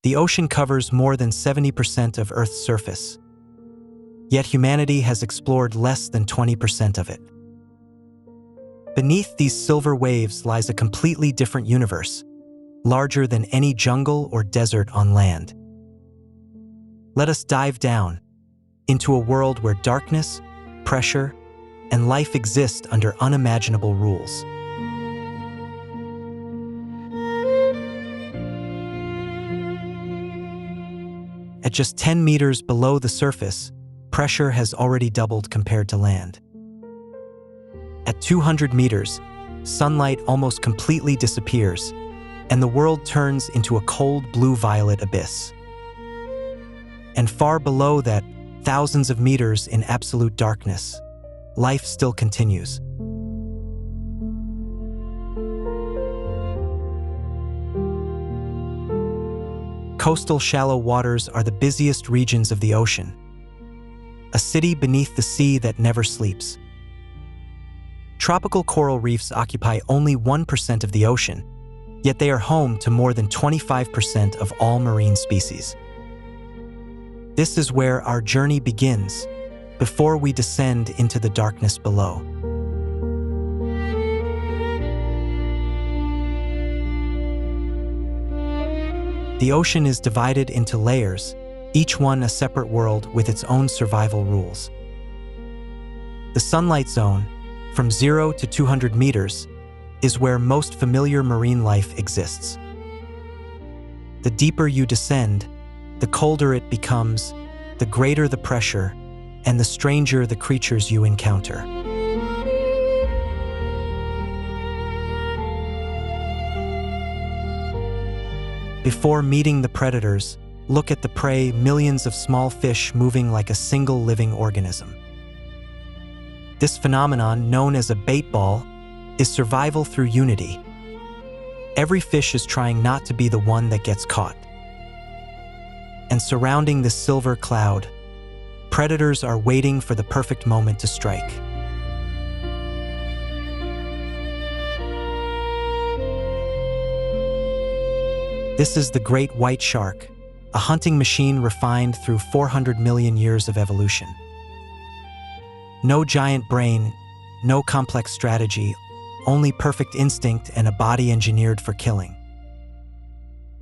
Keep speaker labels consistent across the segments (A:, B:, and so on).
A: The ocean covers more than 70% of Earth's surface, yet humanity has explored less than 20% of it. Beneath these silver waves lies a completely different universe, larger than any jungle or desert on land. Let us dive down into a world where darkness, pressure, and life exist under unimaginable rules. At just 10 meters below the surface, pressure has already doubled compared to land. At 200 meters, sunlight almost completely disappears, and the world turns into a cold blue-violet abyss. And far below that, thousands of meters in absolute darkness, life still continues. Coastal shallow waters are the busiest regions of the ocean, a city beneath the sea that never sleeps. Tropical coral reefs occupy only 1% of the ocean, yet they are home to more than 25% of all marine species. This is where our journey begins, before we descend into the darkness below. The ocean is divided into layers, each one a separate world with its own survival rules. The sunlight zone, from 0 to 200 meters, is where most familiar marine life exists. The deeper you descend, the colder it becomes, the greater the pressure, and the stranger the creatures you encounter. Before meeting the predators, look at the prey, millions of small fish moving like a single living organism. This phenomenon, known as a bait ball, is survival through unity. Every fish is trying not to be the one that gets caught. And surrounding this silver cloud, predators are waiting for the perfect moment to strike. This is the great white shark, a hunting machine refined through 400 million years of evolution. No giant brain, no complex strategy, only perfect instinct and a body engineered for killing.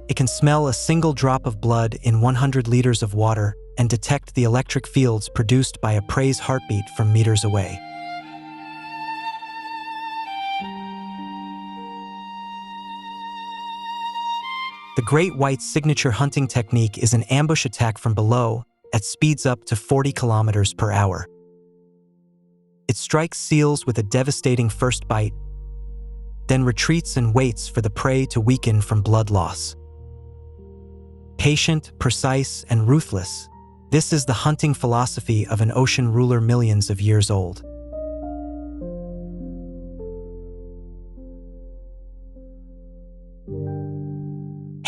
A: It can smell a single drop of blood in 100 liters of water and detect the electric fields produced by a prey's heartbeat from meters away. The great white's signature hunting technique is an ambush attack from below at speeds up to 40 kilometers per hour. It strikes seals with a devastating first bite, then retreats and waits for the prey to weaken from blood loss. Patient, precise, and ruthless, this is the hunting philosophy of an ocean ruler millions of years old.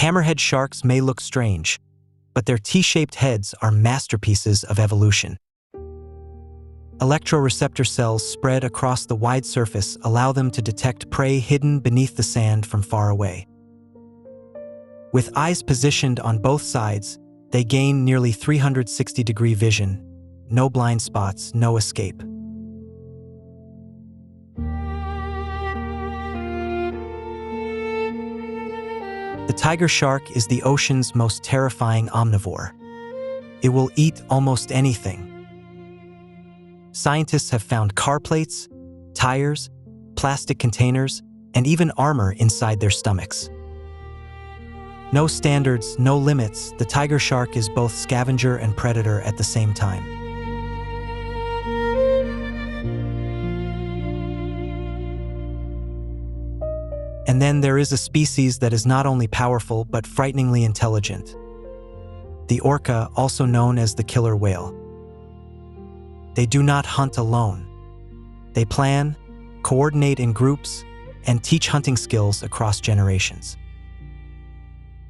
A: Hammerhead sharks may look strange, but their T-shaped heads are masterpieces of evolution. Electroreceptor cells spread across the wide surface allow them to detect prey hidden beneath the sand from far away. With eyes positioned on both sides, they gain nearly 360-degree vision, no blind spots, no escape. The tiger shark is the ocean's most terrifying omnivore. It will eat almost anything. Scientists have found car plates, tires, plastic containers, and even armor inside their stomachs. No standards, no limits, the tiger shark is both scavenger and predator at the same time. And then there is a species that is not only powerful but frighteningly intelligent. The orca, also known as the killer whale. They do not hunt alone. They plan, coordinate in groups, and teach hunting skills across generations.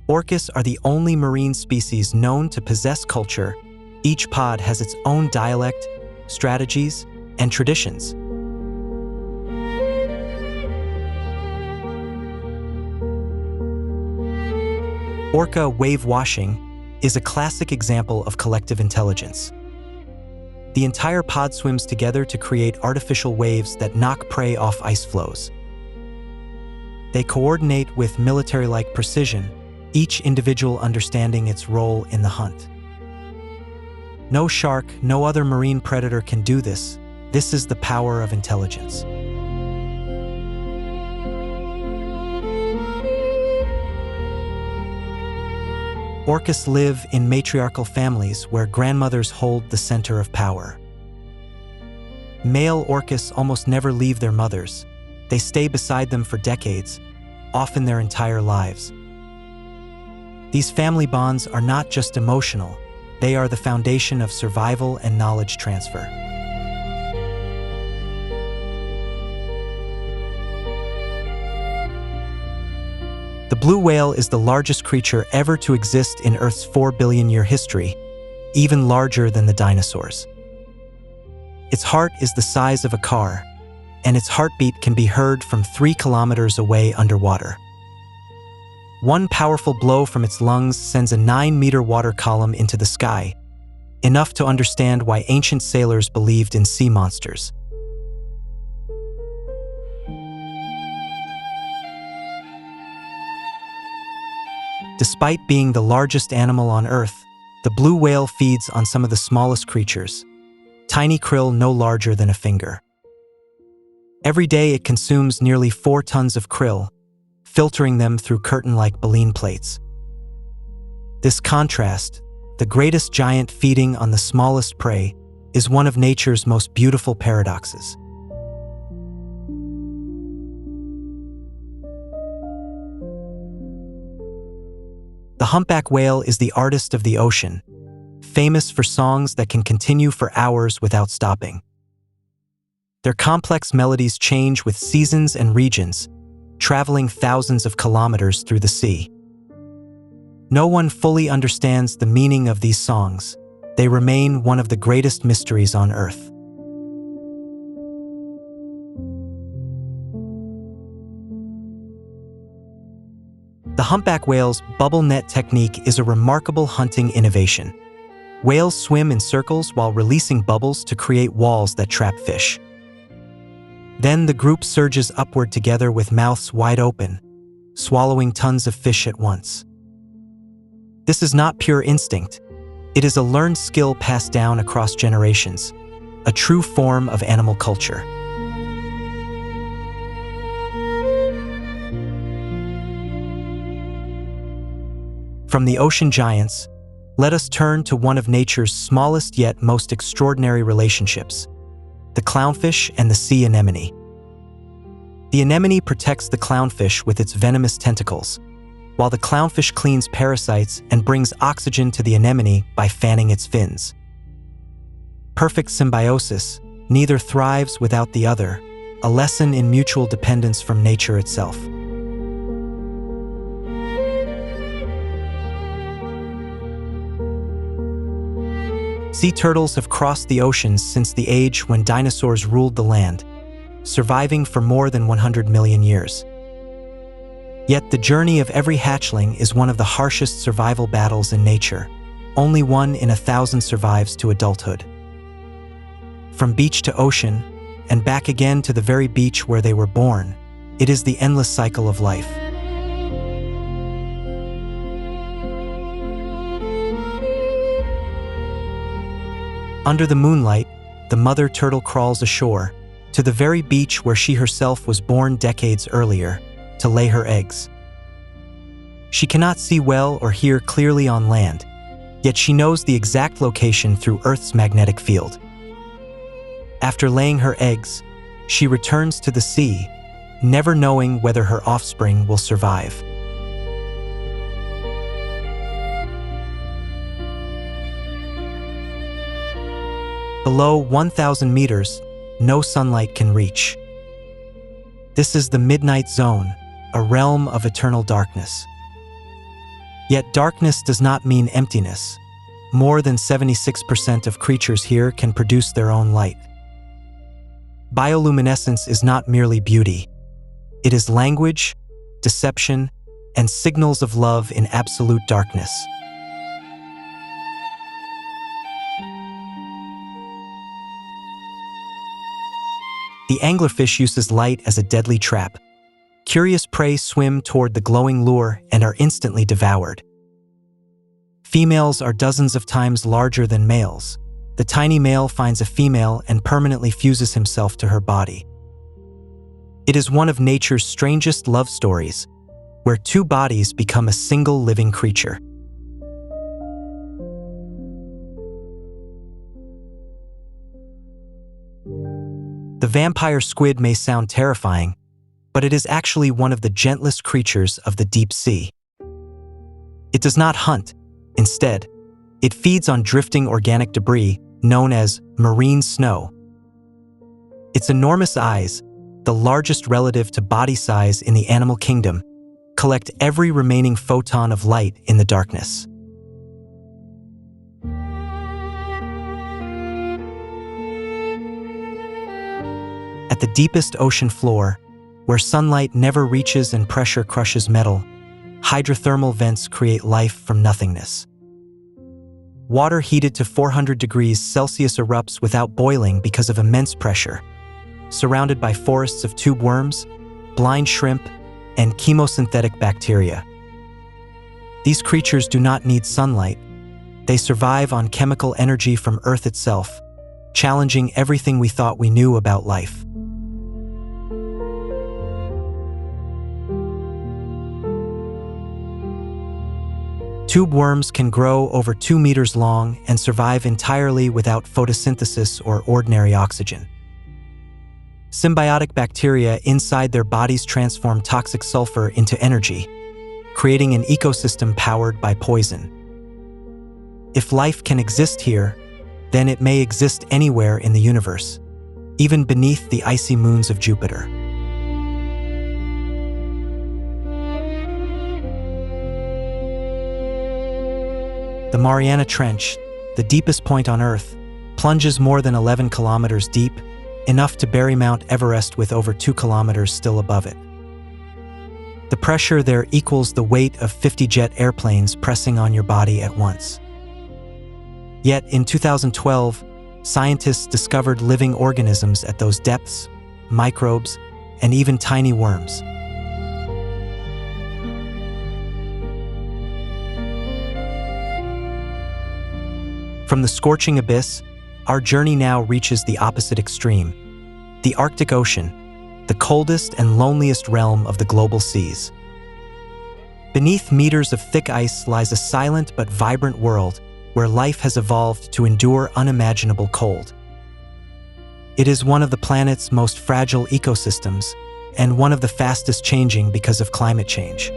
A: Orcas are the only marine species known to possess culture. Each pod has its own dialect, strategies, and traditions. Orca wave washing is a classic example of collective intelligence. The entire pod swims together to create artificial waves that knock prey off ice floes. They coordinate with military-like precision, each individual understanding its role in the hunt. No shark, no other marine predator can do this. This is the power of intelligence. Orcas live in matriarchal families where grandmothers hold the center of power. Male orcas almost never leave their mothers. They stay beside them for decades, often their entire lives. These family bonds are not just emotional, they are the foundation of survival and knowledge transfer. The blue whale is the largest creature ever to exist in Earth's 4 billion-year history, even larger than the dinosaurs. Its heart is the size of a car, and its heartbeat can be heard from 3 kilometers away underwater. One powerful blow from its lungs sends a 9-meter water column into the sky, enough to understand why ancient sailors believed in sea monsters. Despite being the largest animal on Earth, the blue whale feeds on some of the smallest creatures, tiny krill no larger than a finger. Every day it consumes nearly 4 tons of krill, filtering them through curtain-like baleen plates. This contrast, the greatest giant feeding on the smallest prey, is one of nature's most beautiful paradoxes. The humpback whale is the artist of the ocean, famous for songs that can continue for hours without stopping. Their complex melodies change with seasons and regions, traveling thousands of kilometers through the sea. No one fully understands the meaning of these songs. They remain one of the greatest mysteries on Earth. The humpback whale's bubble net technique is a remarkable hunting innovation. Whales swim in circles while releasing bubbles to create walls that trap fish. Then the group surges upward together with mouths wide open, swallowing tons of fish at once. This is not pure instinct. It is a learned skill passed down across generations, a true form of animal culture. From the ocean giants, let us turn to one of nature's smallest yet most extraordinary relationships, the clownfish and the sea anemone. The anemone protects the clownfish with its venomous tentacles, while the clownfish cleans parasites and brings oxygen to the anemone by fanning its fins. Perfect symbiosis, neither thrives without the other, a lesson in mutual dependence from nature itself. Sea turtles have crossed the oceans since the age when dinosaurs ruled the land, surviving for more than 100 million years. Yet the journey of every hatchling is one of the harshest survival battles in nature. Only 1 in 1,000 survives to adulthood. From beach to ocean, and back again to the very beach where they were born, it is the endless cycle of life. Under the moonlight, the mother turtle crawls ashore, to the very beach where she herself was born decades earlier, to lay her eggs. She cannot see well or hear clearly on land, yet she knows the exact location through Earth's magnetic field. After laying her eggs, she returns to the sea, never knowing whether her offspring will survive. Below 1,000 meters, no sunlight can reach. This is the midnight zone, a realm of eternal darkness. Yet darkness does not mean emptiness. More than 76% of creatures here can produce their own light. Bioluminescence is not merely beauty. It is language, deception, and signals of love in absolute darkness. The anglerfish uses light as a deadly trap. Curious prey swim toward the glowing lure and are instantly devoured. Females are dozens of times larger than males. The tiny male finds a female and permanently fuses himself to her body. It is one of nature's strangest love stories, where two bodies become a single living creature. The vampire squid may sound terrifying, but it is actually one of the gentlest creatures of the deep sea. It does not hunt. Instead, it feeds on drifting organic debris known as marine snow. Its enormous eyes, the largest relative to body size in the animal kingdom, collect every remaining photon of light in the darkness. At the deepest ocean floor, where sunlight never reaches and pressure crushes metal, hydrothermal vents create life from nothingness. Water heated to 400 degrees Celsius erupts without boiling because of immense pressure, surrounded by forests of tube worms, blind shrimp, and chemosynthetic bacteria. These creatures do not need sunlight. They survive on chemical energy from Earth itself, challenging everything we thought we knew about life. Tube worms can grow over 2 meters long and survive entirely without photosynthesis or ordinary oxygen. Symbiotic bacteria inside their bodies transform toxic sulfur into energy, creating an ecosystem powered by poison. If life can exist here, then it may exist anywhere in the universe, even beneath the icy moons of Jupiter. The Mariana Trench, the deepest point on Earth, plunges more than 11 kilometers deep, enough to bury Mount Everest with over 2 kilometers still above it. The pressure there equals the weight of 50 jet airplanes pressing on your body at once. Yet in 2012, scientists discovered living organisms at those depths, microbes, and even tiny worms. From the scorching abyss, our journey now reaches the opposite extreme, the Arctic Ocean, the coldest and loneliest realm of the global seas. Beneath meters of thick ice lies a silent but vibrant world where life has evolved to endure unimaginable cold. It is one of the planet's most fragile ecosystems and one of the fastest changing because of climate change.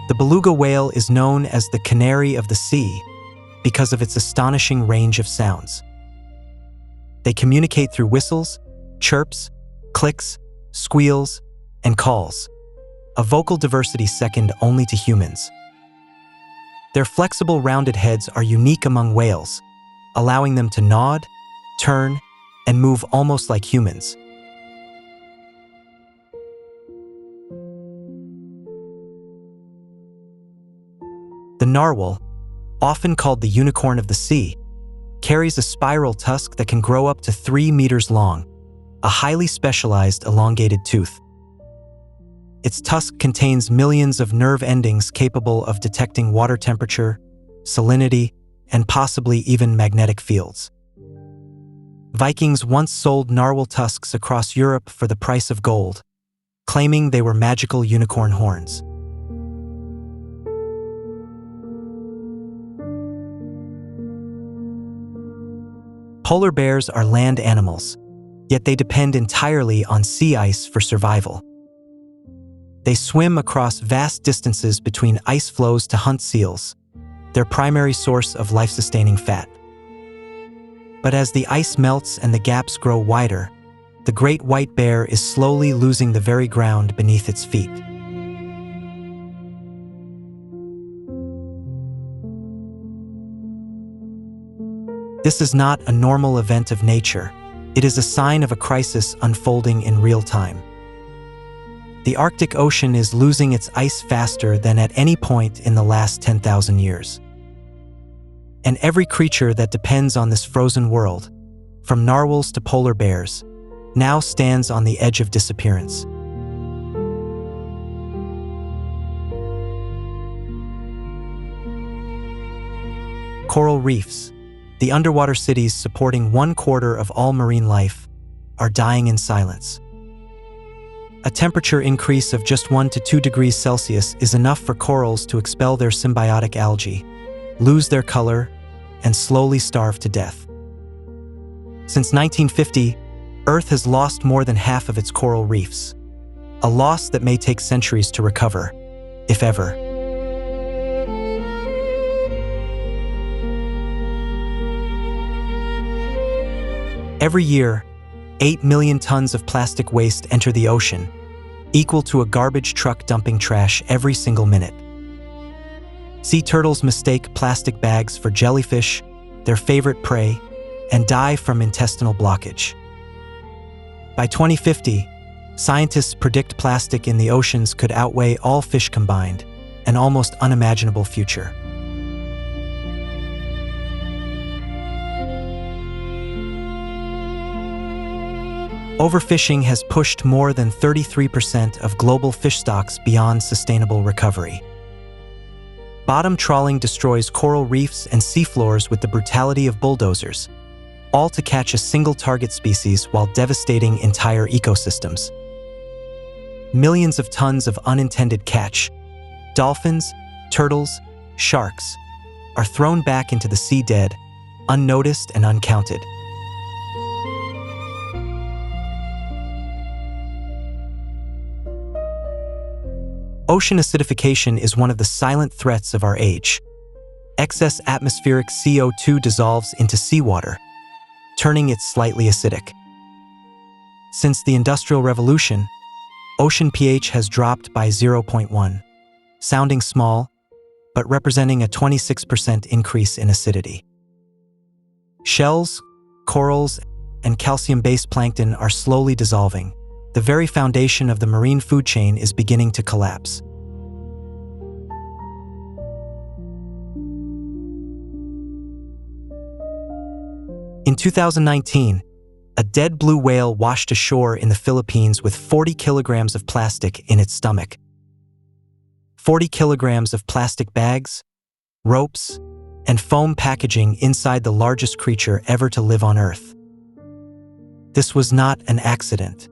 A: The beluga whale is known as the canary of the sea because of its astonishing range of sounds. They communicate through whistles, chirps, clicks, squeals, and calls, a vocal diversity second only to humans. Their flexible rounded heads are unique among whales, allowing them to nod, turn, and move almost like humans. The narwhal, often called the unicorn of the sea, carries a spiral tusk that can grow up to 3 meters long, a highly specialized elongated tooth. Its tusk contains millions of nerve endings capable of detecting water temperature, salinity, and possibly even magnetic fields. Vikings once sold narwhal tusks across Europe for the price of gold, claiming they were magical unicorn horns. Polar bears are land animals, yet they depend entirely on sea ice for survival. They swim across vast distances between ice floes to hunt seals, their primary source of life-sustaining fat. But as the ice melts and the gaps grow wider, the great white bear is slowly losing the very ground beneath its feet. This is not a normal event of nature. It is a sign of a crisis unfolding in real time. The Arctic Ocean is losing its ice faster than at any point in the last 10,000 years. And every creature that depends on this frozen world, from narwhals to polar bears, now stands on the edge of disappearance. Coral reefs, the underwater cities supporting 1/4 of all marine life, are dying in silence. A temperature increase of just 1 to 2 degrees Celsius is enough for corals to expel their symbiotic algae, lose their color, and slowly starve to death. Since 1950, Earth has lost more than half of its coral reefs, a loss that may take centuries to recover, if ever. Every year, 8 million tons of plastic waste enter the ocean, equal to a garbage truck dumping trash every single minute. Sea turtles mistake plastic bags for jellyfish, their favorite prey, and die from intestinal blockage. By 2050, scientists predict plastic in the oceans could outweigh all fish combined, an almost unimaginable future. Overfishing has pushed more than 33% of global fish stocks beyond sustainable recovery. Bottom trawling destroys coral reefs and seafloors with the brutality of bulldozers, all to catch a single target species while devastating entire ecosystems. Millions of tons of unintended catch, dolphins, turtles, sharks, are thrown back into the sea dead, unnoticed and uncounted. Ocean acidification is one of the silent threats of our age. Excess atmospheric CO2 dissolves into seawater, turning it slightly acidic. Since the Industrial Revolution, ocean pH has dropped by 0.1, sounding small, but representing a 26% increase in acidity. Shells, corals, and calcium-based plankton are slowly dissolving. The very foundation of the marine food chain is beginning to collapse. In 2019, a dead blue whale washed ashore in the Philippines with 40 kilograms of plastic in its stomach. 40 kilograms of plastic bags, ropes, and foam packaging inside the largest creature ever to live on Earth. This was not an accident.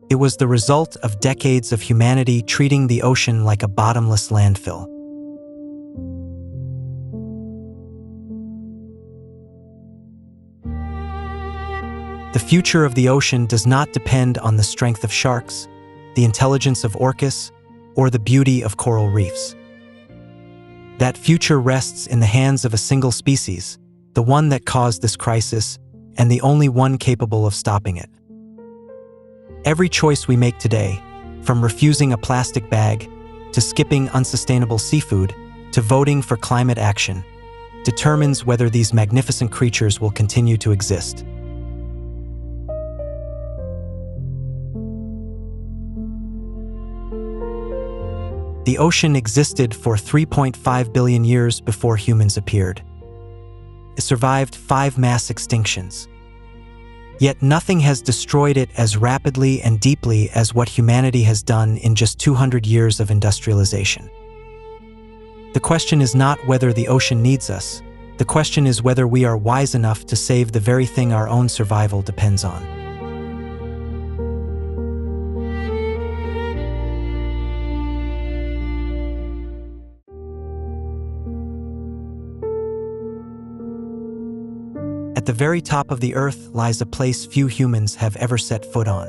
A: It was the result of decades of humanity treating the ocean like a bottomless landfill. The future of the ocean does not depend on the strength of sharks, the intelligence of orcas, or the beauty of coral reefs. That future rests in the hands of a single species, the one that caused this crisis, and the only one capable of stopping it. Every choice we make today, from refusing a plastic bag, to skipping unsustainable seafood, to voting for climate action, determines whether these magnificent creatures will continue to exist. The ocean existed for 3.5 billion years before humans appeared. It survived 5 mass extinctions. Yet nothing has destroyed it as rapidly and deeply as what humanity has done in just 200 years of industrialization. The question is not whether the ocean needs us. The question is whether we are wise enough to save the very thing our own survival depends on. At the very top of the earth lies a place few humans have ever set foot on.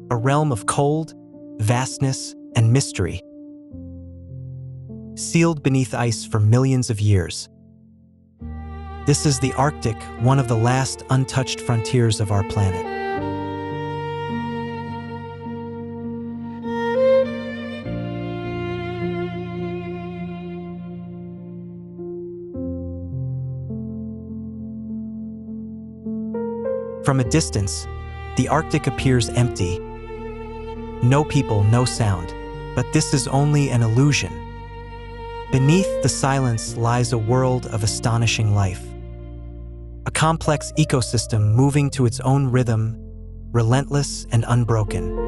A: A realm of cold, vastness, and mystery, sealed beneath ice for millions of years. This is the Arctic, one of the last untouched frontiers of our planet. From a distance, the Arctic appears empty. No people, no sound. But this is only an illusion. Beneath the silence lies a world of astonishing life. A complex ecosystem moving to its own rhythm, relentless and unbroken.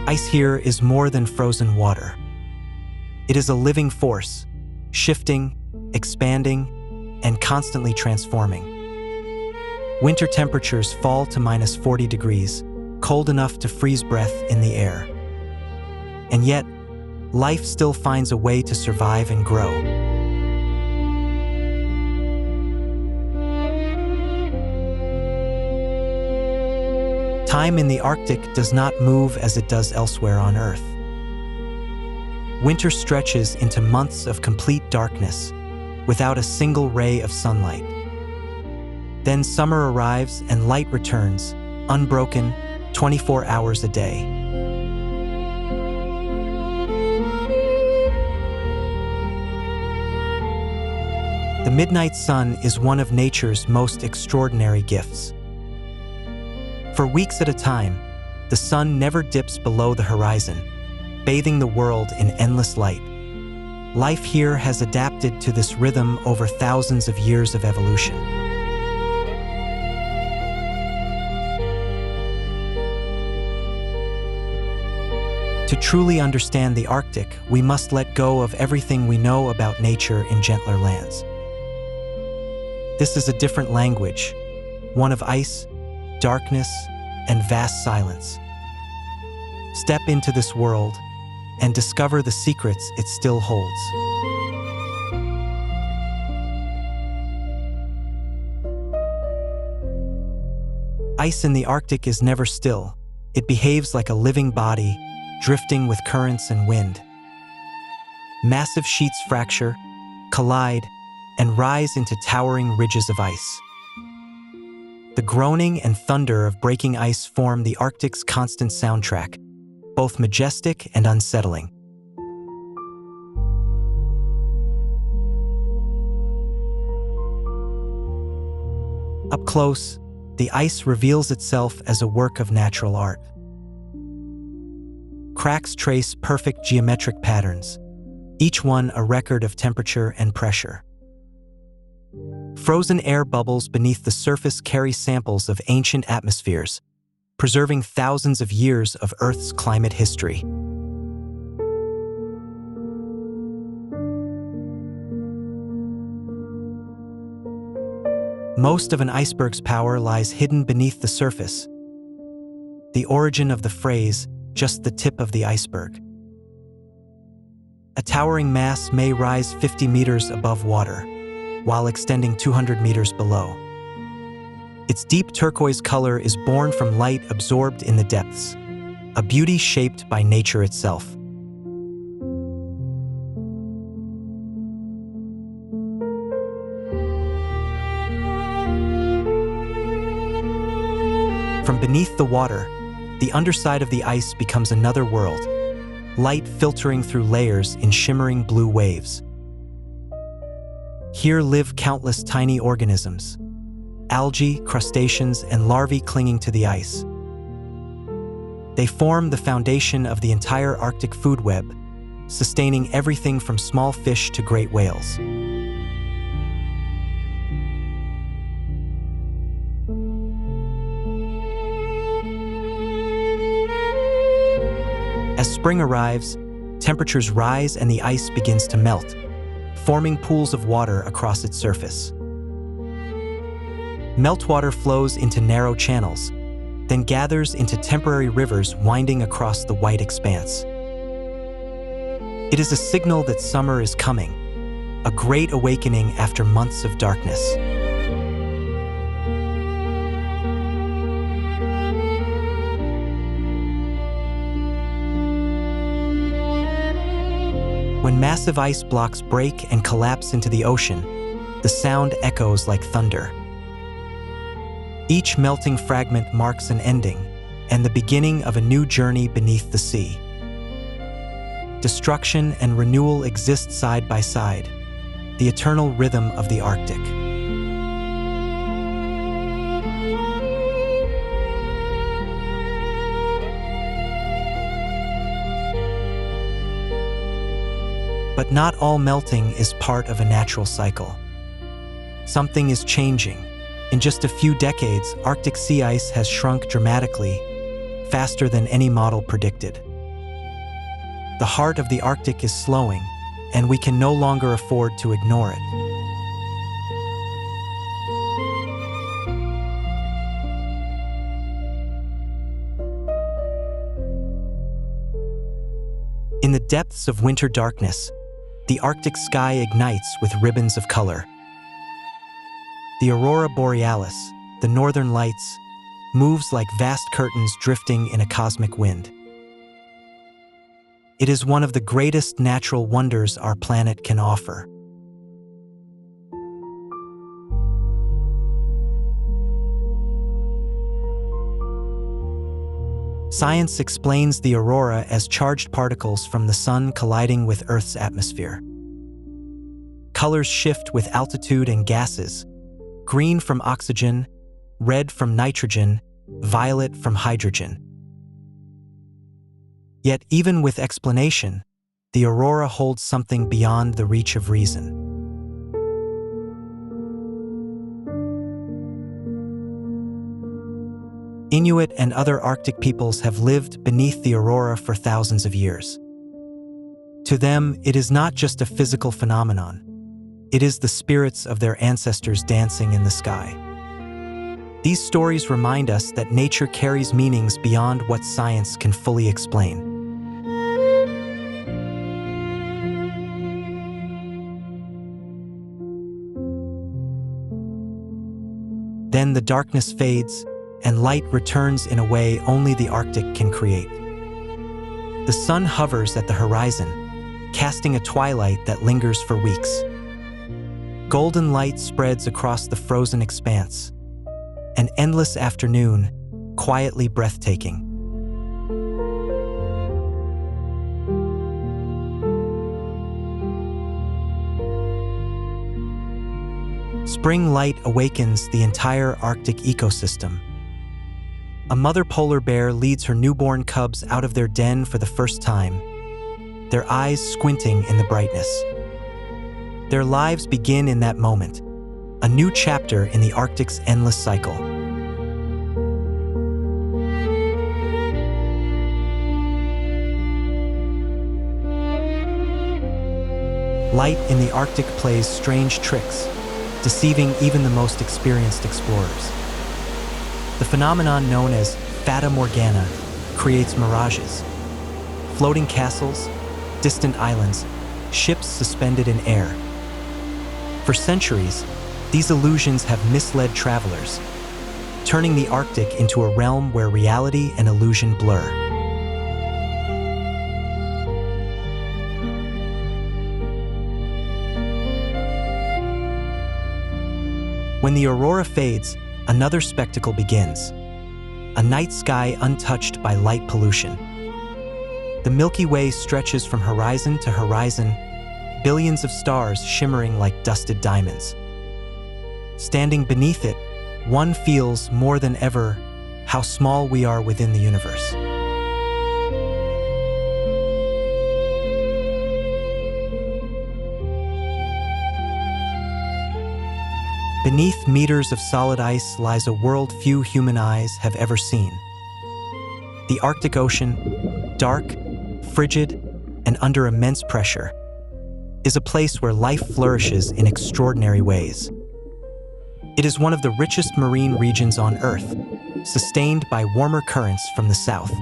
A: Ice here is more than frozen water. It is a living force, shifting, expanding, and constantly transforming. Winter temperatures fall to -40 degrees, cold enough to freeze breath in the air. And yet, life still finds a way to survive and grow. Time in the Arctic does not move as it does elsewhere on Earth. Winter stretches into months of complete darkness, without a single ray of sunlight. Then summer arrives and light returns, unbroken, 24 hours a day. The midnight sun is one of nature's most extraordinary gifts. For weeks at a time, the sun never dips below the horizon, bathing the world in endless light. Life here has adapted to this rhythm over thousands of years of evolution. To truly understand the Arctic, we must let go of everything we know about nature in gentler lands. This is a different language, one of ice, darkness, and vast silence. Step into this world and discover the secrets it still holds. Ice in the Arctic is never still. It behaves like a living body, drifting with currents and wind. Massive sheets fracture, collide, and rise into towering ridges of ice. The groaning and thunder of breaking ice form the Arctic's constant soundtrack, both majestic and unsettling. Up close, the ice reveals itself as a work of natural art. Cracks trace perfect geometric patterns, each one a record of temperature and pressure. Frozen air bubbles beneath the surface carry samples of ancient atmospheres, preserving thousands of years of Earth's climate history. Most of an iceberg's power lies hidden beneath the surface. The origin of the phrase, just the tip of the iceberg. A towering mass may rise 50 meters above water, while extending 200 meters below. Its deep turquoise color is born from light absorbed in the depths, a beauty shaped by nature itself. From beneath the water, the underside of the ice becomes another world, light filtering through layers in shimmering blue waves. Here live countless tiny organisms, algae, crustaceans, and larvae clinging to the ice. They form the foundation of the entire Arctic food web, sustaining everything from small fish to great whales. As spring arrives, temperatures rise and the ice begins to melt, forming pools of water across its surface. Meltwater flows into narrow channels, then gathers into temporary rivers winding across the white expanse. It is a signal that summer is coming, a great awakening after months of darkness. When massive ice blocks break and collapse into the ocean, the sound echoes like thunder. Each melting fragment marks an ending and the beginning of a new journey beneath the sea. Destruction and renewal exist side by side, the eternal rhythm of the Arctic. But not all melting is part of a natural cycle. Something is changing. In just a few decades, Arctic sea ice has shrunk dramatically, faster than any model predicted. The heart of the Arctic is slowing, and we can no longer afford to ignore it. In the depths of winter darkness, the Arctic sky ignites with ribbons of color. The aurora borealis, the northern lights, moves like vast curtains drifting in a cosmic wind. It is one of the greatest natural wonders our planet can offer. Science explains the aurora as charged particles from the sun colliding with Earth's atmosphere. Colors shift with altitude and gases: green from oxygen, red from nitrogen, violet from hydrogen. Yet even with explanation, the aurora holds something beyond the reach of reason. Inuit and other Arctic peoples have lived beneath the aurora for thousands of years. To them, it is not just a physical phenomenon. It is the spirits of their ancestors dancing in the sky. These stories remind us that nature carries meanings beyond what science can fully explain. Then the darkness fades, and light returns in a way only the Arctic can create. The sun hovers at the horizon, casting a twilight that lingers for weeks. Golden light spreads across the frozen expanse, an endless afternoon, quietly breathtaking. Spring light awakens the entire Arctic ecosystem. A mother polar bear leads her newborn cubs out of their den for the first time, their eyes squinting in the brightness. Their lives begin in that moment, a new chapter in the Arctic's endless cycle. Light in the Arctic plays strange tricks, deceiving even the most experienced explorers. The phenomenon known as fata morgana creates mirages, floating castles, distant islands, ships suspended in air. For centuries, these illusions have misled travelers, turning the Arctic into a realm where reality and illusion blur. When the aurora fades, another spectacle begins, a night sky untouched by light pollution. The Milky Way stretches from horizon to horizon, billions of stars shimmering like dusted diamonds. Standing beneath it, one feels more than ever how small we are within the universe. Beneath meters of solid ice lies a world few human eyes have ever seen. The Arctic Ocean, dark, frigid, and under immense pressure, is a place where life flourishes in extraordinary ways. It is one of the richest marine regions on Earth, sustained by warmer currents from the south.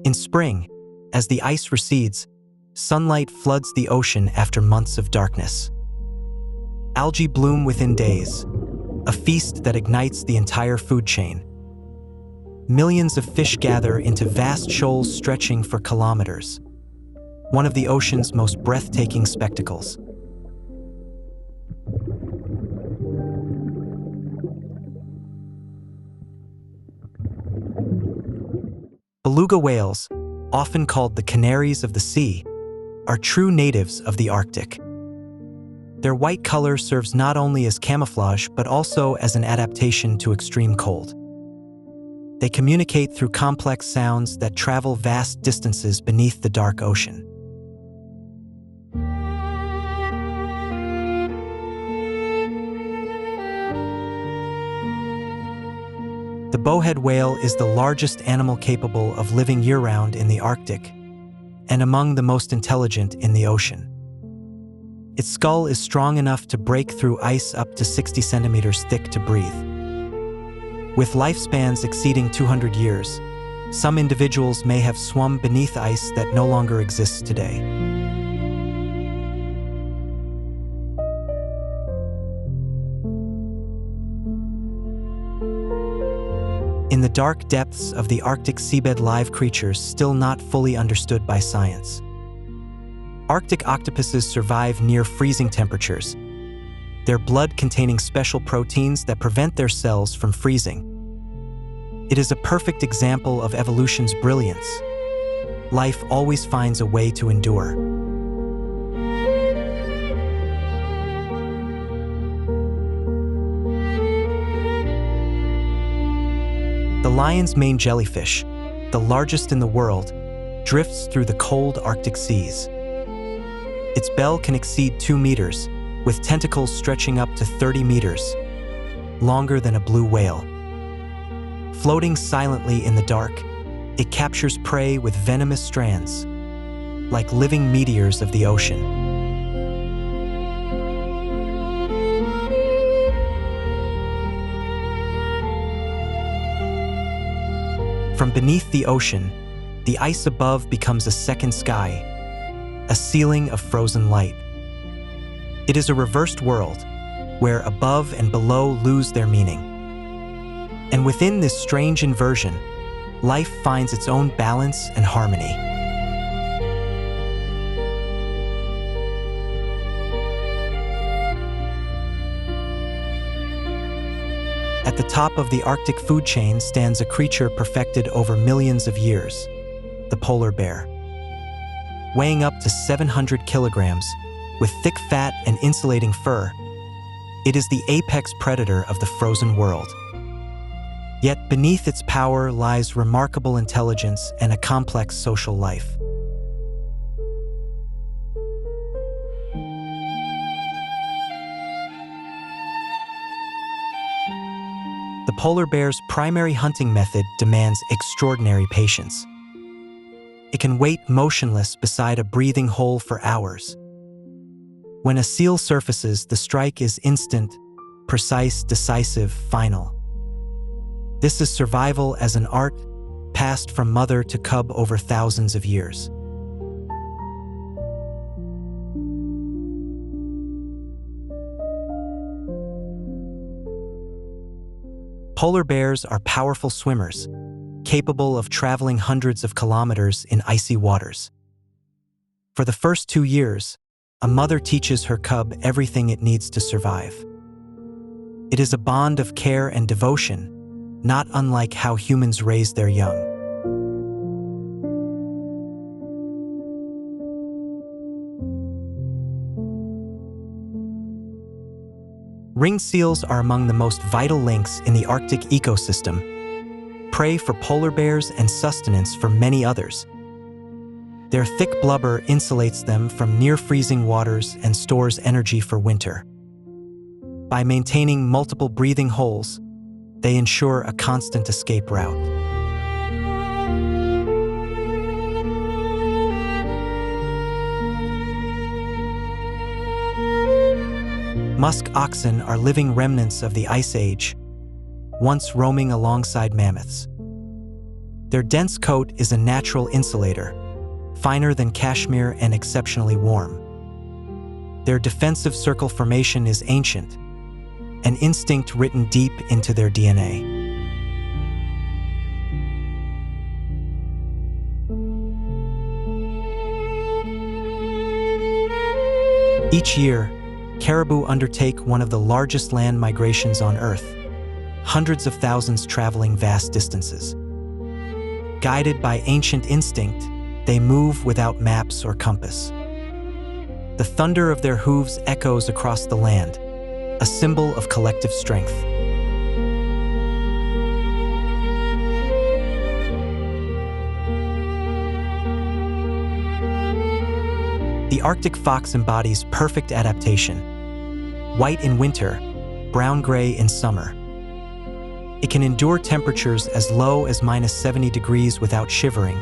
A: In spring, as the ice recedes, sunlight floods the ocean after months of darkness. Algae bloom within days, a feast that ignites the entire food chain. Millions of fish gather into vast shoals stretching for kilometers, one of the ocean's most breathtaking spectacles. Beluga whales, often called the canaries of the sea, are true natives of the Arctic. Their white color serves not only as camouflage but also as an adaptation to extreme cold. They communicate through complex sounds that travel vast distances beneath the dark ocean. The bowhead whale is the largest animal capable of living year-round in the Arctic and among the most intelligent in the ocean. Its skull is strong enough to break through ice up to 60 centimeters thick to breathe. With lifespans exceeding 200 years, some individuals may have swum beneath ice that no longer exists today. In the dark depths of the Arctic seabed live creatures still not fully understood by science. Arctic octopuses survive near freezing temperatures, their blood containing special proteins that prevent their cells from freezing. It is a perfect example of evolution's brilliance. Life always finds a way to endure. The lion's mane jellyfish, the largest in the world, drifts through the cold Arctic seas. Its bell can exceed 2 meters, with tentacles stretching up to 30 meters, longer than a blue whale. Floating silently in the dark, it captures prey with venomous strands, like living meteors of the ocean. From beneath the ocean, the ice above becomes a second sky, a ceiling of frozen light. It is a reversed world, where above and below lose their meaning. And within this strange inversion, life finds its own balance and harmony. At the top of the Arctic food chain stands a creature perfected over millions of years, the polar bear. Weighing up to 700 kilograms, with thick fat and insulating fur, it is the apex predator of the frozen world. Yet beneath its power lies remarkable intelligence and a complex social life. The polar bear's primary hunting method demands extraordinary patience. It can wait motionless beside a breathing hole for hours. When a seal surfaces, the strike is instant, precise, decisive, final. This is survival as an art, passed from mother to cub over thousands of years. Polar bears are powerful swimmers, capable of traveling hundreds of kilometers in icy waters. For the first 2 years, a mother teaches her cub everything it needs to survive. It is a bond of care and devotion, not unlike how humans raise their young. Ringed seals are among the most vital links in the Arctic ecosystem, prey for polar bears and sustenance for many others. Their thick blubber insulates them from near-freezing waters and stores energy for winter. By maintaining multiple breathing holes, they ensure a constant escape route. Musk oxen are living remnants of the Ice Age, once roaming alongside mammoths. Their dense coat is a natural insulator, finer than cashmere and exceptionally warm. Their defensive circle formation is ancient, an instinct written deep into their DNA. Each year, caribou undertake one of the largest land migrations on Earth, hundreds of thousands traveling vast distances. Guided by ancient instinct, they move without maps or compass. The thunder of their hooves echoes across the land, a symbol of collective strength. The Arctic fox embodies perfect adaptation. White in winter, brown-gray in summer. It can endure temperatures as low as -70 degrees without shivering,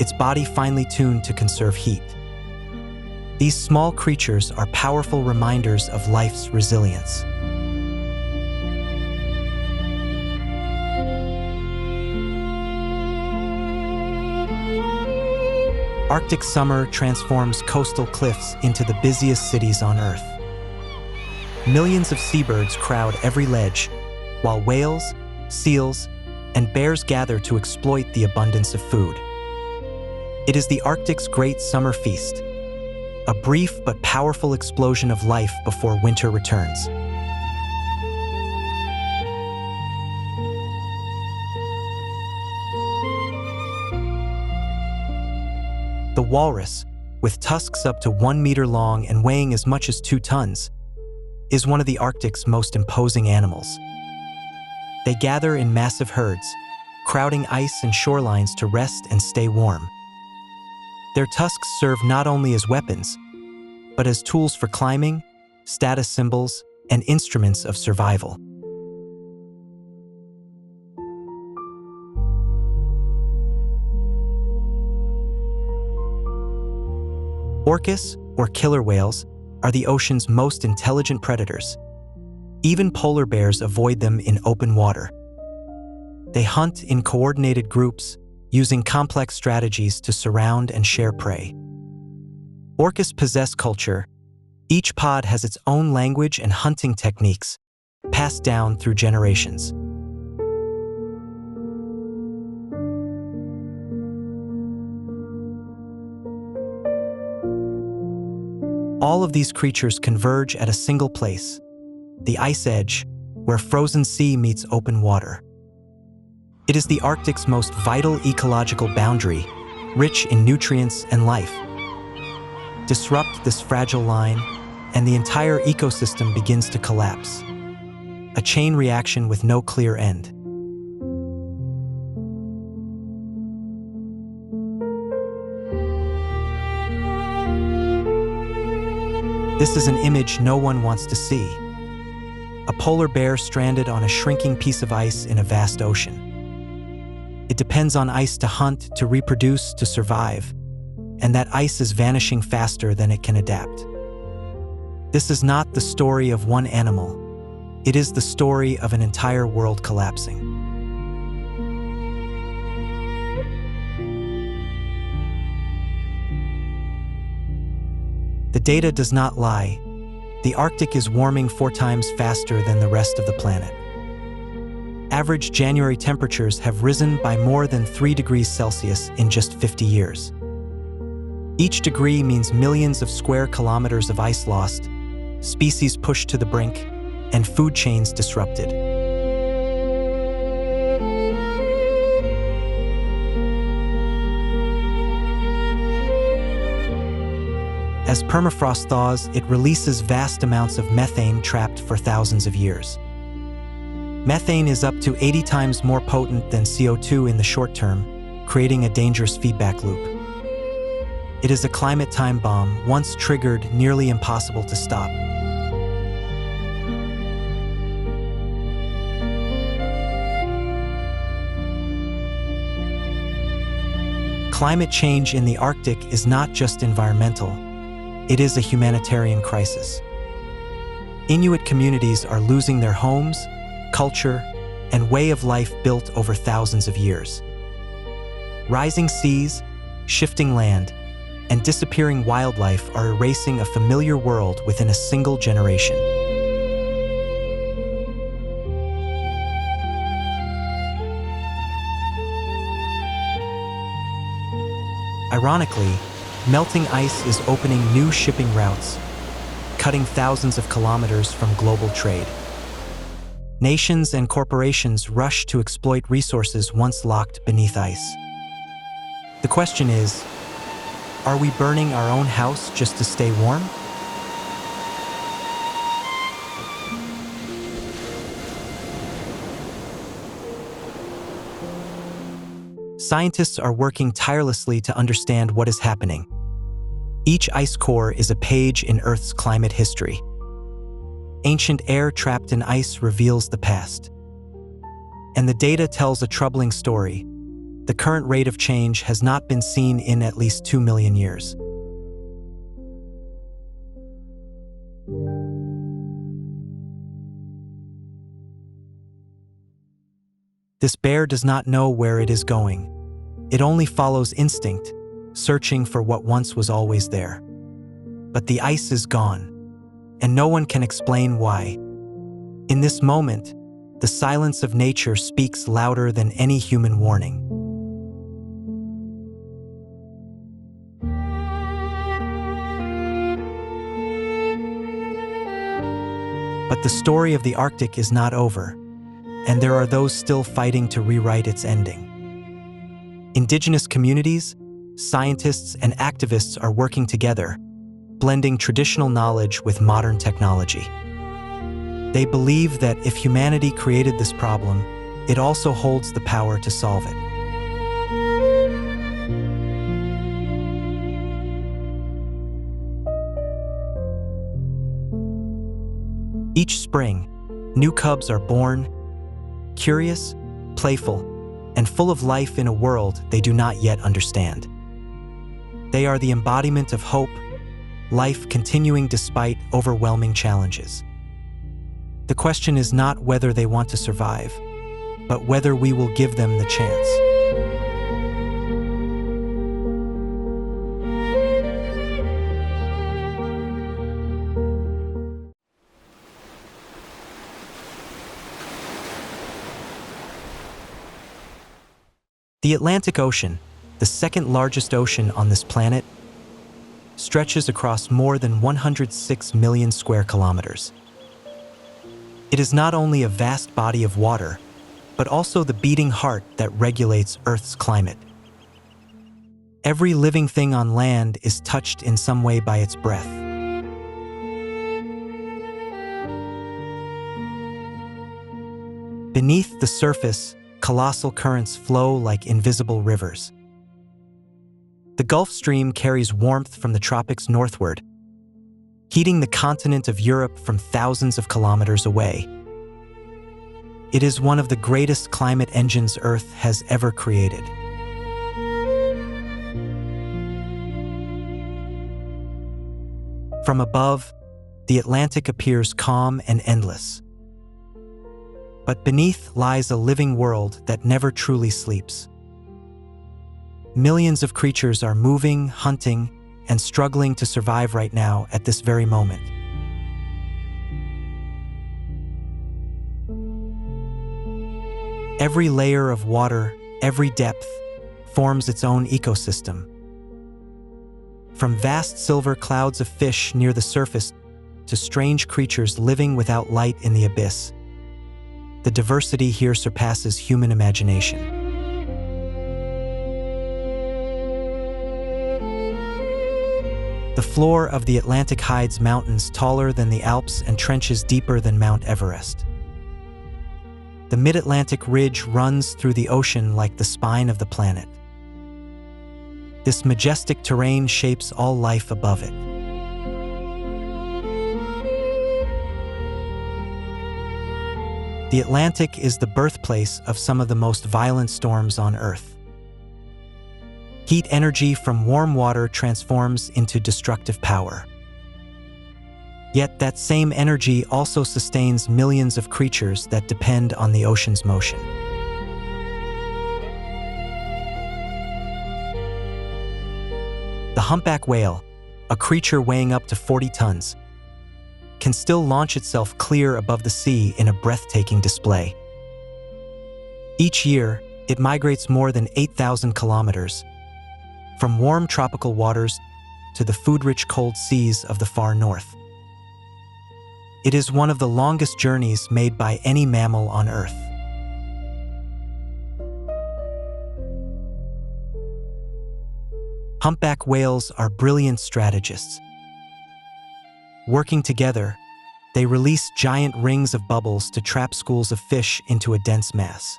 A: its body finely tuned to conserve heat. These small creatures are powerful reminders of life's resilience. Arctic summer transforms coastal cliffs into the busiest cities on Earth. Millions of seabirds crowd every ledge, while whales, seals, and bears gather to exploit the abundance of food. It is the Arctic's great summer feast, a brief but powerful explosion of life before winter returns. The walrus, with tusks up to 1 meter long and weighing as much as 2 tons, is one of the Arctic's most imposing animals. They gather in massive herds, crowding ice and shorelines to rest and stay warm. Their tusks serve not only as weapons, but as tools for climbing, status symbols, and instruments of survival. Orcas, or killer whales, are the ocean's most intelligent predators. Even polar bears avoid them in open water. They hunt in coordinated groups, using complex strategies to surround and share prey. Orcas possess culture. Each pod has its own language and hunting techniques, passed down through generations. All of these creatures converge at a single place, the ice edge, where frozen sea meets open water. It is the Arctic's most vital ecological boundary, rich in nutrients and life. Disrupt this fragile line, and the entire ecosystem begins to collapse. A chain reaction with no clear end. This is an image no one wants to see. A polar bear stranded on a shrinking piece of ice in a vast ocean. It depends on ice to hunt, to reproduce, to survive, and that ice is vanishing faster than it can adapt. This is not the story of one animal. It is the story of an entire world collapsing. The data does not lie. The Arctic is warming 4 times faster than the rest of the planet. Average January temperatures have risen by more than 3 degrees Celsius in just 50 years. Each degree means millions of square kilometers of ice lost, species pushed to the brink, and food chains disrupted. As permafrost thaws, it releases vast amounts of methane trapped for thousands of years. Methane is up to 80 times more potent than CO2 in the short term, creating a dangerous feedback loop. It is a climate time bomb, once triggered, nearly impossible to stop. Climate change in the Arctic is not just environmental. It is a humanitarian crisis. Inuit communities are losing their homes, culture, and way of life built over thousands of years. Rising seas, shifting land, and disappearing wildlife are erasing a familiar world within a single generation. Ironically, melting ice is opening new shipping routes, cutting thousands of kilometers from global trade. Nations and corporations rush to exploit resources once locked beneath ice. The question is, are we burning our own house just to stay warm? Scientists are working tirelessly to understand what is happening. Each ice core is a page in Earth's climate history. Ancient air trapped in ice reveals the past. And the data tells a troubling story. The current rate of change has not been seen in at least 2 million years. This bear does not know where it is going. It only follows instinct, searching for what once was always there. But the ice is gone, and no one can explain why. In this moment, the silence of nature speaks louder than any human warning. But the story of the Arctic is not over, and there are those still fighting to rewrite its ending. Indigenous communities, scientists, and activists are working together, blending traditional knowledge with modern technology. They believe that if humanity created this problem, it also holds the power to solve it. Each spring, new cubs are born, curious, playful, and full of life in a world they do not yet understand. They are the embodiment of hope, life continuing despite overwhelming challenges. The question is not whether they want to survive, but whether we will give them the chance. The Atlantic Ocean, the second largest ocean on this planet, stretches across more than 106 million square kilometers. It is not only a vast body of water, but also the beating heart that regulates Earth's climate. Every living thing on land is touched in some way by its breath. Beneath the surface, colossal currents flow like invisible rivers. The Gulf Stream carries warmth from the tropics northward, heating the continent of Europe from thousands of kilometers away. It is one of the greatest climate engines Earth has ever created. From above, the Atlantic appears calm and endless. But beneath lies a living world that never truly sleeps. Millions of creatures are moving, hunting, and struggling to survive right now at this very moment. Every layer of water, every depth, forms its own ecosystem. From vast silver clouds of fish near the surface to strange creatures living without light in the abyss, the diversity here surpasses human imagination. The floor of the Atlantic hides mountains taller than the Alps and trenches deeper than Mount Everest. The mid-Atlantic ridge runs through the ocean like the spine of the planet. This majestic terrain shapes all life above it. The Atlantic is the birthplace of some of the most violent storms on Earth. Heat energy from warm water transforms into destructive power. Yet that same energy also sustains millions of creatures that depend on the ocean's motion. The humpback whale, a creature weighing up to 40 tons, can still launch itself clear above the sea in a breathtaking display. Each year, it migrates more than 8,000 kilometers, from warm tropical waters to the food-rich cold seas of the far north. It is one of the longest journeys made by any mammal on Earth. Humpback whales are brilliant strategists. Working together, they release giant rings of bubbles to trap schools of fish into a dense mass.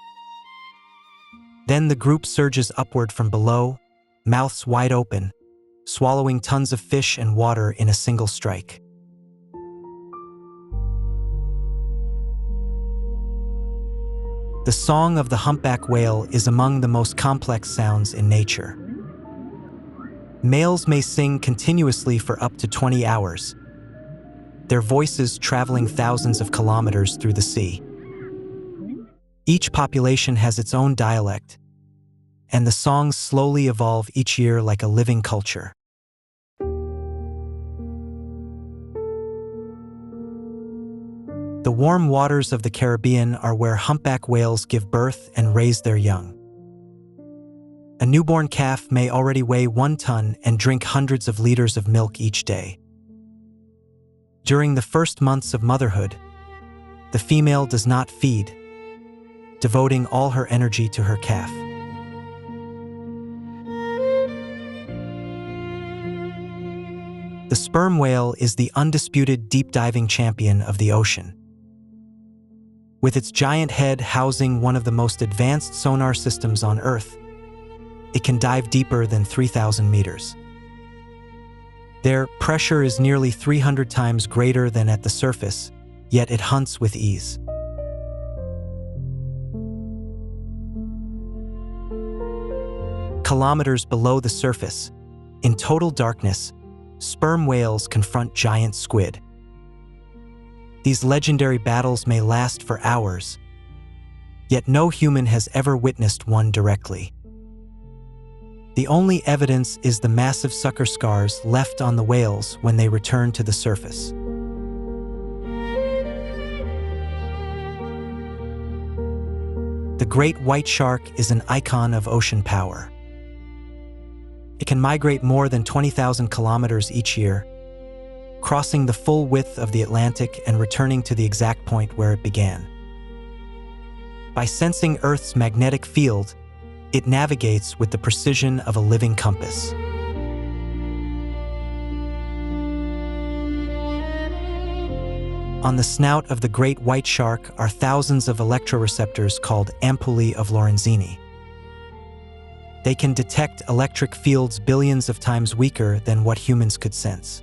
A: Then the group surges upward from below, mouths wide open, swallowing tons of fish and water in a single strike. The song of the humpback whale is among the most complex sounds in nature. Males may sing continuously for up to 20 hours, their voices traveling thousands of kilometers through the sea. Each population has its own dialect, and the songs slowly evolve each year like a living culture. The warm waters of the Caribbean are where humpback whales give birth and raise their young. A newborn calf may already weigh 1 ton and drink hundreds of liters of milk each day. During the first months of motherhood, the female does not feed, devoting all her energy to her calf. The sperm whale is the undisputed deep-diving champion of the ocean. With its giant head housing one of the most advanced sonar systems on Earth, it can dive deeper than 3,000 meters. Their pressure is nearly 300 times greater than at the surface, yet it hunts with ease. Kilometers below the surface, in total darkness, sperm whales confront giant squid. These legendary battles may last for hours, yet no human has ever witnessed one directly. The only evidence is the massive sucker scars left on the whales when they return to the surface. The great white shark is an icon of ocean power. It can migrate more than 20,000 kilometers each year, crossing the full width of the Atlantic and returning to the exact point where it began. By sensing Earth's magnetic field, it navigates with the precision of a living compass. On the snout of the great white shark are thousands of electroreceptors called ampullae of Lorenzini. They can detect electric fields billions of times weaker than what humans could sense.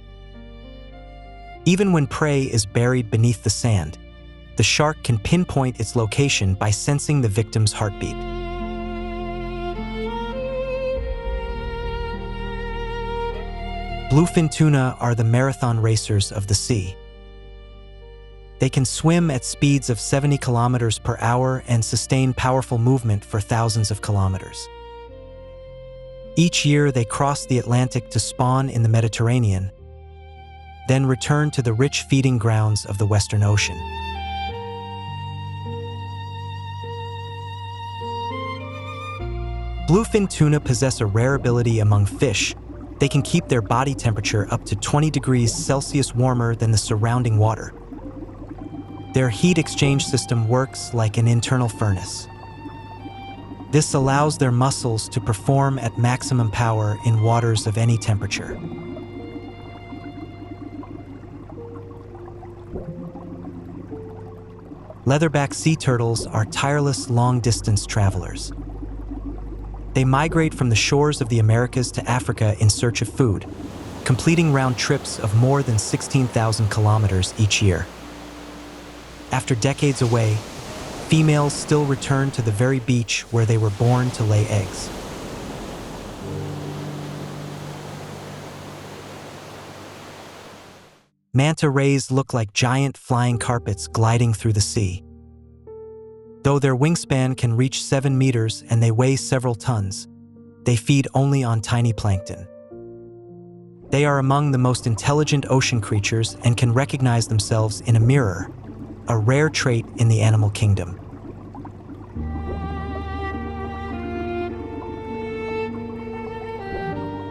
A: Even when prey is buried beneath the sand, the shark can pinpoint its location by sensing the victim's heartbeat. Bluefin tuna are the marathon racers of the sea. They can swim at speeds of 70 kilometers per hour and sustain powerful movement for thousands of kilometers. Each year they cross the Atlantic to spawn in the Mediterranean, then return to the rich feeding grounds of the Western Ocean. Bluefin tuna possess a rare ability among fish. They can keep their body temperature up to 20 degrees Celsius warmer than the surrounding water. Their heat exchange system works like an internal furnace. This allows their muscles to perform at maximum power in waters of any temperature. Leatherback sea turtles are tireless long-distance travelers. They migrate from the shores of the Americas to Africa in search of food, completing round trips of more than 16,000 kilometers each year. After decades away, females still return to the very beach where they were born to lay eggs. Manta rays look like giant flying carpets gliding through the sea. Though their wingspan can reach 7 meters and they weigh several tons, they feed only on tiny plankton. They are among the most intelligent ocean creatures and can recognize themselves in a mirror, a rare trait in the animal kingdom.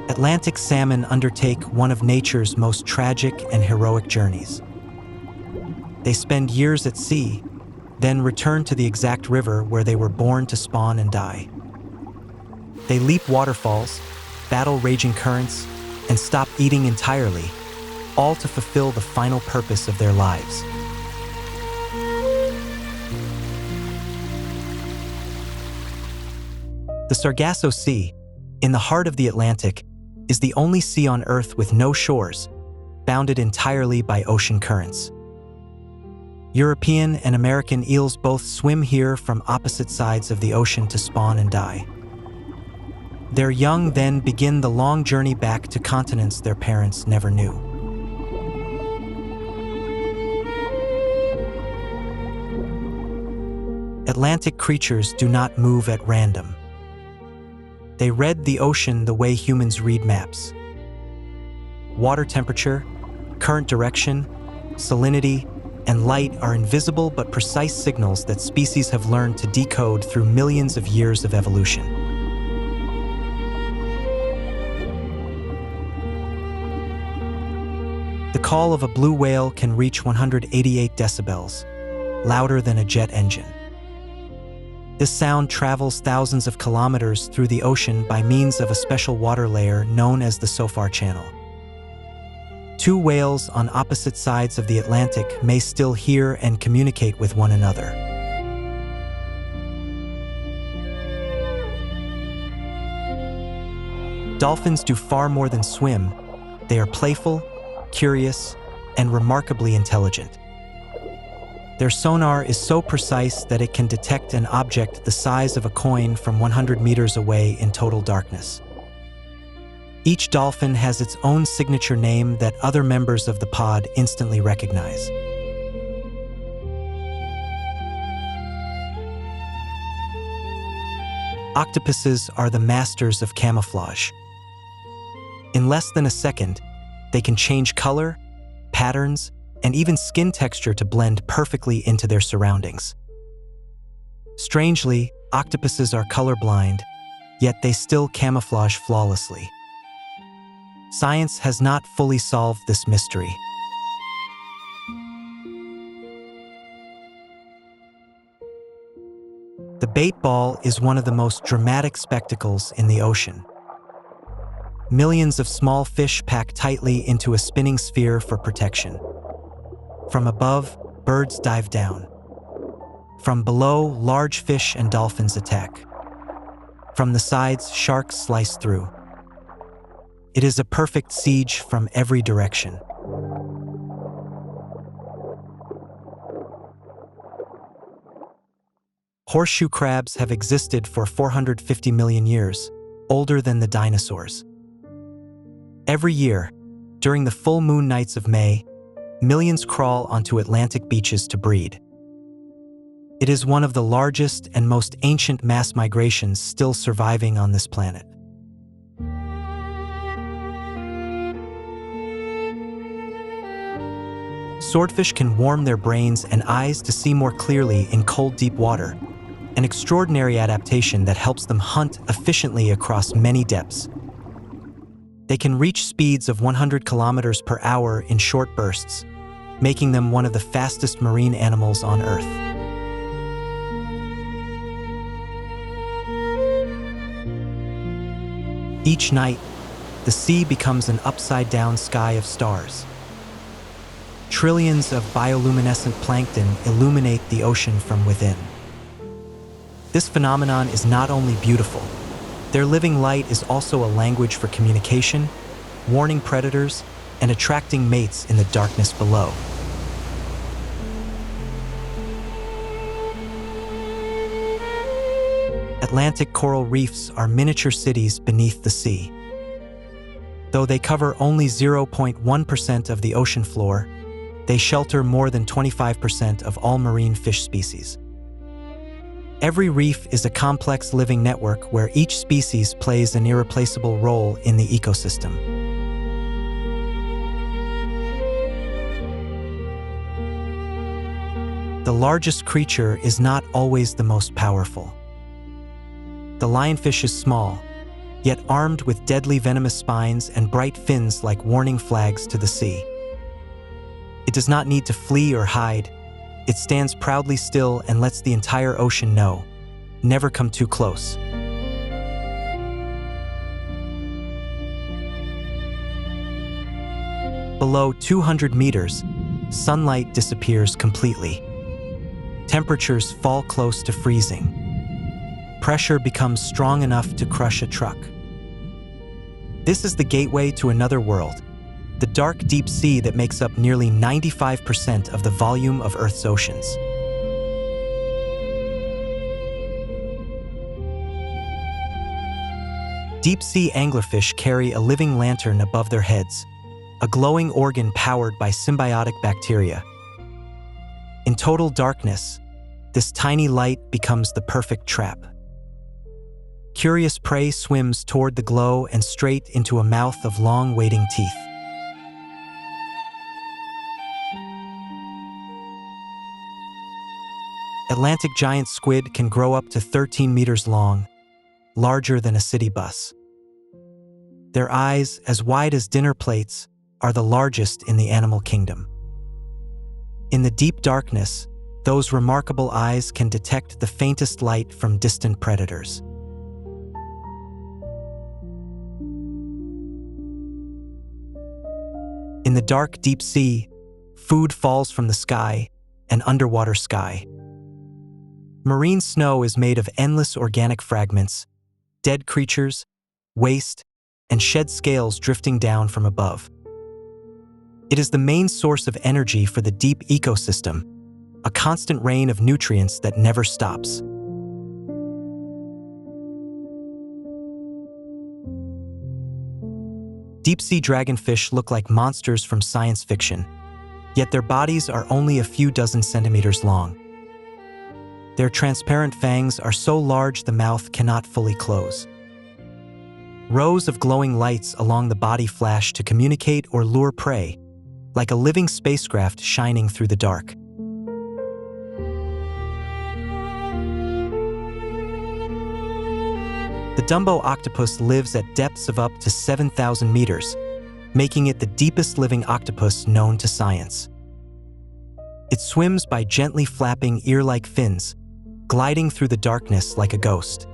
A: Atlantic salmon undertake one of nature's most tragic and heroic journeys. They spend years at sea, then return to the exact river where they were born to spawn and die. They leap waterfalls, battle raging currents, and stop eating entirely, all to fulfill the final purpose of their lives. The Sargasso Sea, in the heart of the Atlantic, is the only sea on Earth with no shores, bounded entirely by ocean currents. European and American eels both swim here from opposite sides of the ocean to spawn and die. Their young then begin the long journey back to continents their parents never knew. Atlantic creatures do not move at random. They read the ocean the way humans read maps. Water temperature, current direction, salinity, and light are invisible but precise signals that species have learned to decode through millions of years of evolution. The call of a blue whale can reach 188 decibels, louder than a jet engine. This sound travels thousands of kilometers through the ocean by means of a special water layer known as the SOFAR channel. Two whales on opposite sides of the Atlantic may still hear and communicate with one another. Dolphins do far more than swim. They are playful, curious, and remarkably intelligent. Their sonar is so precise that it can detect an object the size of a coin from 100 meters away in total darkness. Each dolphin has its own signature name that other members of the pod instantly recognize. Octopuses are the masters of camouflage. In less than a second, they can change color, patterns, and even skin texture to blend perfectly into their surroundings. Strangely, octopuses are colorblind, yet they still camouflage flawlessly. Science has not fully solved this mystery. The bait ball is one of the most dramatic spectacles in the ocean. Millions of small fish pack tightly into a spinning sphere for protection. From above, birds dive down. From below, large fish and dolphins attack. From the sides, sharks slice through. It is a perfect siege from every direction. Horseshoe crabs have existed for 450 million years, older than the dinosaurs. Every year, during the full moon nights of May, millions crawl onto Atlantic beaches to breed. It is one of the largest and most ancient mass migrations still surviving on this planet. Swordfish can warm their brains and eyes to see more clearly in cold, deep water, an extraordinary adaptation that helps them hunt efficiently across many depths. They can reach speeds of 100 kilometers per hour in short bursts, making them one of the fastest marine animals on Earth. Each night, the sea becomes an upside-down sky of stars. Trillions of bioluminescent plankton illuminate the ocean from within. This phenomenon is not only beautiful, their living light is also a language for communication, warning predators, and attracting mates in the darkness below. Atlantic coral reefs are miniature cities beneath the sea. Though they cover only 0.1% of the ocean floor, they shelter more than 25% of all marine fish species. Every reef is a complex living network where each species plays an irreplaceable role in the ecosystem. The largest creature is not always the most powerful. The lionfish is small, yet armed with deadly venomous spines and bright fins like warning flags to the sea. It does not need to flee or hide. It stands proudly still and lets the entire ocean know. Never come too close. Below 200 meters, sunlight disappears completely. Temperatures fall close to freezing. Pressure becomes strong enough to crush a truck. This is the gateway to another world, the dark deep sea that makes up nearly 95% of the volume of Earth's oceans. Deep-sea anglerfish carry a living lantern above their heads, a glowing organ powered by symbiotic bacteria. In total darkness, this tiny light becomes the perfect trap. Curious prey swims toward the glow and straight into a mouth of long, waiting teeth. Atlantic giant squid can grow up to 13 meters long, larger than a city bus. Their eyes, as wide as dinner plates, are the largest in the animal kingdom. In the deep darkness, those remarkable eyes can detect the faintest light from distant predators. In the dark, deep sea, food falls from the sky, an underwater sky. Marine snow is made of endless organic fragments, dead creatures, waste, and shed scales drifting down from above. It is the main source of energy for the deep ecosystem, a constant rain of nutrients that never stops. Deep-sea dragonfish look like monsters from science fiction, yet their bodies are only a few dozen centimeters long. Their transparent fangs are so large the mouth cannot fully close. Rows of glowing lights along the body flash to communicate or lure prey, like a living spacecraft shining through the dark. The Dumbo octopus lives at depths of up to 7,000 meters, making it the deepest living octopus known to science. It swims by gently flapping ear-like fins, gliding through the darkness like a ghost.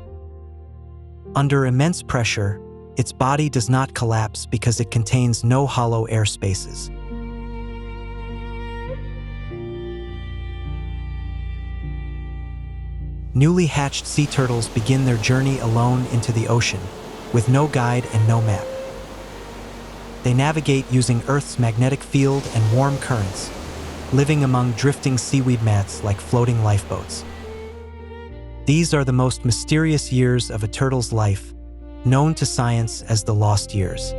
A: Under immense pressure, its body does not collapse because it contains no hollow air spaces. Newly hatched sea turtles begin their journey alone into the ocean, with no guide and no map. They navigate using Earth's magnetic field and warm currents, living among drifting seaweed mats like floating lifeboats. These are the most mysterious years of a turtle's life, known to science as the lost years.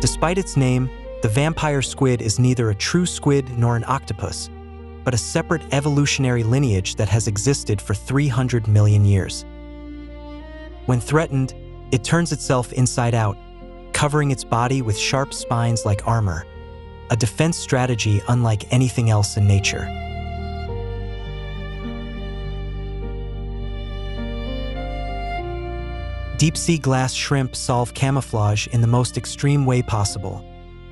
A: Despite its name, the vampire squid is neither a true squid nor an octopus, but a separate evolutionary lineage that has existed for 300 million years. When threatened, it turns itself inside out, covering its body with sharp spines like armor, a defense strategy unlike anything else in nature. Deep-sea glass shrimp solve camouflage in the most extreme way possible,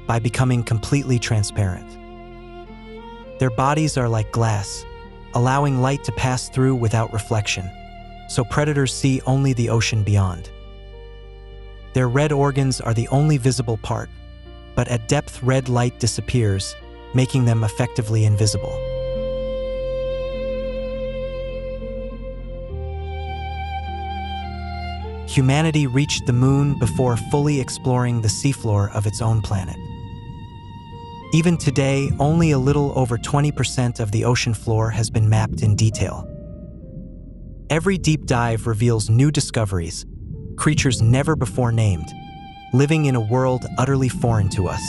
A: by becoming completely transparent. Their bodies are like glass, allowing light to pass through without reflection, so predators see only the ocean beyond. Their red organs are the only visible part, but at depth red light disappears, making them effectively invisible. Humanity reached the moon before fully exploring the seafloor of its own planet. Even today, only a little over 20% of the ocean floor has been mapped in detail. Every deep dive reveals new discoveries, creatures never before named, living in a world utterly foreign to us.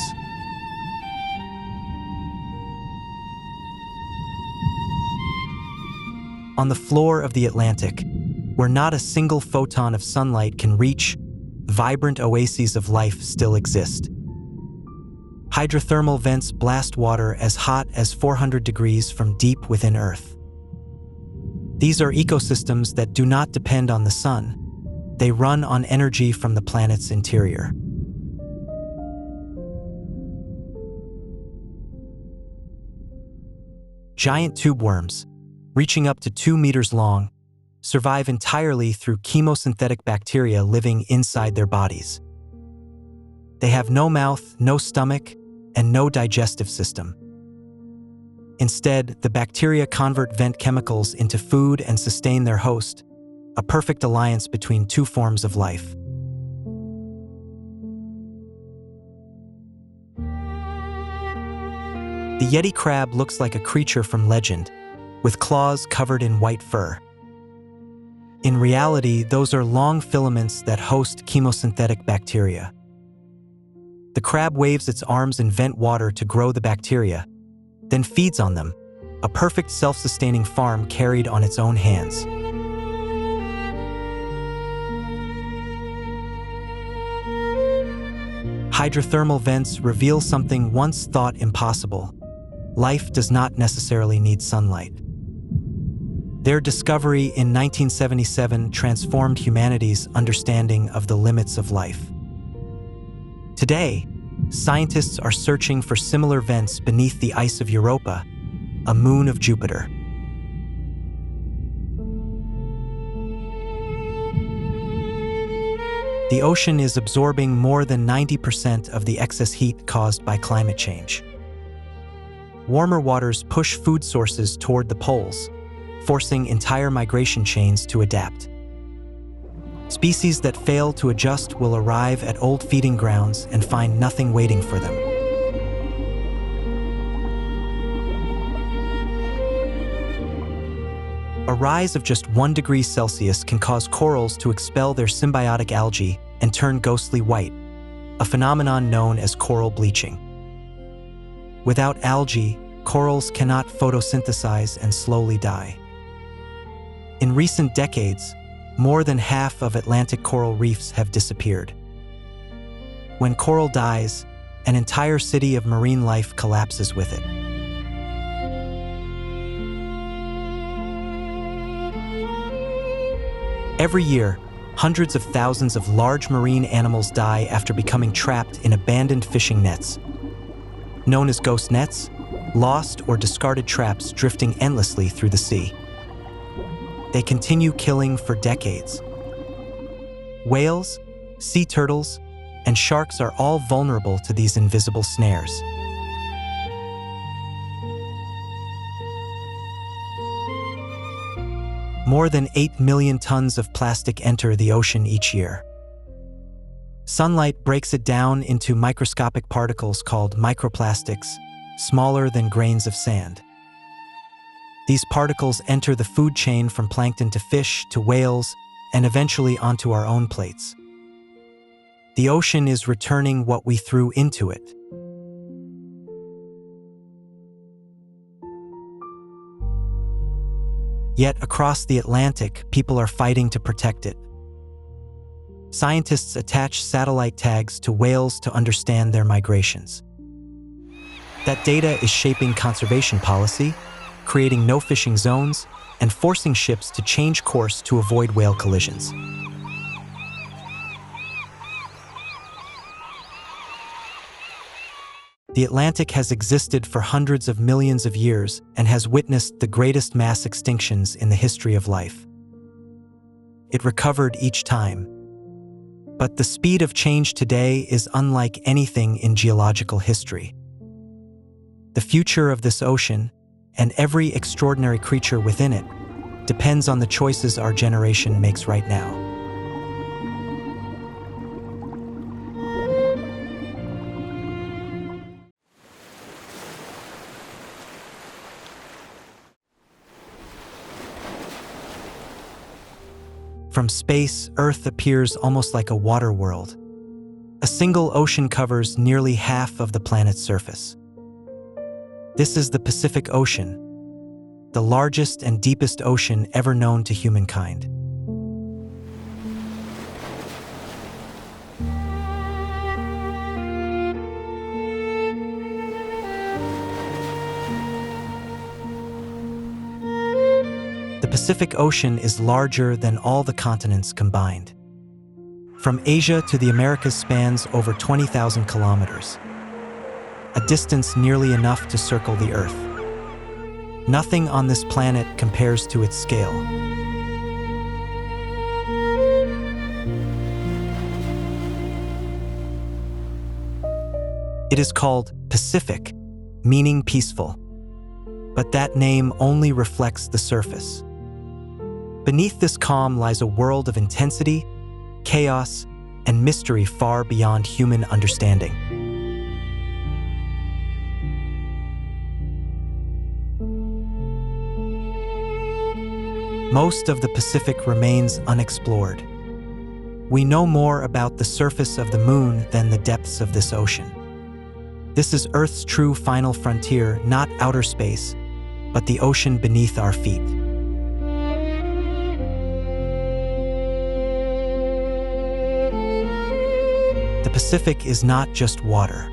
A: On the floor of the Atlantic, where not a single photon of sunlight can reach, vibrant oases of life still exist. Hydrothermal vents blast water as hot as 400 degrees from deep within Earth. These are ecosystems that do not depend on the sun. They run on energy from the planet's interior. Giant tube worms, reaching up to 2 meters long, survive entirely through chemosynthetic bacteria living inside their bodies. They have no mouth, no stomach, and no digestive system. Instead, the bacteria convert vent chemicals into food and sustain their host, a perfect alliance between two forms of life. The Yeti crab looks like a creature from legend, with claws covered in white fur. In reality, those are long filaments that host chemosynthetic bacteria. The crab waves its arms and vent water to grow the bacteria, then feeds on them, a perfect self-sustaining farm carried on its own hands. Hydrothermal vents reveal something once thought impossible. Life does not necessarily need sunlight. Their discovery in 1977 transformed humanity's understanding of the limits of life. Today, scientists are searching for similar vents beneath the ice of Europa, a moon of Jupiter. The ocean is absorbing more than 90% of the excess heat caused by climate change. Warmer waters push food sources toward the poles, forcing entire migration chains to adapt. Species that fail to adjust will arrive at old feeding grounds and find nothing waiting for them. A rise of just 1 degree Celsius can cause corals to expel their symbiotic algae and turn ghostly white, a phenomenon known as coral bleaching. Without algae, corals cannot photosynthesize and slowly die. In recent decades, more than half of Atlantic coral reefs have disappeared. When coral dies, an entire city of marine life collapses with it. Every year, hundreds of thousands of large marine animals die after becoming trapped in abandoned fishing nets. Known as ghost nets, lost or discarded traps drifting endlessly through the sea. They continue killing for decades. Whales, sea turtles, and sharks are all vulnerable to these invisible snares. More than 8 million tons of plastic enter the ocean each year. Sunlight breaks it down into microscopic particles called microplastics, smaller than grains of sand. These particles enter the food chain from plankton to fish to whales and eventually onto our own plates. The ocean is returning what we threw into it. Yet across the Atlantic, people are fighting to protect it. Scientists attach satellite tags to whales to understand their migrations. That data is shaping conservation policy, creating no-fishing zones, and forcing ships to change course to avoid whale collisions. The Atlantic has existed for hundreds of millions of years and has witnessed the greatest mass extinctions in the history of life. It recovered each time. But the speed of change today is unlike anything in geological history. The future of this ocean, and every extraordinary creature within it, depends on the choices our generation makes right now. From space, Earth appears almost like a water world. A single ocean covers nearly half of the planet's surface. This is the Pacific Ocean, the largest and deepest ocean ever known to humankind. The Pacific Ocean is larger than all the continents combined. From Asia to the Americas spans over 20,000 kilometers, a distance nearly enough to circle the Earth. Nothing on this planet compares to its scale. It is called Pacific, meaning peaceful, but that name only reflects the surface. Beneath this calm lies a world of intensity, chaos, and mystery far beyond human understanding. Most of the Pacific remains unexplored. We know more about the surface of the moon than the depths of this ocean. This is Earth's true final frontier, not outer space, but the ocean beneath our feet. The Pacific is not just water.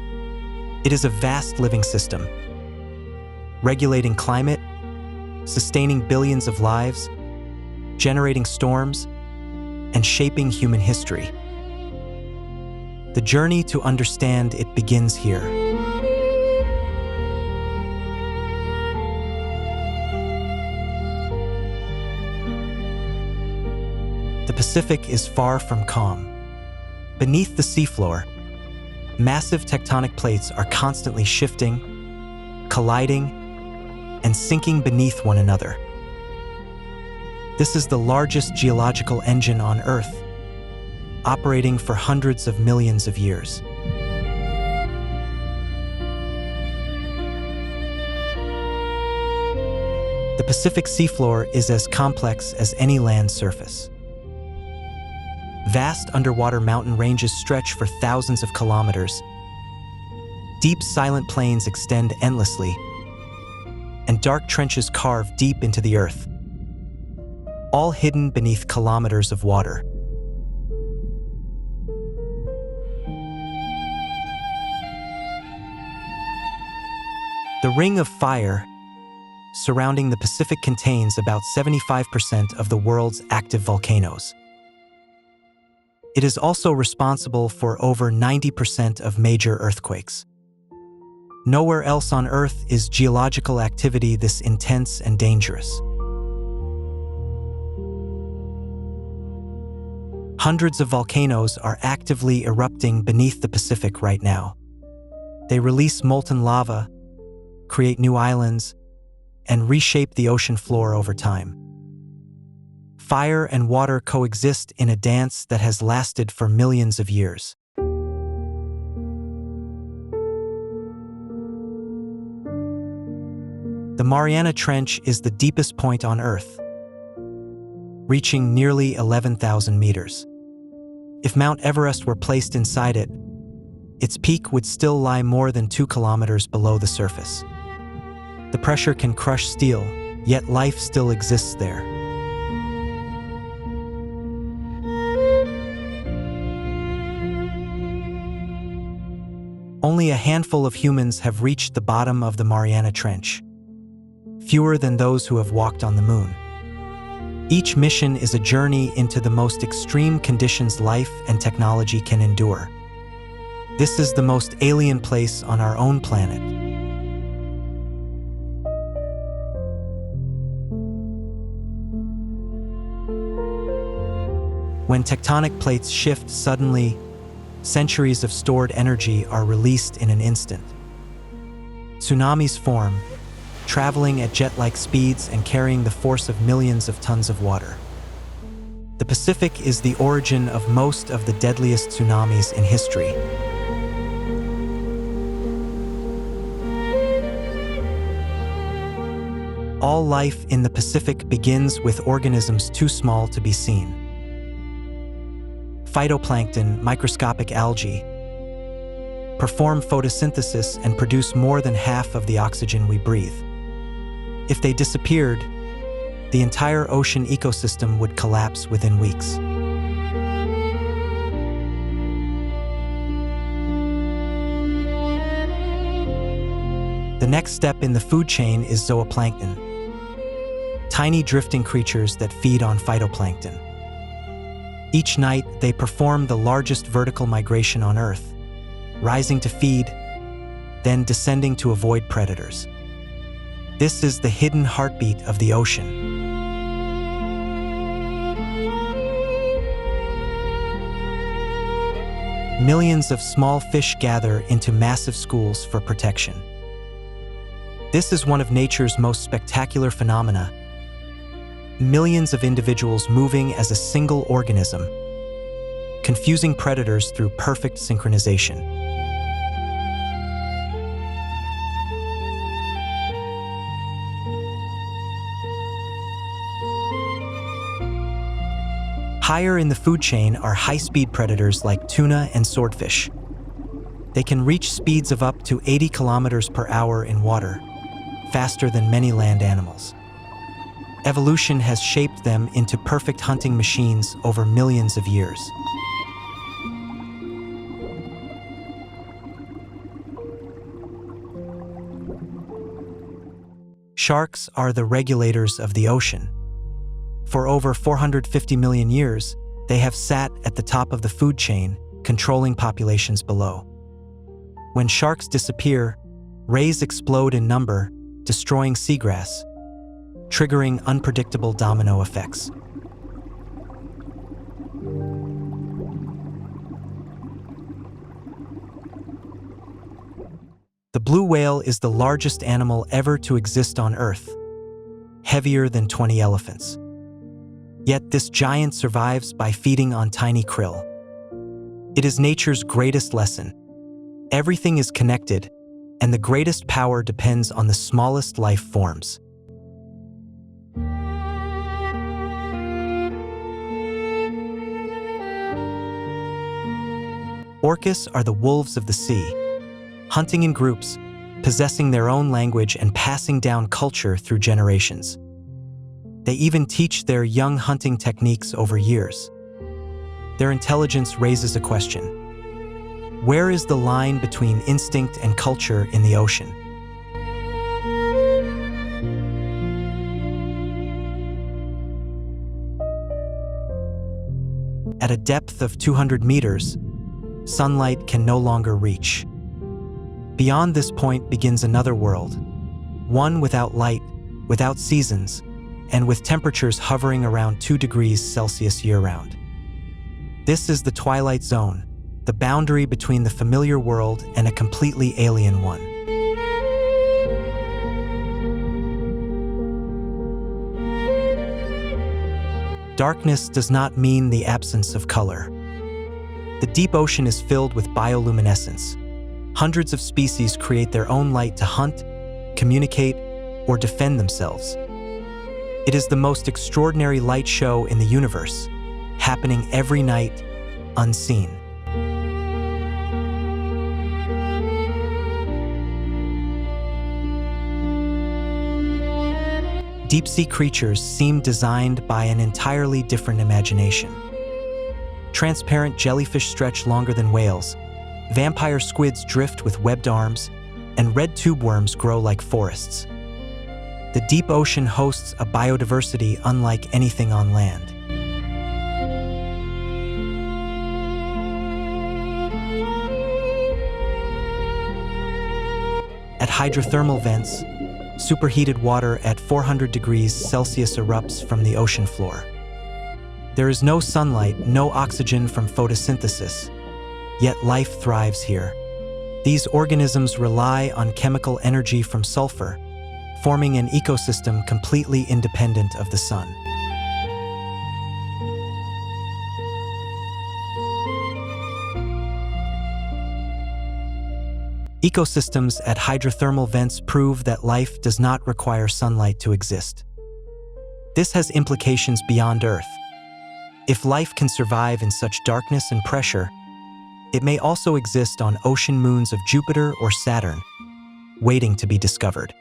A: It is a vast living system, regulating climate, sustaining billions of lives, generating storms, and shaping human history. The journey to understand it begins here. The Pacific is far from calm. Beneath the seafloor, massive tectonic plates are constantly shifting, colliding, and sinking beneath one another. This is the largest geological engine on Earth, operating for hundreds of millions of years. The Pacific seafloor is as complex as any land surface. Vast underwater mountain ranges stretch for thousands of kilometers. Deep, silent plains extend endlessly, and dark trenches carve deep into the earth, all hidden beneath kilometers of water. The Ring of Fire surrounding the Pacific contains about 75% of the world's active volcanoes. It is also responsible for over 90% of major earthquakes. Nowhere else on Earth is geological activity this intense and dangerous. Hundreds of volcanoes are actively erupting beneath the Pacific right now. They release molten lava, create new islands, and reshape the ocean floor over time. Fire and water coexist in a dance that has lasted for millions of years. The Mariana Trench is the deepest point on Earth, reaching nearly 11,000 meters. If Mount Everest were placed inside it, its peak would still lie more than 2 kilometers below the surface. The pressure can crush steel, yet life still exists there. Only a handful of humans have reached the bottom of the Mariana Trench, fewer than those who have walked on the moon. Each mission is a journey into the most extreme conditions life and technology can endure. This is the most alien place on our own planet. When tectonic plates shift suddenly, centuries of stored energy are released in an instant. Tsunamis form, traveling at jet-like speeds and carrying the force of millions of tons of water. The Pacific is the origin of most of the deadliest tsunamis in history. All life in the Pacific begins with organisms too small to be seen. Phytoplankton, microscopic algae, perform photosynthesis and produce more than half of the oxygen we breathe. If they disappeared, the entire ocean ecosystem would collapse within weeks. The next step in the food chain is zooplankton, tiny drifting creatures that feed on phytoplankton. Each night, They perform the largest vertical migration on Earth, rising to feed, then descending to avoid predators. This is the hidden heartbeat of the ocean. Millions of small fish gather into massive schools for protection. This is one of nature's most spectacular phenomena. Millions of individuals moving as a single organism, confusing predators through perfect synchronization. Higher in the food chain are high-speed predators like tuna and swordfish. They can reach speeds of up to 80 kilometers per hour in water, faster than many land animals. Evolution has shaped them into perfect hunting machines over millions of years. Sharks are the regulators of the ocean. For over 450 million years, they have sat at the top of the food chain, controlling populations below. When sharks disappear, rays explode in number, destroying seagrass, triggering unpredictable domino effects. The blue whale is the largest animal ever to exist on Earth, heavier than 20 elephants. Yet this giant survives by feeding on tiny krill. It is nature's greatest lesson. Everything is connected, and the greatest power depends on the smallest life forms. Orcas are the wolves of the sea, hunting in groups, possessing their own language and passing down culture through generations. They even teach their young hunting techniques over years. Their intelligence raises a question. Where is the line between instinct and culture in the ocean? At a depth of 200 meters, sunlight can no longer reach. Beyond this point begins another world, one without light, without seasons, and with temperatures hovering around 2 degrees Celsius year-round. This is the twilight zone, the boundary between the familiar world and a completely alien one. Darkness does not mean the absence of color. The deep ocean is filled with bioluminescence. Hundreds of species create their own light to hunt, communicate, or defend themselves. It is the most extraordinary light show in the universe, happening every night, unseen. Deep-sea creatures seem designed by an entirely different imagination. Transparent jellyfish stretch longer than whales, vampire squids drift with webbed arms, and red tube worms grow like forests. The deep ocean hosts a biodiversity unlike anything on land. At hydrothermal vents, superheated water at 400 degrees Celsius erupts from the ocean floor. There is no sunlight, no oxygen from photosynthesis, yet life thrives here. These organisms rely on chemical energy from sulfur, forming an ecosystem completely independent of the sun. Ecosystems at hydrothermal vents prove that life does not require sunlight to exist. This has implications beyond Earth. If life can survive in such darkness and pressure, it may also exist on ocean moons of Jupiter or Saturn, waiting to be discovered.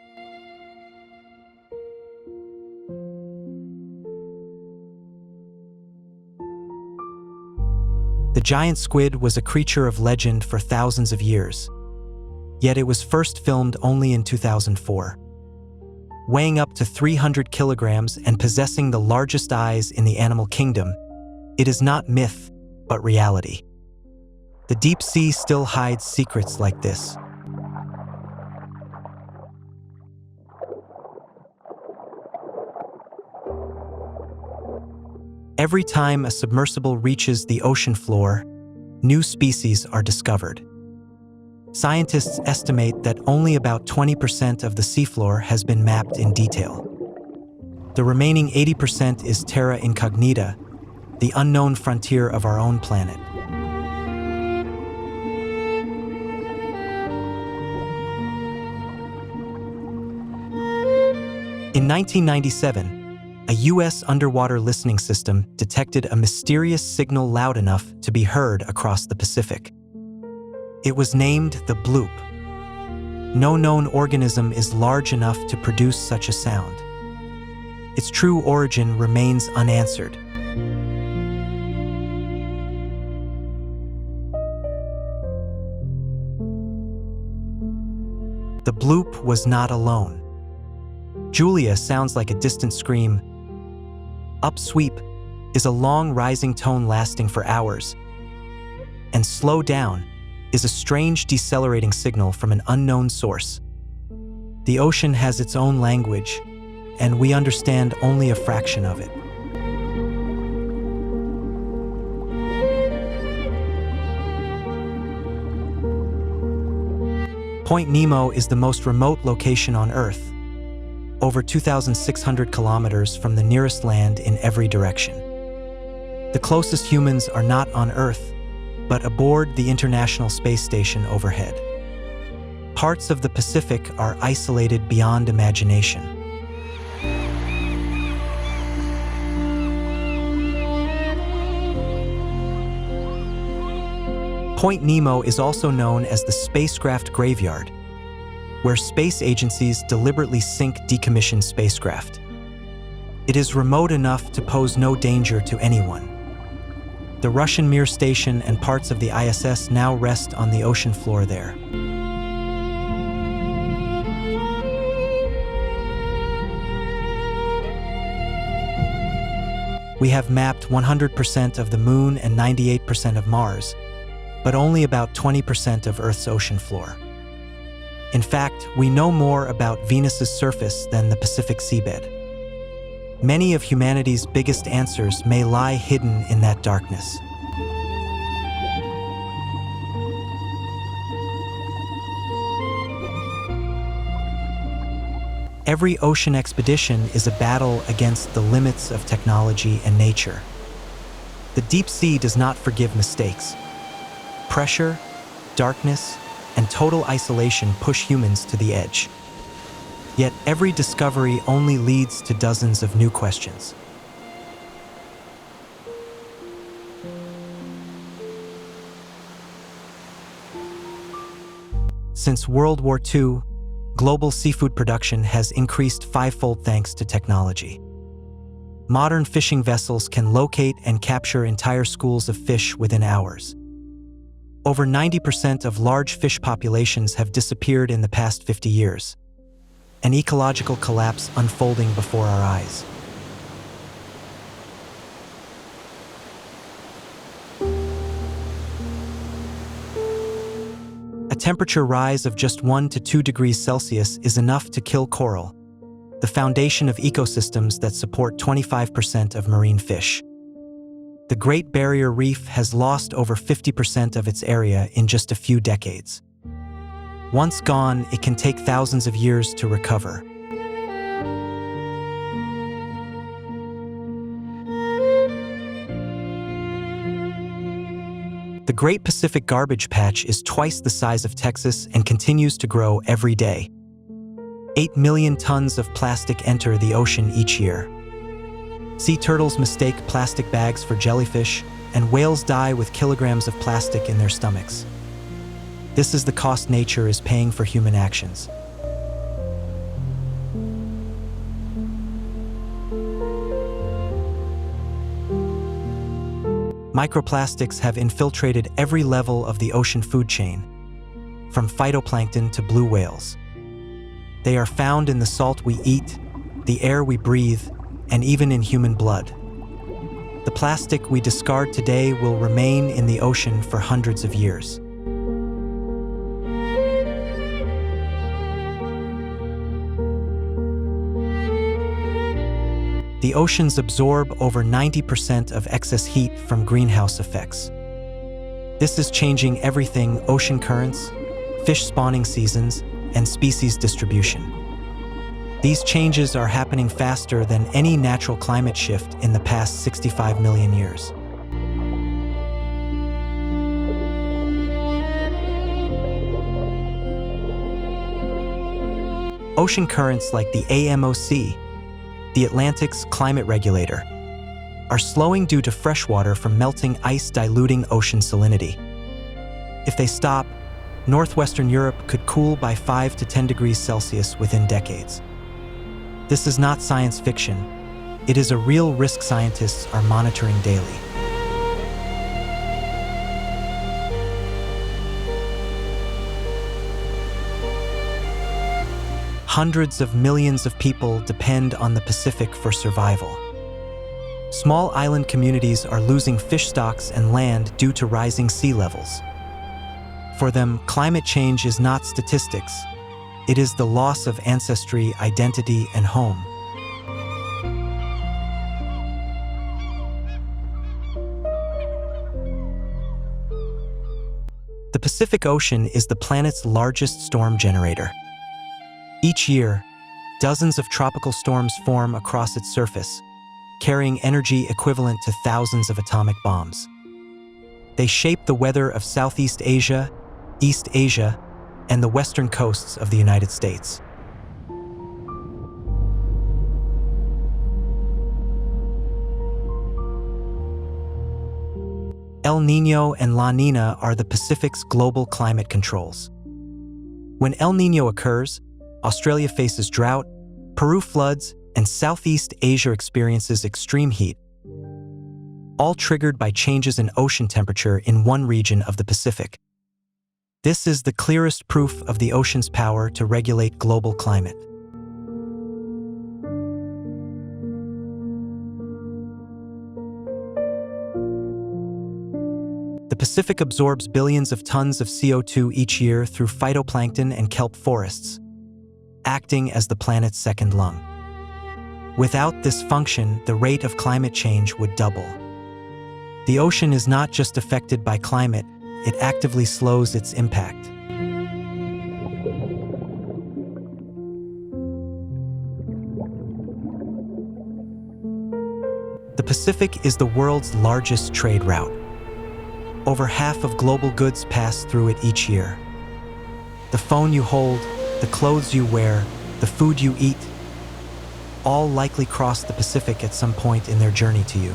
A: The giant squid was a creature of legend for thousands of years, yet it was first filmed only in 2004. Weighing up to 300 kilograms and possessing the largest eyes in the animal kingdom, it is not myth, but reality. The deep sea still hides secrets like this. Every time a submersible reaches the ocean floor, new species are discovered. Scientists estimate that only about 20% of the seafloor has been mapped in detail. The remaining 80% is terra incognita, the unknown frontier of our own planet. In 1997, a U.S. underwater listening system detected a mysterious signal loud enough to be heard across the Pacific. It was named the bloop. No known organism is large enough to produce such a sound. Its true origin remains unanswered. The bloop was not alone. Julia sounds like a distant scream. Upsweep is a long rising tone lasting for hours. And slow down is a strange decelerating signal from an unknown source. The ocean has its own language, and we understand only a fraction of it. Point Nemo is the most remote location on Earth, over 2,600 kilometers from the nearest land in every direction. The closest humans are not on Earth, but aboard the International Space Station overhead. Parts of the Pacific are isolated beyond imagination. Point Nemo is also known as the spacecraft graveyard, where space agencies deliberately sink decommissioned spacecraft. It is remote enough to pose no danger to anyone. The Russian Mir station and parts of the ISS now rest on the ocean floor there. We have mapped 100% of the Moon and 98% of Mars, but only about 20% of Earth's ocean floor. In fact, we know more about Venus's surface than the Pacific seabed. Many of humanity's biggest answers may lie hidden in that darkness. Every ocean expedition is a battle against the limits of technology and nature. The deep sea does not forgive mistakes. Pressure, darkness, and total isolation push humans to the edge. Yet every discovery only leads to dozens of new questions. Since World War II, global seafood production has increased fivefold thanks to technology. Modern fishing vessels can locate and capture entire schools of fish within hours. Over 90% of large fish populations have disappeared in the past 50 years, an ecological collapse unfolding before our eyes. A temperature rise of just 1 to 2 degrees Celsius is enough to kill coral, the foundation of ecosystems that support 25% of marine fish. The Great Barrier Reef has lost over 50% of its area in just a few decades. Once gone, it can take thousands of years to recover. The Great Pacific Garbage Patch is twice the size of Texas and continues to grow every day. 8 million tons of plastic enter the ocean each year. Sea turtles mistake plastic bags for jellyfish, and whales die with kilograms of plastic in their stomachs. This is the cost nature is paying for human actions. Microplastics have infiltrated every level of the ocean food chain, from phytoplankton to blue whales. They are found in the salt we eat, the air we breathe, and even in human blood. The plastic we discard today will remain in the ocean for hundreds of years. The oceans absorb over 90% of excess heat from greenhouse effects. This is changing everything: ocean currents, fish spawning seasons, and species distribution. These changes are happening faster than any natural climate shift in the past 65 million years. Ocean currents like the AMOC, the Atlantic's climate regulator, are slowing due to freshwater from melting ice diluting ocean salinity. If they stop, northwestern Europe could cool by 5 to 10 degrees Celsius within decades. This is not science fiction. It is a real risk scientists are monitoring daily. Hundreds of millions of people depend on the Pacific for survival. Small island communities are losing fish stocks and land due to rising sea levels. For them, climate change is not statistics. It is the loss of ancestry, identity, and home. The Pacific Ocean is the planet's largest storm generator. Each year, dozens of tropical storms form across its surface, carrying energy equivalent to thousands of atomic bombs. They shape the weather of Southeast Asia, East Asia, and the western coasts of the United States. El Niño and La Niña are the Pacific's global climate controls. When El Niño occurs, Australia faces drought, Peru floods, and Southeast Asia experiences extreme heat, all triggered by changes in ocean temperature in one region of the Pacific. This is the clearest proof of the ocean's power to regulate global climate. The Pacific absorbs billions of tons of CO2 each year through phytoplankton and kelp forests, acting as the planet's second lung. Without this function, the rate of climate change would double. The ocean is not just affected by climate, it actively slows its impact. The Pacific is the world's largest trade route. Over half of global goods pass through it each year. The phone you hold, the clothes you wear, the food you eat, all likely cross the Pacific at some point in their journey to you.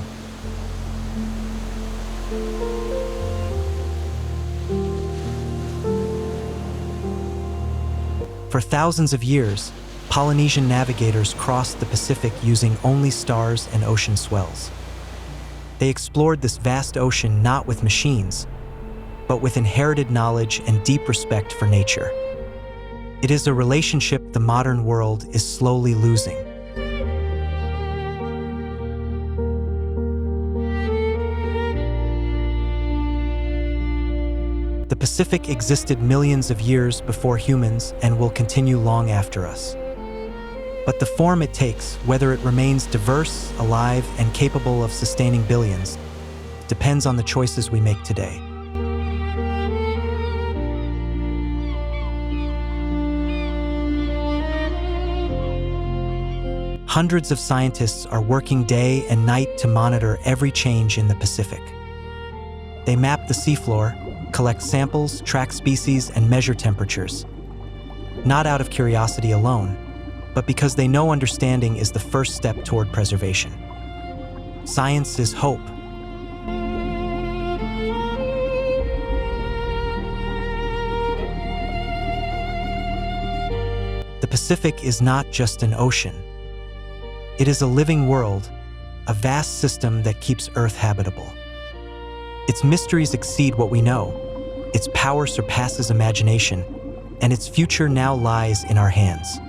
A: For thousands of years, Polynesian navigators crossed the Pacific using only stars and ocean swells. They explored this vast ocean not with machines, but with inherited knowledge and deep respect for nature. It is a relationship the modern world is slowly losing. The Pacific existed millions of years before humans and will continue long after us. But the form it takes, whether it remains diverse, alive, and capable of sustaining billions, depends on the choices we make today. Hundreds of scientists are working day and night to monitor every change in the Pacific. They map the seafloor, collect samples, track species, and measure temperatures, not out of curiosity alone, but because they know understanding is the first step toward preservation. Science is hope. The Pacific is not just an ocean. It is a living world, a vast system that keeps Earth habitable. Its mysteries exceed what we know, its power surpasses imagination, and its future now lies in our hands.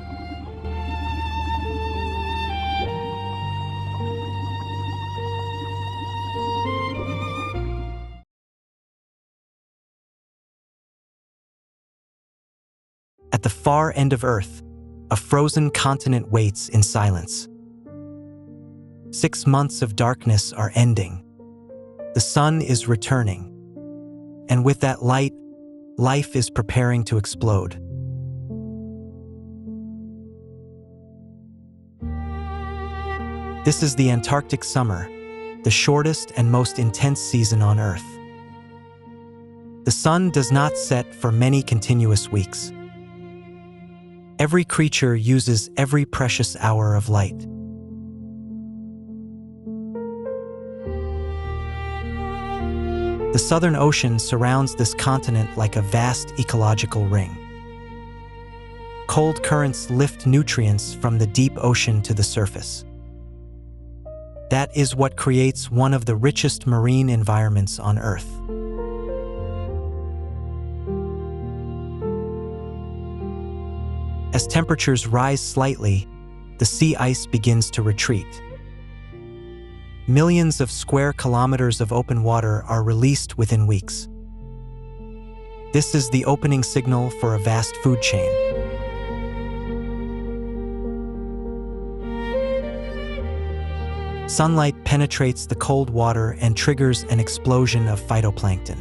A: At the far end of Earth, a frozen continent waits in silence. 6 months of darkness are ending. The sun is returning. And with that light, life is preparing to explode. This is the Antarctic summer, the shortest and most intense season on Earth. The sun does not set for many continuous weeks. Every creature uses every precious hour of light. The Southern Ocean surrounds this continent like a vast ecological ring. Cold currents lift nutrients from the deep ocean to the surface. That is what creates one of the richest marine environments on Earth. As temperatures rise slightly, the sea ice begins to retreat. Millions of square kilometers of open water are released within weeks. This is the opening signal for a vast food chain. Sunlight penetrates the cold water and triggers an explosion of phytoplankton.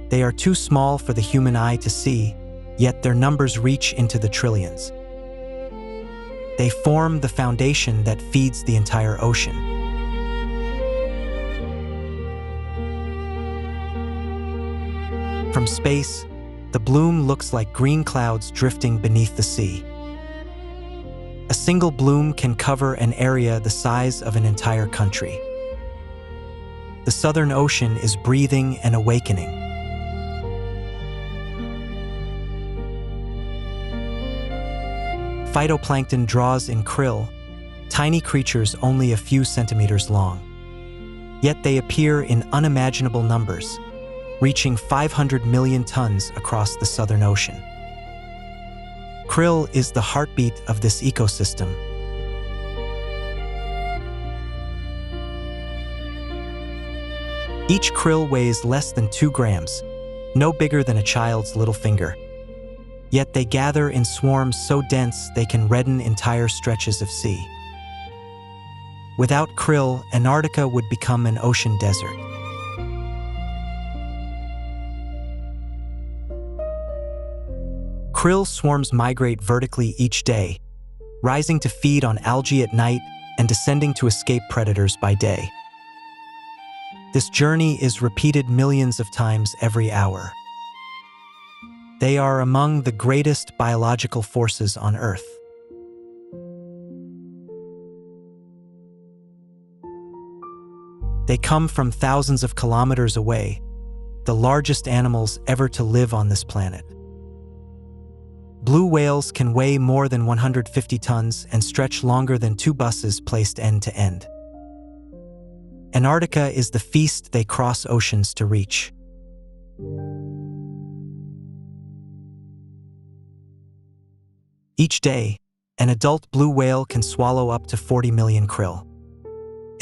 A: They are too small for the human eye to see, yet their numbers reach into the trillions. They form the foundation that feeds the entire ocean. From space, the bloom looks like green clouds drifting beneath the sea. A single bloom can cover an area the size of an entire country. The Southern Ocean is breathing and awakening. Phytoplankton draws in krill, tiny creatures only a few centimeters long. Yet they appear in unimaginable numbers, reaching 500 million tons across the Southern Ocean. Krill is the heartbeat of this ecosystem. Each krill weighs less than 2 grams, no bigger than a child's little finger. Yet they gather in swarms so dense they can redden entire stretches of sea. Without krill, Antarctica would become an ocean desert. Krill swarms migrate vertically each day, rising to feed on algae at night and descending to escape predators by day. This journey is repeated millions of times every hour. They are among the greatest biological forces on Earth. They come from thousands of kilometers away, the largest animals ever to live on this planet. Blue whales can weigh more than 150 tons and stretch longer than 2 buses placed end to end. Antarctica is the feast they cross oceans to reach. Each day, an adult blue whale can swallow up to 40 million krill.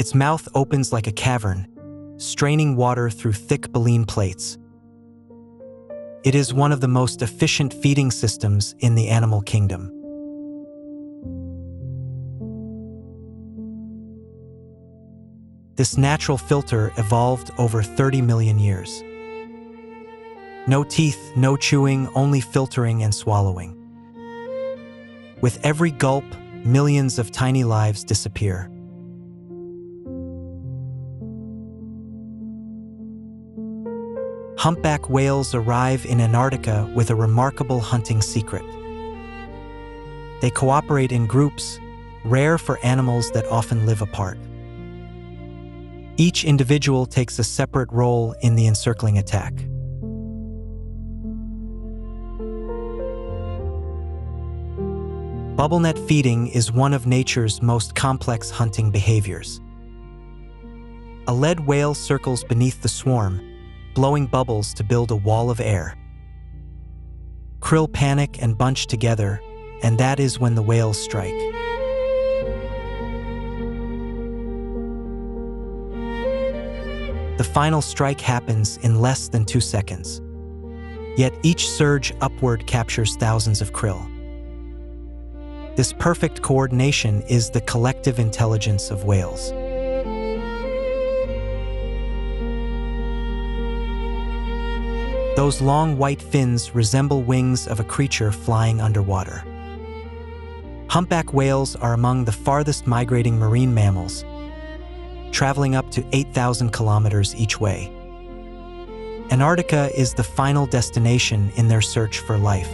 A: Its mouth opens like a cavern, straining water through thick baleen plates. It is one of the most efficient feeding systems in the animal kingdom. This natural filter evolved over 30 million years. No teeth, no chewing, only filtering and swallowing. With every gulp, millions of tiny lives disappear. Humpback whales arrive in Antarctica with a remarkable hunting secret. They cooperate in groups, rare for animals that often live apart. Each individual takes a separate role in the encircling attack. Bubble net feeding is one of nature's most complex hunting behaviors. A lead whale circles beneath the swarm, blowing bubbles to build a wall of air. Krill panic and bunch together, and that is when the whales strike. The final strike happens in less than 2 seconds. Yet each surge upward captures thousands of krill. This perfect coordination is the collective intelligence of whales. Those long white fins resemble wings of a creature flying underwater. Humpback whales are among the farthest migrating marine mammals, traveling up to 8,000 kilometers each way. Antarctica is the final destination in their search for life.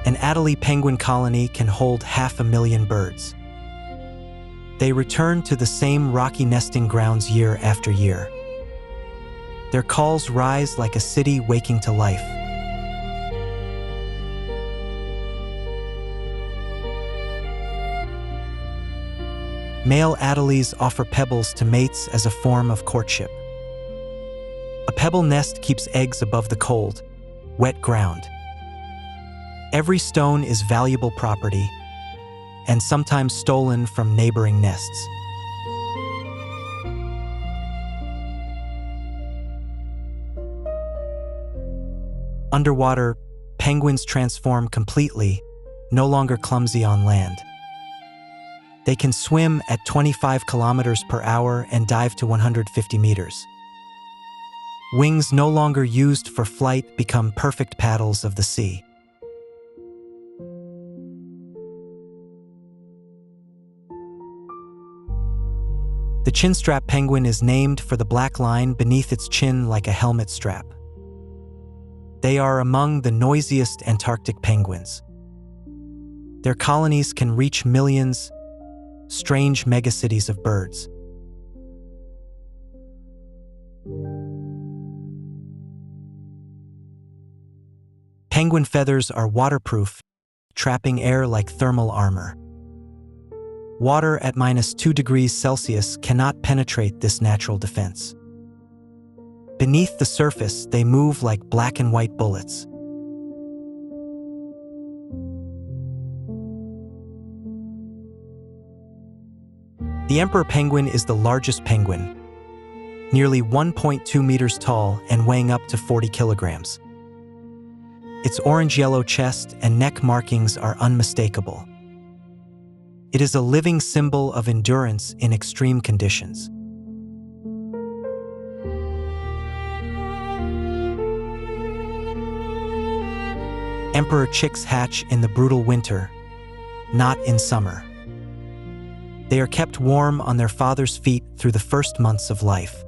A: An Adelie penguin colony can hold 500,000 birds. They return to the same rocky nesting grounds year after year. Their calls rise like a city waking to life. Male Adelies offer pebbles to mates as a form of courtship. A pebble nest keeps eggs above the cold, wet ground. Every stone is valuable property, and sometimes stolen from neighboring nests. Underwater, penguins transform completely, no longer clumsy on land. They can swim at 25 kilometers per hour and dive to 150 meters. Wings no longer used for flight become perfect paddles of the sea. The chinstrap penguin is named for the black line beneath its chin like a helmet strap. They are among the noisiest Antarctic penguins. Their colonies can reach millions, strange megacities of birds. Penguin feathers are waterproof, trapping air like thermal armor. Water at -2 degrees Celsius cannot penetrate this natural defense. Beneath the surface, they move like black and white bullets. The emperor penguin is the largest penguin, nearly 1.2 meters tall and weighing up to 40 kilograms. Its orange-yellow chest and neck markings are unmistakable. It is a living symbol of endurance in extreme conditions. Emperor chicks hatch in the brutal winter, not in summer. They are kept warm on their father's feet through the first months of life.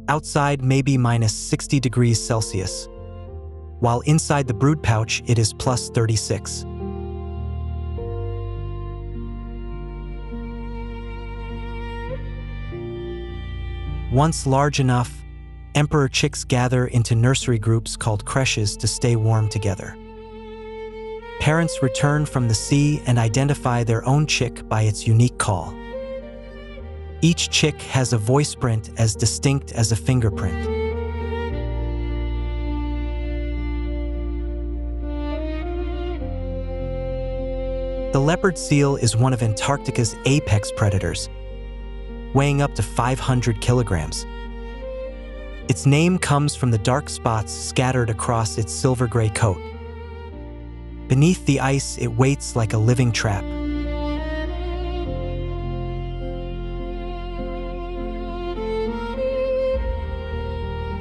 A: Outside may be -60 degrees Celsius, while inside the brood pouch it is +36. Once large enough, emperor chicks gather into nursery groups called creches to stay warm together. Parents return from the sea and identify their own chick by its unique call. Each chick has a voice print as distinct as a fingerprint. The leopard seal is one of Antarctica's apex predators, weighing up to 500 kilograms. Its name comes from the dark spots scattered across its silver-gray coat. Beneath the ice, it waits like a living trap.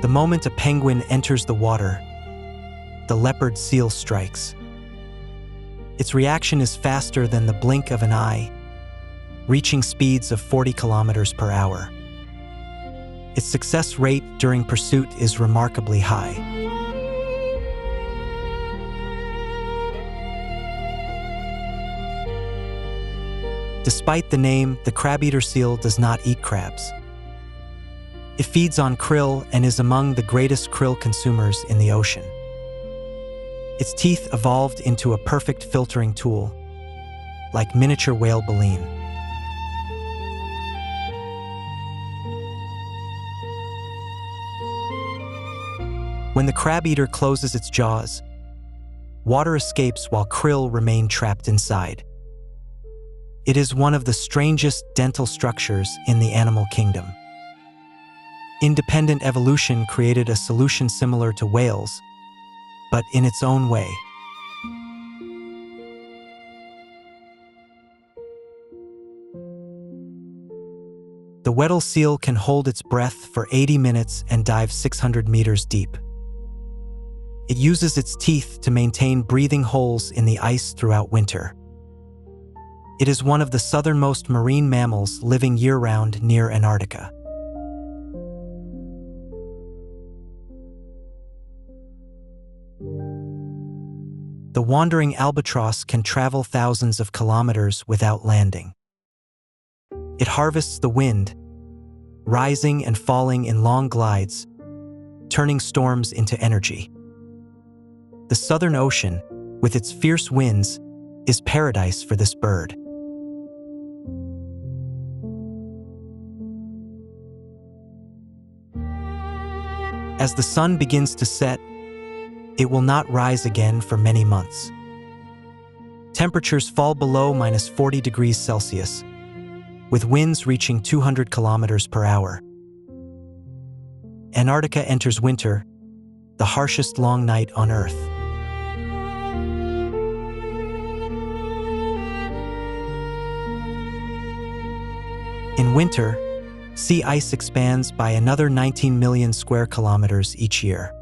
A: The moment a penguin enters the water, the leopard seal strikes. Its reaction is faster than the blink of an eye, reaching speeds of 40 kilometers per hour. Its success rate during pursuit is remarkably high. Despite the name, the crab-eater seal does not eat crabs. It feeds on krill and is among the greatest krill consumers in the ocean. Its teeth evolved into a perfect filtering tool, like miniature whale baleen. When the crab-eater closes its jaws, water escapes while krill remain trapped inside. It is one of the strangest dental structures in the animal kingdom. Independent evolution created a solution similar to whales, but in its own way. The Weddell seal can hold its breath for 80 minutes and dive 600 meters deep. It uses its teeth to maintain breathing holes in the ice throughout winter. It is one of the southernmost marine mammals living year-round near Antarctica. The wandering albatross can travel thousands of kilometers without landing. It harvests the wind, rising and falling in long glides, turning storms into energy. The Southern Ocean, with its fierce winds, is paradise for this bird. As the sun begins to set, it will not rise again for many months. Temperatures fall below -40 degrees Celsius, with winds reaching 200 kilometers per hour. Antarctica enters winter, the harshest long night on Earth. In winter, sea ice expands by another 19 million square kilometers each year.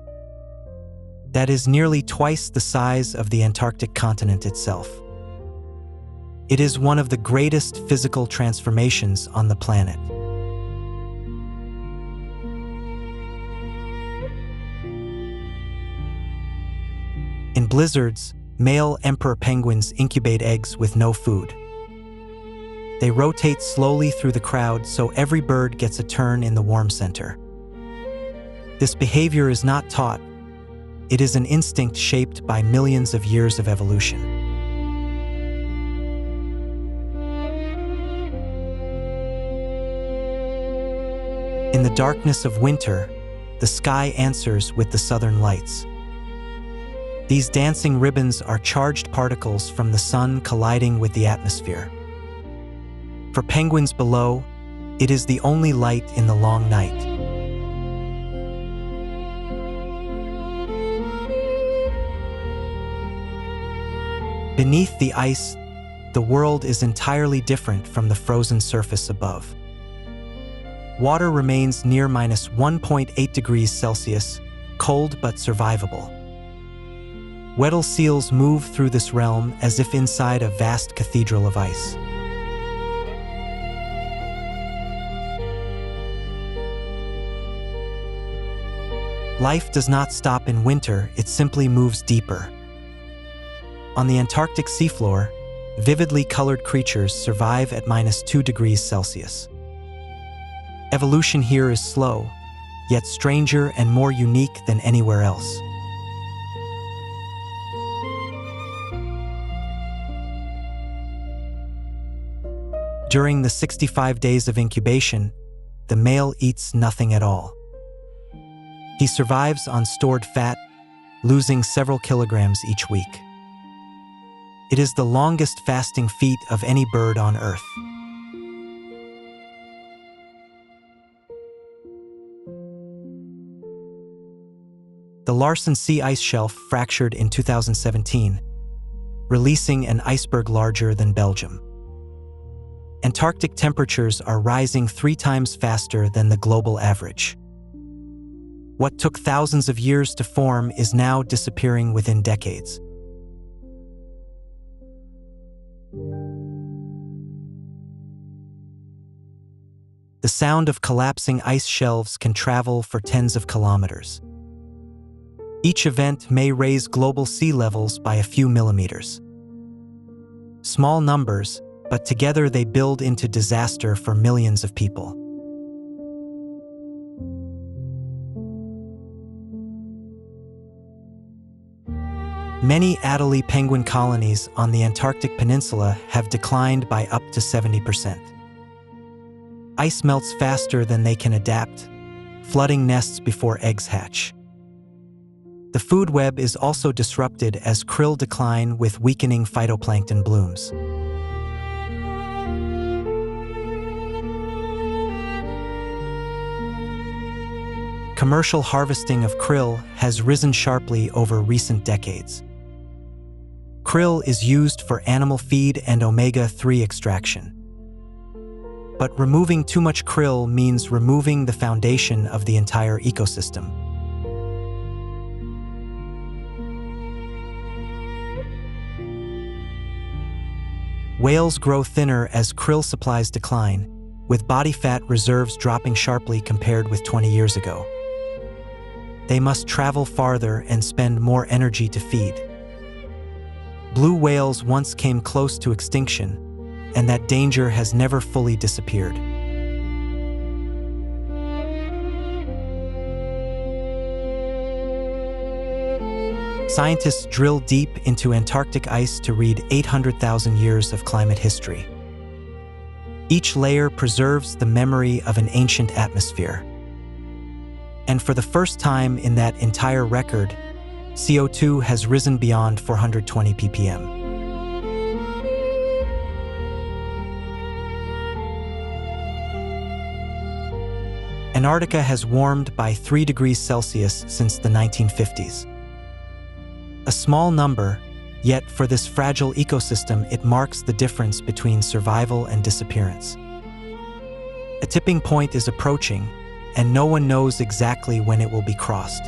A: That is nearly twice the size of the Antarctic continent itself. It is one of the greatest physical transformations on the planet. In blizzards, male emperor penguins incubate eggs with no food. They rotate slowly through the crowd so every bird gets a turn in the warm center. This behavior is not taught. It is an instinct shaped by millions of years of evolution. In the darkness of winter, the sky answers with the southern lights. These dancing ribbons are charged particles from the sun colliding with the atmosphere. For penguins below, it is the only light in the long night. Beneath the ice, the world is entirely different from the frozen surface above. Water remains near -1.8 degrees Celsius, cold but survivable. Weddell seals move through this realm as if inside a vast cathedral of ice. Life does not stop in winter, it simply moves deeper. On the Antarctic seafloor, vividly colored creatures survive at -2 degrees Celsius. Evolution here is slow, yet stranger and more unique than anywhere else. During the 65 days of incubation, the male eats nothing at all. He survives on stored fat, losing several kilograms each week. It is the longest fasting feat of any bird on Earth. The Larsen Sea ice shelf fractured in 2017, releasing an iceberg larger than Belgium. Antarctic temperatures are rising 3 times faster than the global average. What took thousands of years to form is now disappearing within decades. The sound of collapsing ice shelves can travel for tens of kilometers. Each event may raise global sea levels by a few millimeters. Small numbers, but together they build into disaster for millions of people. Many Adelie penguin colonies on the Antarctic Peninsula have declined by up to 70%. Ice melts faster than they can adapt, flooding nests before eggs hatch. The food web is also disrupted as krill decline with weakening phytoplankton blooms. commercial harvesting of krill has risen sharply over recent decades. Krill is used for animal feed and omega-3 extraction. But removing too much krill means removing the foundation of the entire ecosystem. Whales grow thinner as krill supplies decline, with body fat reserves dropping sharply compared with 20 years ago. They must travel farther and spend more energy to feed. Blue whales once came close to extinction, and that danger has never fully disappeared. Scientists drill deep into Antarctic ice to read 800,000 years of climate history. Each layer preserves the memory of an ancient atmosphere. And for the first time in that entire record, CO2 has risen beyond 420 ppm. Antarctica has warmed by 3 degrees Celsius since the 1950s. A small number, yet for this fragile ecosystem it marks the difference between survival and disappearance. A tipping point is approaching, and no one knows exactly when it will be crossed.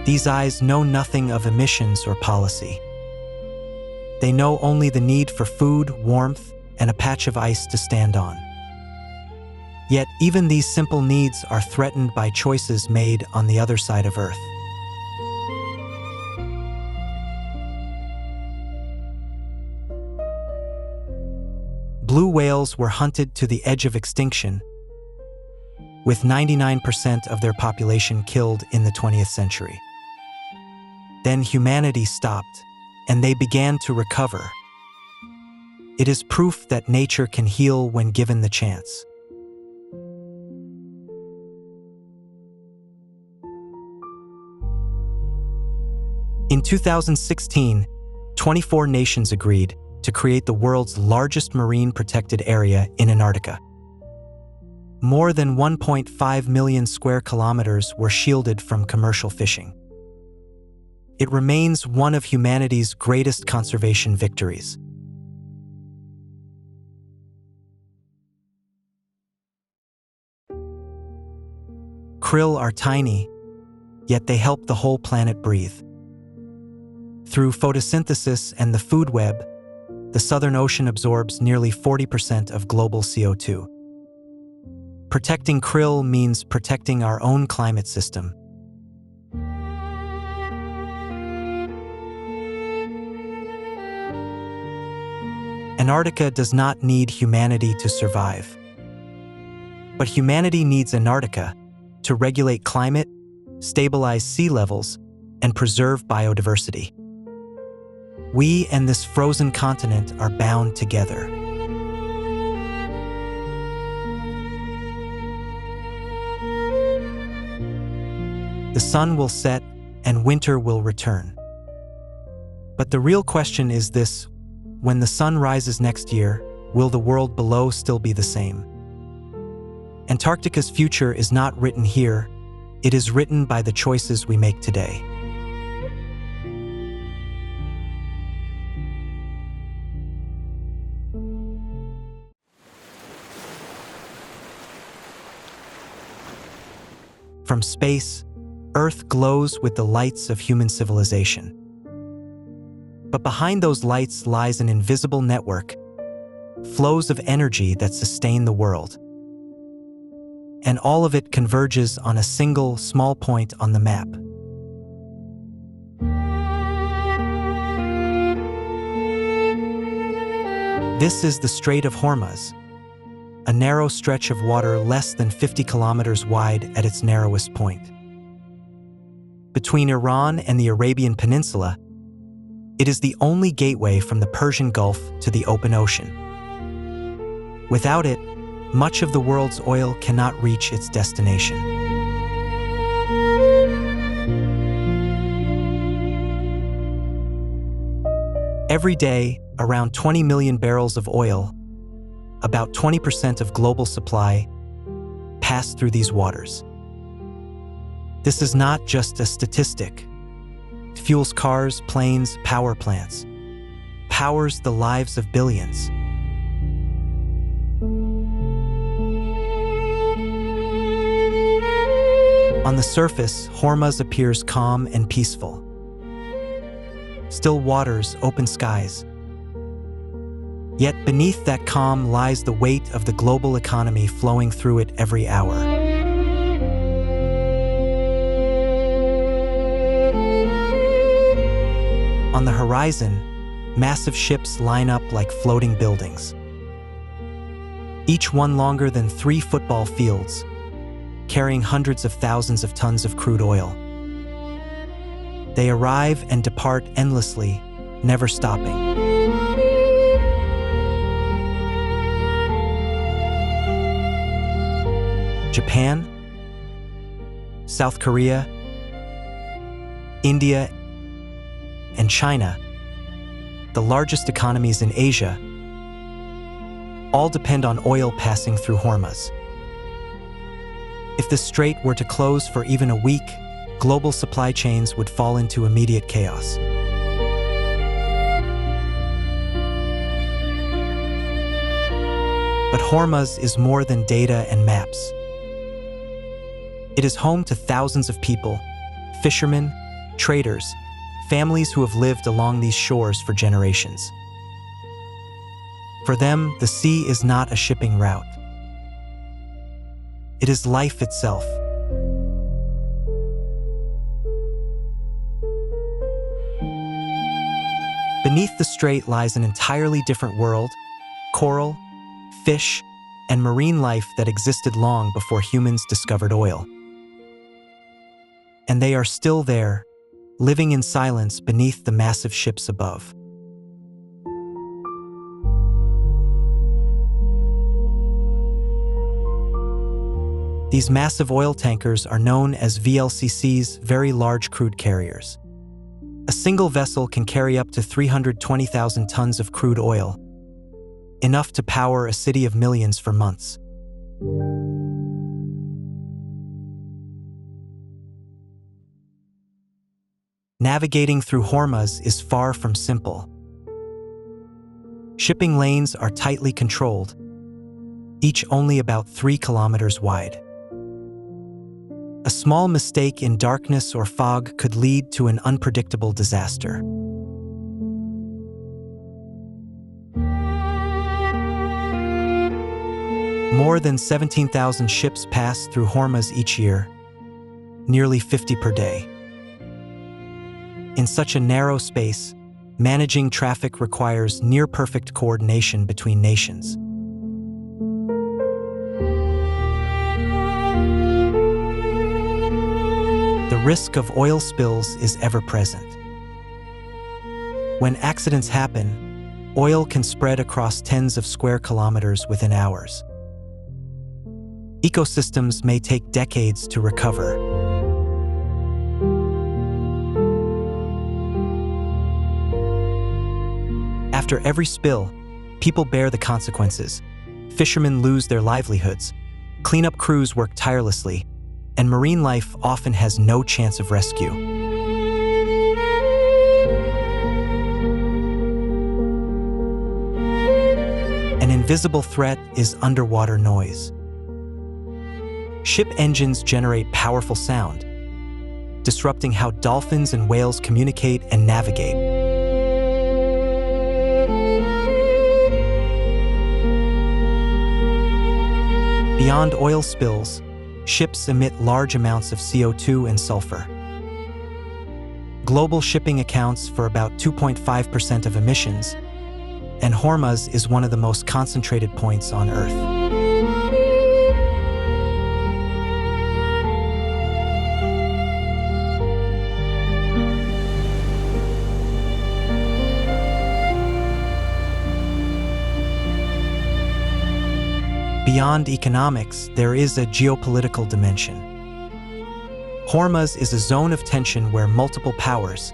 A: These eyes know nothing of emissions or policy. They know only the need for food, warmth, and a patch of ice to stand on. Yet even these simple needs are threatened by choices made on the other side of Earth. Blue whales were hunted to the edge of extinction, with 99% of their population killed in the 20th century. Then humanity stopped, and they began to recover. It is proof that nature can heal when given the chance. In 2016, 24 nations agreed to create the world's largest marine protected area in Antarctica. More than 1.5 million square kilometers were shielded from commercial fishing. It remains one of humanity's greatest conservation victories. Krill are tiny, yet they help the whole planet breathe. Through photosynthesis and the food web, the Southern Ocean absorbs nearly 40% of global CO2. Protecting krill means protecting our own climate system. Antarctica does not need humanity to survive. But humanity needs Antarctica to regulate climate, stabilize sea levels, and preserve biodiversity. We and this frozen continent are bound together. The sun will set and winter will return. But the real question is this: when the sun rises next year, will the world below still be the same? Antarctica's future is not written here, it is written by the choices we make today. From space, Earth glows with the lights of human civilization. But behind those lights lies an invisible network, flows of energy that sustain the world. And all of it converges on a single, small point on the map. This is the Strait of Hormuz, a narrow stretch of water less than 50 kilometers wide at its narrowest point. Between Iran and the Arabian Peninsula, it is the only gateway from the Persian Gulf to the open ocean. Without it, much of the world's oil cannot reach its destination. Every day, around 20 million barrels of oil, about 20% of global supply, pass through these waters. This is not just a statistic. It fuels cars, planes, power plants, powers the lives of billions. On the surface, Hormuz appears calm and peaceful. Still waters, open skies. Yet beneath that calm lies the weight of the global economy flowing through it every hour. On the horizon, massive ships line up like floating buildings. Each one longer than 3 football fields, carrying hundreds of thousands of tons of crude oil. They arrive and depart endlessly, never stopping. Japan, South Korea, India, and China, the largest economies in Asia, all depend on oil passing through Hormuz. If the strait were to close for even a week, global supply chains would fall into immediate chaos. But Hormuz is more than data and maps. It is home to thousands of people, fishermen, traders, families who have lived along these shores for generations. For them, the sea is not a shipping route. It is life itself. Beneath the strait lies an entirely different world: coral, fish, and marine life that existed long before humans discovered oil. And they are still there, living in silence beneath the massive ships above. These massive oil tankers are known as VLCCs, very large crude carriers. A single vessel can carry up to 320,000 tons of crude oil, enough to power a city of millions for months. Navigating through Hormuz is far from simple. Shipping lanes are tightly controlled, each only about 3 kilometers wide. A small mistake in darkness or fog could lead to an unpredictable disaster. More than 17,000 ships pass through Hormuz each year, nearly 50 per day. In such a narrow space, managing traffic requires near-perfect coordination between nations. The risk of oil spills is ever present. When accidents happen, oil can spread across tens of square kilometers within hours. Ecosystems may take decades to recover. After every spill, people bear the consequences. Fishermen lose their livelihoods, cleanup crews work tirelessly, and marine life often has no chance of rescue. An invisible threat is underwater noise. Ship engines generate powerful sound, disrupting how dolphins and whales communicate and navigate. Beyond oil spills, ships emit large amounts of CO2 and sulfur. Global shipping accounts for about 2.5% of emissions, and Hormuz is one of the most concentrated points on Earth. Beyond economics, there is a geopolitical dimension. Hormuz is a zone of tension where multiple powers,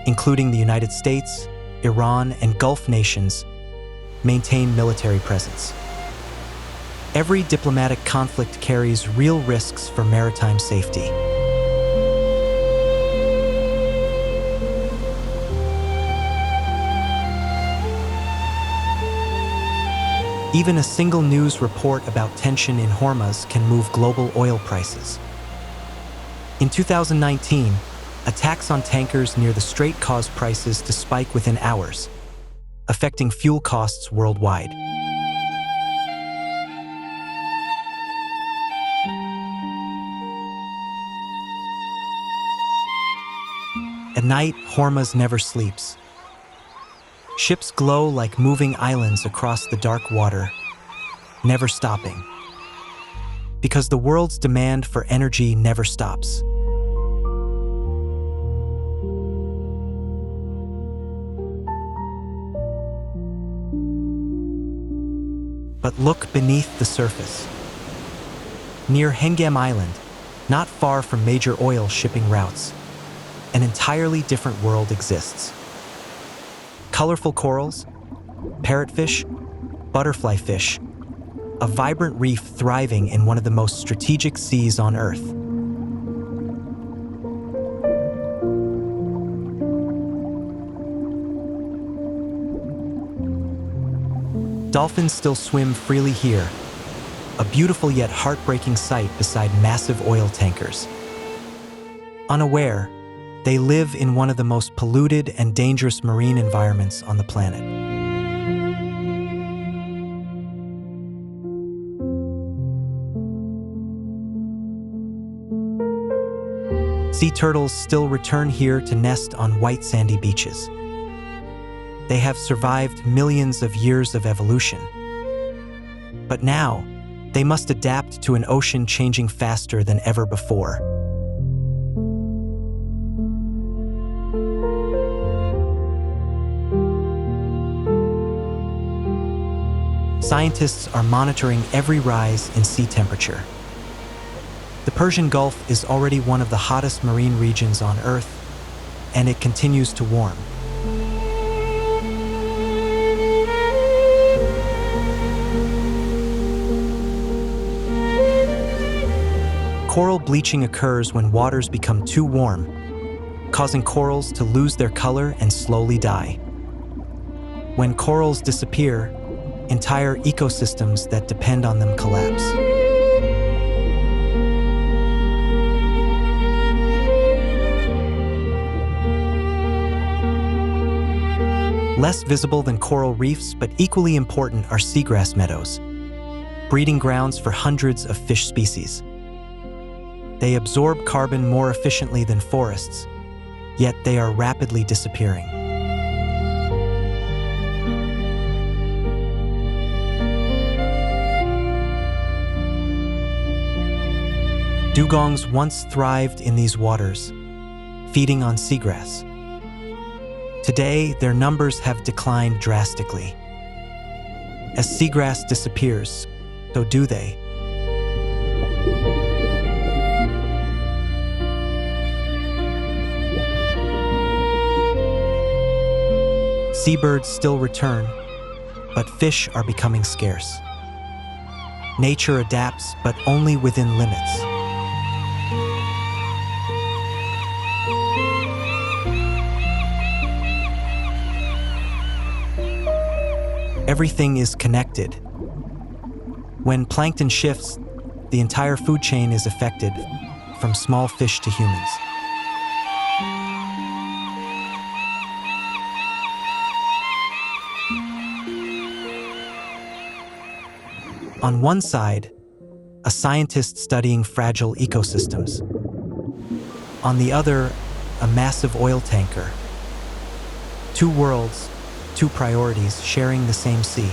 A: including the United States, Iran, and Gulf nations maintain military presence. Every diplomatic conflict carries real risks for maritime safety. Even a single news report about tension in Hormuz can move global oil prices. In 2019, attacks on tankers near the Strait caused prices to spike within hours, affecting fuel costs worldwide. At night, Hormuz never sleeps. Ships glow like moving islands across the dark water, never stopping. Because the world's demand for energy never stops. But look beneath the surface. Near Hengam Island, not far from major oil shipping routes, an entirely different world exists. Colorful corals, parrotfish, butterfly fish, a vibrant reef thriving in one of the most strategic seas on Earth. Dolphins still swim freely here, a beautiful yet heartbreaking sight beside massive oil tankers. Unaware, they live in one of the most polluted and dangerous marine environments on the planet. Sea turtles still return here to nest on white sandy beaches. They have survived millions of years of evolution. But now, they must adapt to an ocean changing faster than ever before. Scientists are monitoring every rise in sea temperature. The Persian Gulf is already one of the hottest marine regions on Earth, and it continues to warm. Coral bleaching occurs when waters become too warm, causing corals to lose their color and slowly die. When corals disappear, entire ecosystems that depend on them collapse. Less visible than coral reefs, but equally important, are seagrass meadows, breeding grounds for hundreds of fish species. They absorb carbon more efficiently than forests, yet they are rapidly disappearing. Dugongs once thrived in these waters, feeding on seagrass. Today, their numbers have declined drastically. As seagrass disappears, so do they. Seabirds still return, but fish are becoming scarce. Nature adapts, but only within limits. Everything is connected. When plankton shifts, the entire food chain is affected, from small fish to humans. On one side, a scientist studying fragile ecosystems. On the other, a massive oil tanker. Two worlds, two priorities sharing the same sea.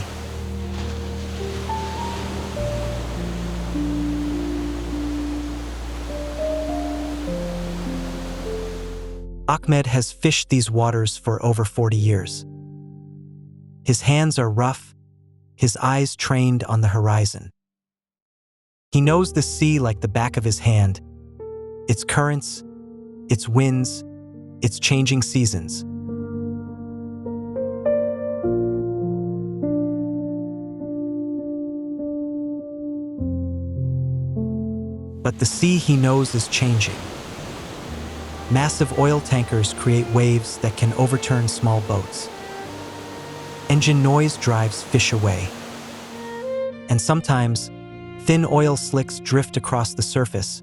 A: Ahmed has fished these waters for over 40 years. His hands are rough, his eyes trained on the horizon. He knows the sea like the back of his hand, its currents, its winds, its changing seasons. But the sea he knows is changing. Massive oil tankers create waves that can overturn small boats. Engine noise drives fish away. And sometimes, thin oil slicks drift across the surface,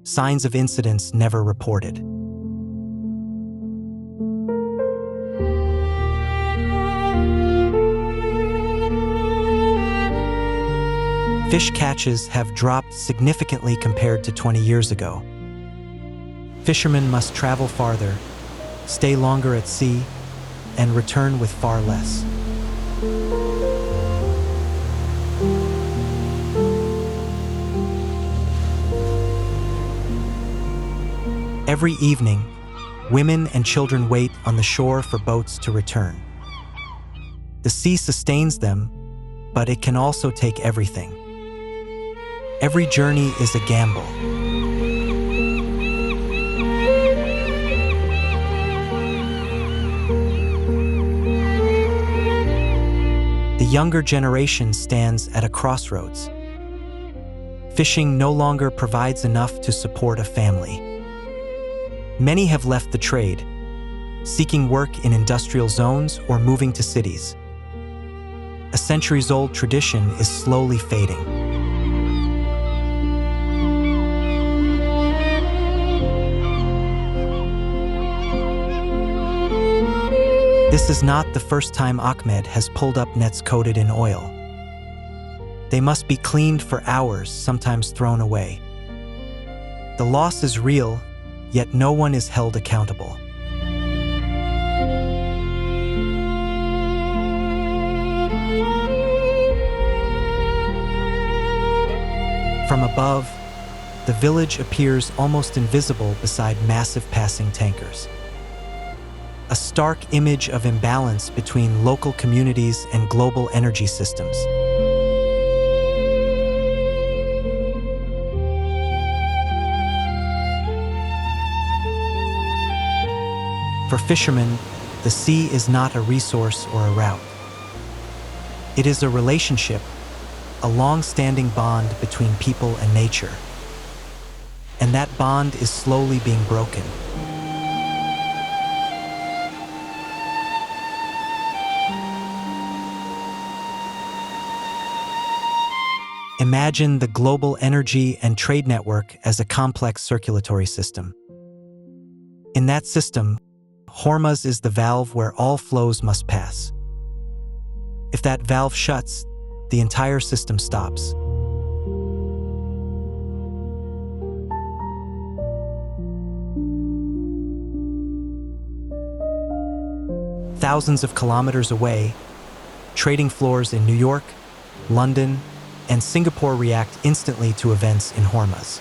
A: signs of incidents never reported. Fish catches have dropped significantly compared to 20 years ago. Fishermen must travel farther, stay longer at sea, and return with far less. Every evening, women and children wait on the shore for boats to return. The sea sustains them, but it can also take everything. Every journey is a gamble. The younger generation stands at a crossroads. Fishing no longer provides enough to support a family. Many have left the trade, seeking work in industrial zones or moving to cities. A centuries-old tradition is slowly fading. This is not the first time Ahmed has pulled up nets coated in oil. They must be cleaned for hours, sometimes thrown away. The loss is real, yet no one is held accountable. From above, the village appears almost invisible beside massive passing tankers. A stark image of imbalance between local communities and global energy systems. For fishermen, the sea is not a resource or a route. It is a relationship, a long-standing bond between people and nature. And that bond is slowly being broken. Imagine the global energy and trade network as a complex circulatory system. In that system, Hormuz is the valve where all flows must pass. If that valve shuts, the entire system stops. Thousands of kilometers away, trading floors in New York, London, and Singapore react instantly to events in Hormuz.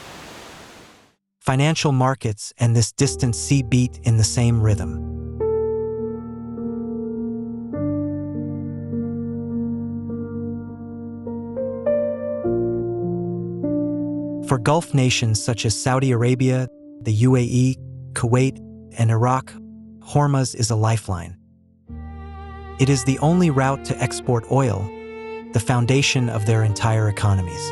A: Financial markets and this distant sea beat in the same rhythm. For Gulf nations such as Saudi Arabia, the UAE, Kuwait, and Iraq, Hormuz is a lifeline. It is the only route to export oil, the foundation of their entire economies.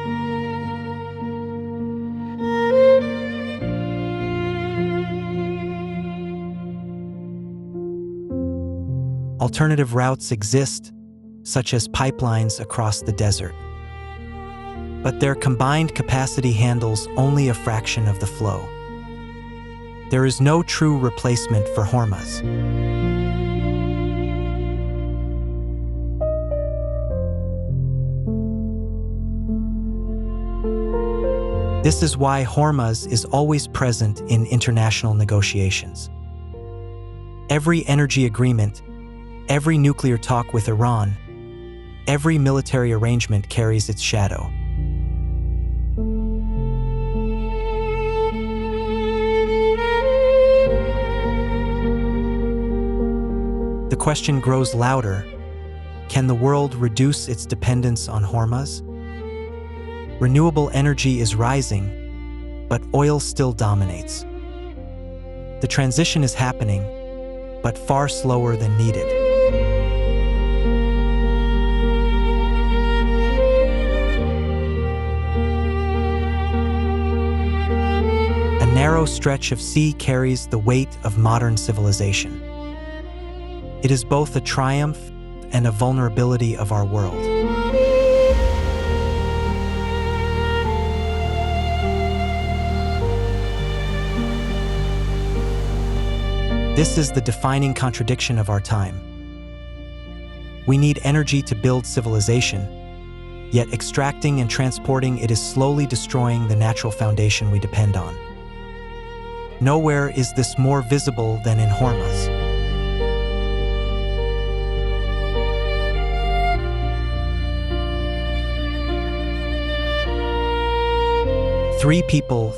A: Alternative routes exist, such as pipelines across the desert. But their combined capacity handles only a fraction of the flow. There is no true replacement for Hormuz. This is why Hormuz is always present in international negotiations. Every energy agreement, every nuclear talk with Iran, every military arrangement carries its shadow. The question grows louder: can the world reduce its dependence on Hormuz? Renewable energy is rising, but oil still dominates. The transition is happening, but far slower than needed. stretch of sea carries the weight of modern civilization. It is both a triumph and a vulnerability of our world. This is the defining contradiction of our time. We need energy to build civilization, yet extracting and transporting it is slowly destroying the natural foundation we depend on. Nowhere is this more visible than in Hormuz. Three people,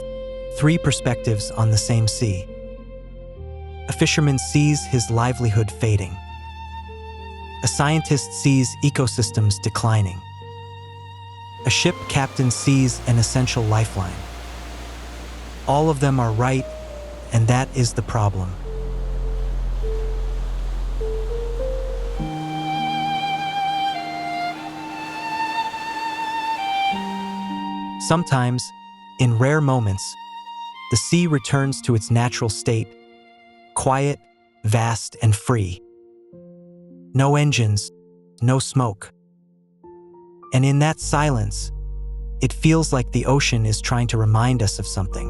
A: three perspectives on the same sea. A fisherman sees his livelihood fading. A scientist sees ecosystems declining. A ship captain sees an essential lifeline. All of them are right, and that is the problem. Sometimes, in rare moments, the sea returns to its natural state, quiet, vast, and free. No engines, no smoke. And in that silence, it feels like the ocean is trying to remind us of something.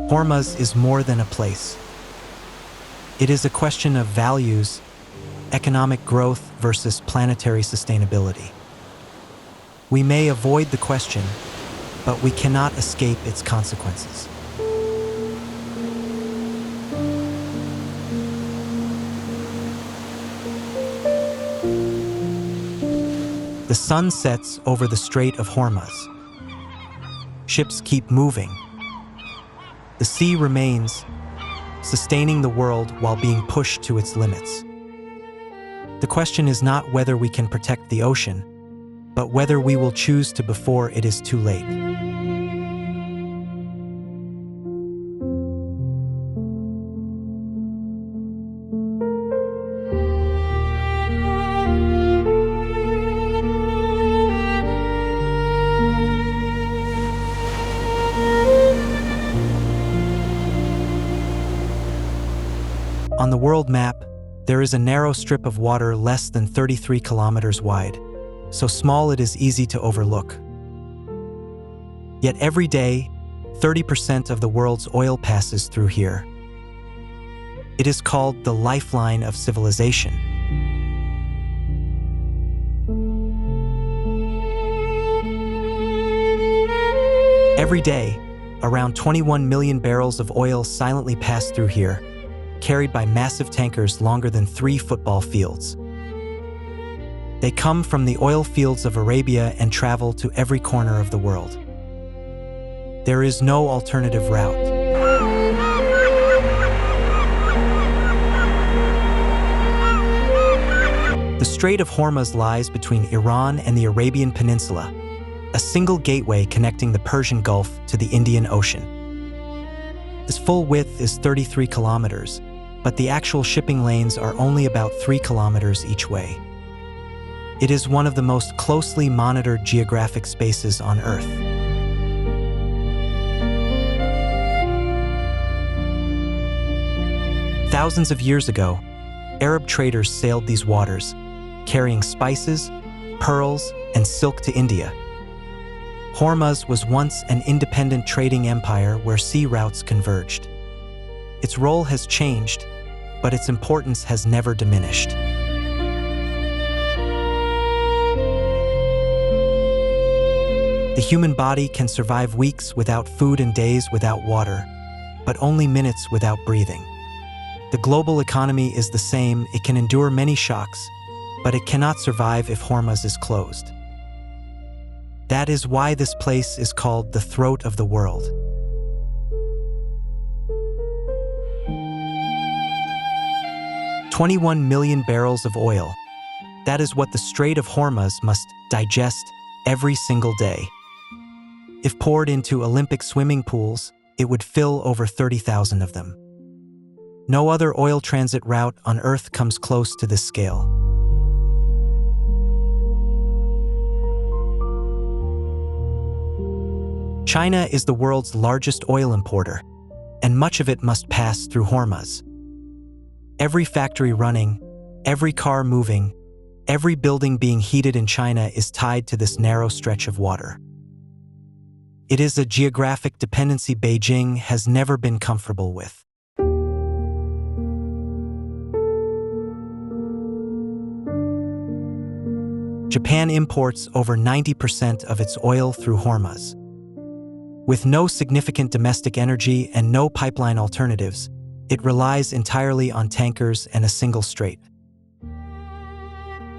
A: Hormuz is more than a place. It is a question of values, economic growth versus planetary sustainability. We may avoid the question, but we cannot escape its consequences. The sun sets over the Strait of Hormuz. Ships keep moving. The sea remains, sustaining the world while being pushed to its limits. The question is not whether we can protect the ocean, but whether we will choose to before it is too late. On the world map, there is a narrow strip of water less than 33 kilometers wide, so small it is easy to overlook. Yet every day, 30% of the world's oil passes through here. It is called the lifeline of civilization. Every day, around 21 million barrels of oil silently pass through here, carried by massive tankers longer than 3 football fields. They come from the oil fields of Arabia and travel to every corner of the world. There is no alternative route. The Strait of Hormuz lies between Iran and the Arabian Peninsula, a single gateway connecting the Persian Gulf to the Indian Ocean. Its full width is 33 kilometers, but the actual shipping lanes are only about 3 kilometers each way. It is one of the most closely monitored geographic spaces on Earth. Thousands of years ago, Arab traders sailed these waters, carrying spices, pearls, and silk to India. Hormuz was once an independent trading empire where sea routes converged. Its role has changed, but its importance has never diminished. The human body can survive weeks without food and days without water, but only minutes without breathing. The global economy is the same. It can endure many shocks, but it cannot survive if Hormuz is closed. That is why this place is called the throat of the world. "21 million barrels of oil. That is what the Strait of Hormuz must digest every single day. If poured into Olympic swimming pools, it would fill over 30,000 of them. No other oil transit route on Earth comes close to this scale. China is the world's largest oil importer, and much of it must pass through Hormuz. Every factory running, every car moving, every building being heated in China is tied to this narrow stretch of water. It is a geographic dependency Beijing has never been comfortable with. Japan imports over 90% of its oil through Hormuz. With no significant domestic energy and no pipeline alternatives, it relies entirely on tankers and a single strait.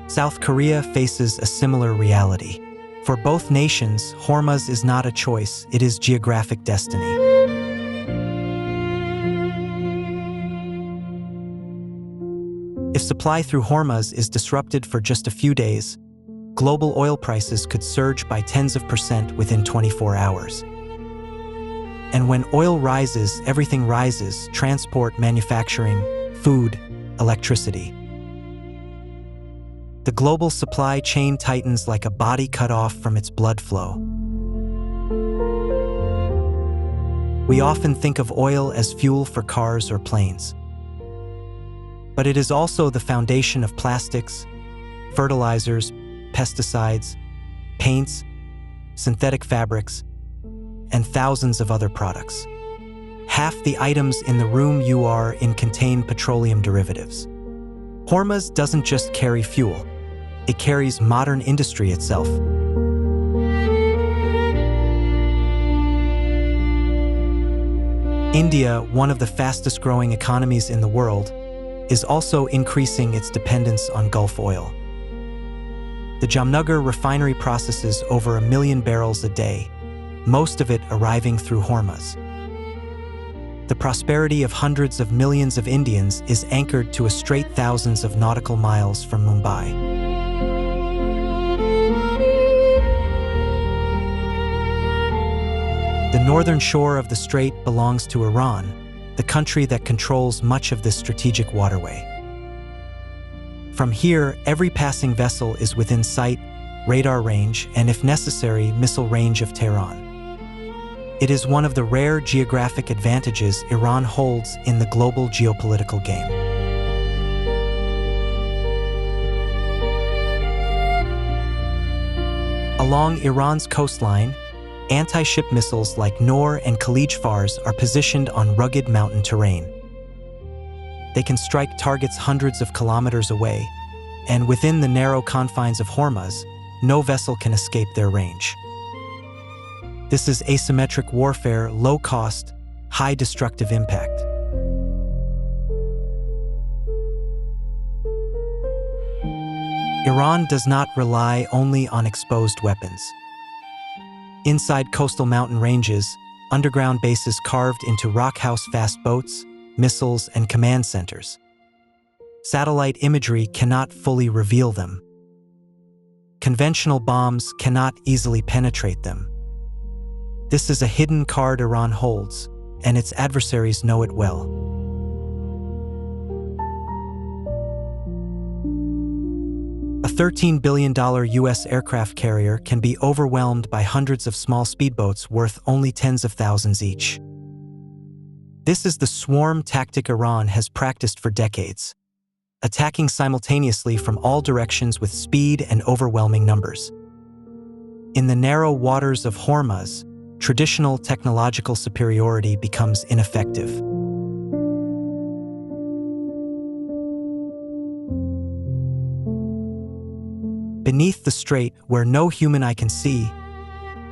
A: South Korea faces a similar reality. For both nations, Hormuz is not a choice, it is geographic destiny. If supply through Hormuz is disrupted for just a few days, global oil prices could surge by tens of % within 24 hours. And when oil rises, everything rises: transport, manufacturing, food, electricity. The global supply chain tightens like a body cut off from its blood flow. We often think of oil as fuel for cars or planes. But it is also the foundation of plastics, fertilizers, pesticides, paints, synthetic fabrics, and thousands of other products. Half the items in the room you are in contain petroleum derivatives. Hormuz doesn't just carry fuel, it carries modern industry itself. India, one of the fastest-growing economies in the world, is also increasing its dependence on Gulf oil. The Jamnagar refinery processes over 1 million barrels a day, most of it arriving through Hormuz. The prosperity of hundreds of millions of Indians is anchored to a strait thousands of nautical miles from Mumbai. The northern shore of the strait belongs to Iran, the country that controls much of this strategic waterway. From here, every passing vessel is within sight, radar range, and if necessary, missile range of Tehran. It is one of the rare geographic advantages Iran holds in the global geopolitical game. Along Iran's coastline, anti-ship missiles like Noor and Khalij Fars are positioned on rugged mountain terrain. They can strike targets hundreds of kilometers away, and within the narrow confines of Hormuz, no vessel can escape their range. This is asymmetric warfare, low cost, high destructive impact. Iran does not rely only on exposed weapons. Inside coastal mountain ranges, underground bases carved into rockhouse fast boats, missiles, and command centers. Satellite imagery cannot fully reveal them. Conventional bombs cannot easily penetrate them. This is a hidden card Iran holds, and its adversaries know it well. A $13 billion U.S. aircraft carrier can be overwhelmed by hundreds of small speedboats worth only tens of thousands each. This is the swarm tactic Iran has practiced for decades, attacking simultaneously from all directions with speed and overwhelming numbers. In the narrow waters of Hormuz, traditional technological superiority becomes ineffective. Beneath the strait, where no human eye can see,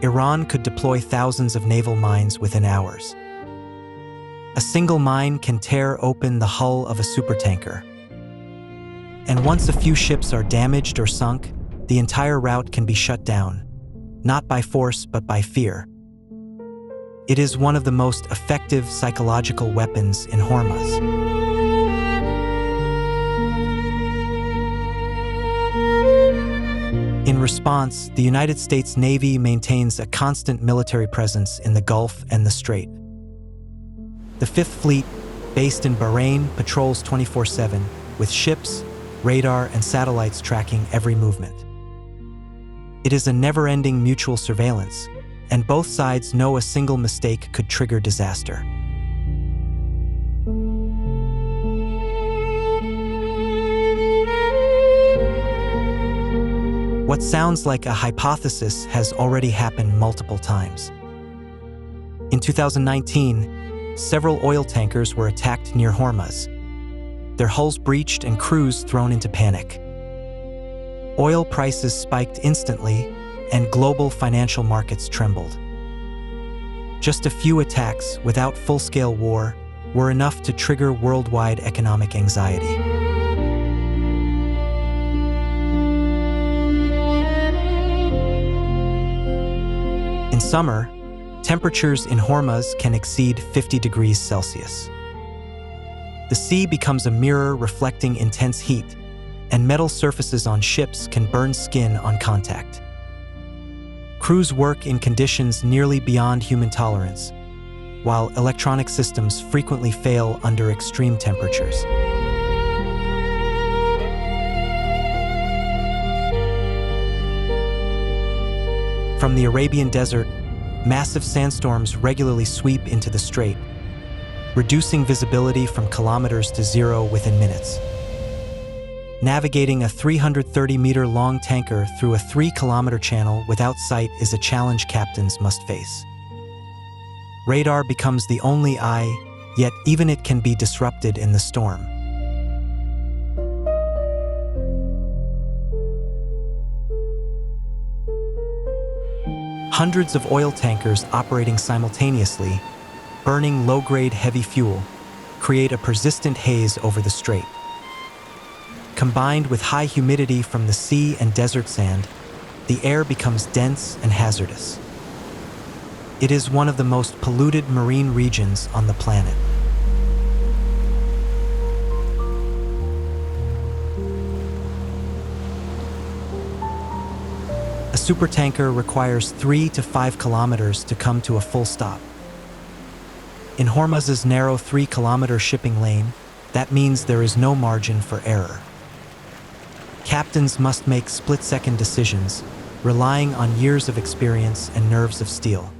A: Iran could deploy thousands of naval mines within hours. A single mine can tear open the hull of a supertanker. And once a few ships are damaged or sunk, the entire route can be shut down, not by force but by fear. It is one of the most effective psychological weapons in Hormuz. In response, the United States Navy maintains a constant military presence in the Gulf and the Strait. The Fifth Fleet, based in Bahrain, patrols 24/7, with ships, radar, and satellites tracking every movement. It is a never-ending mutual surveillance, and both sides know a single mistake could trigger disaster. What sounds like a hypothesis has already happened multiple times. In 2019, several oil tankers were attacked near Hormuz, their hulls breached and crews thrown into panic. Oil prices spiked instantly, and global financial markets trembled. Just a few attacks without full-scale war were enough to trigger worldwide economic anxiety. In summer, temperatures in Hormuz can exceed 50 degrees Celsius. The sea becomes a mirror reflecting intense heat, and metal surfaces on ships can burn skin on contact. Crews work in conditions nearly beyond human tolerance, while electronic systems frequently fail under extreme temperatures. From the Arabian Desert, massive sandstorms regularly sweep into the strait, reducing visibility from kilometers to zero within minutes. Navigating a 330-meter-long tanker through a 3-kilometer channel without sight is a challenge captains must face. Radar becomes the only eye, yet even it can be disrupted in the storm. Hundreds of oil tankers operating simultaneously, burning low-grade heavy fuel, create a persistent haze over the strait. Combined with high humidity from the sea and desert sand, the air becomes dense and hazardous. It is one of the most polluted marine regions on the planet. A supertanker requires 3 to 5 kilometers to come to a full stop. In Hormuz's narrow 3-kilometer shipping lane, that means there is no margin for error. Captains must make split-second decisions, relying on years of experience and nerves of steel.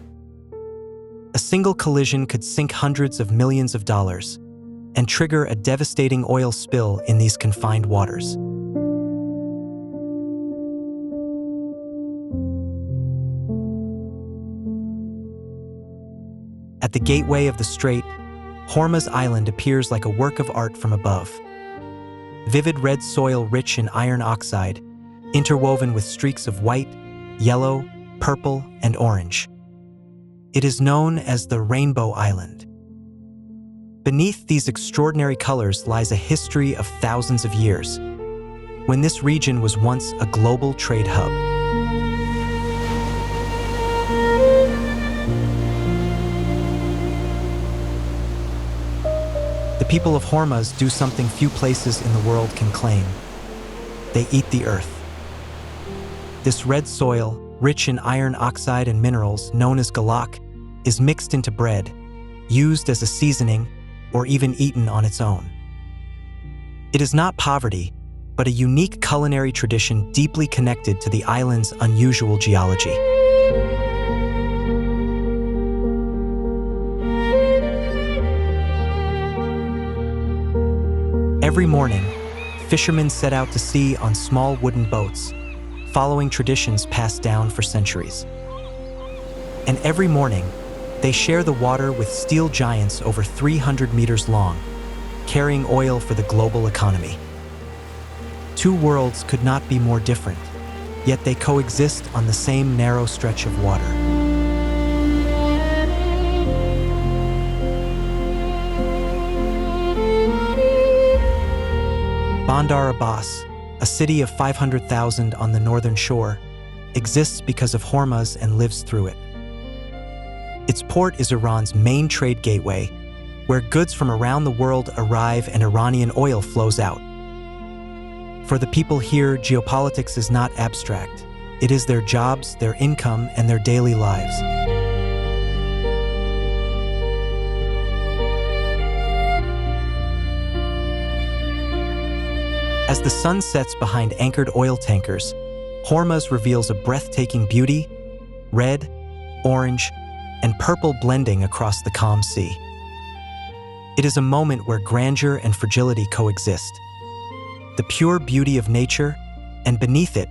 A: A single collision could sink hundreds of millions of dollars and trigger a devastating oil spill in these confined waters. At the gateway of the strait, Hormuz Island appears like a work of art from above. Vivid red soil rich in iron oxide, interwoven with streaks of white, yellow, purple, and orange. It is known as the Rainbow Island. Beneath these extraordinary colors lies a history of thousands of years, when this region was once a global trade hub. The people of Hormuz do something few places in the world can claim. They eat the earth. This red soil, rich in iron oxide and minerals known as galak, is mixed into bread, used as a seasoning, or even eaten on its own. It is not poverty, but a unique culinary tradition deeply connected to the island's unusual geology. Every morning, fishermen set out to sea on small wooden boats, following traditions passed down for centuries. And every morning, they share the water with steel giants over 300 meters long, carrying oil for the global economy. Two worlds could not be more different, yet they coexist on the same narrow stretch of water. Bandar Abbas, a city of 500,000 on the northern shore, exists because of Hormuz and lives through it. Its port is Iran's main trade gateway, where goods from around the world arrive and Iranian oil flows out. For the people here, geopolitics is not abstract. It is their jobs, their income, and their daily lives. As the sun sets behind anchored oil tankers, Hormuz reveals a breathtaking beauty, red, orange, and purple blending across the calm sea. It is a moment where grandeur and fragility coexist. The pure beauty of nature, and beneath it,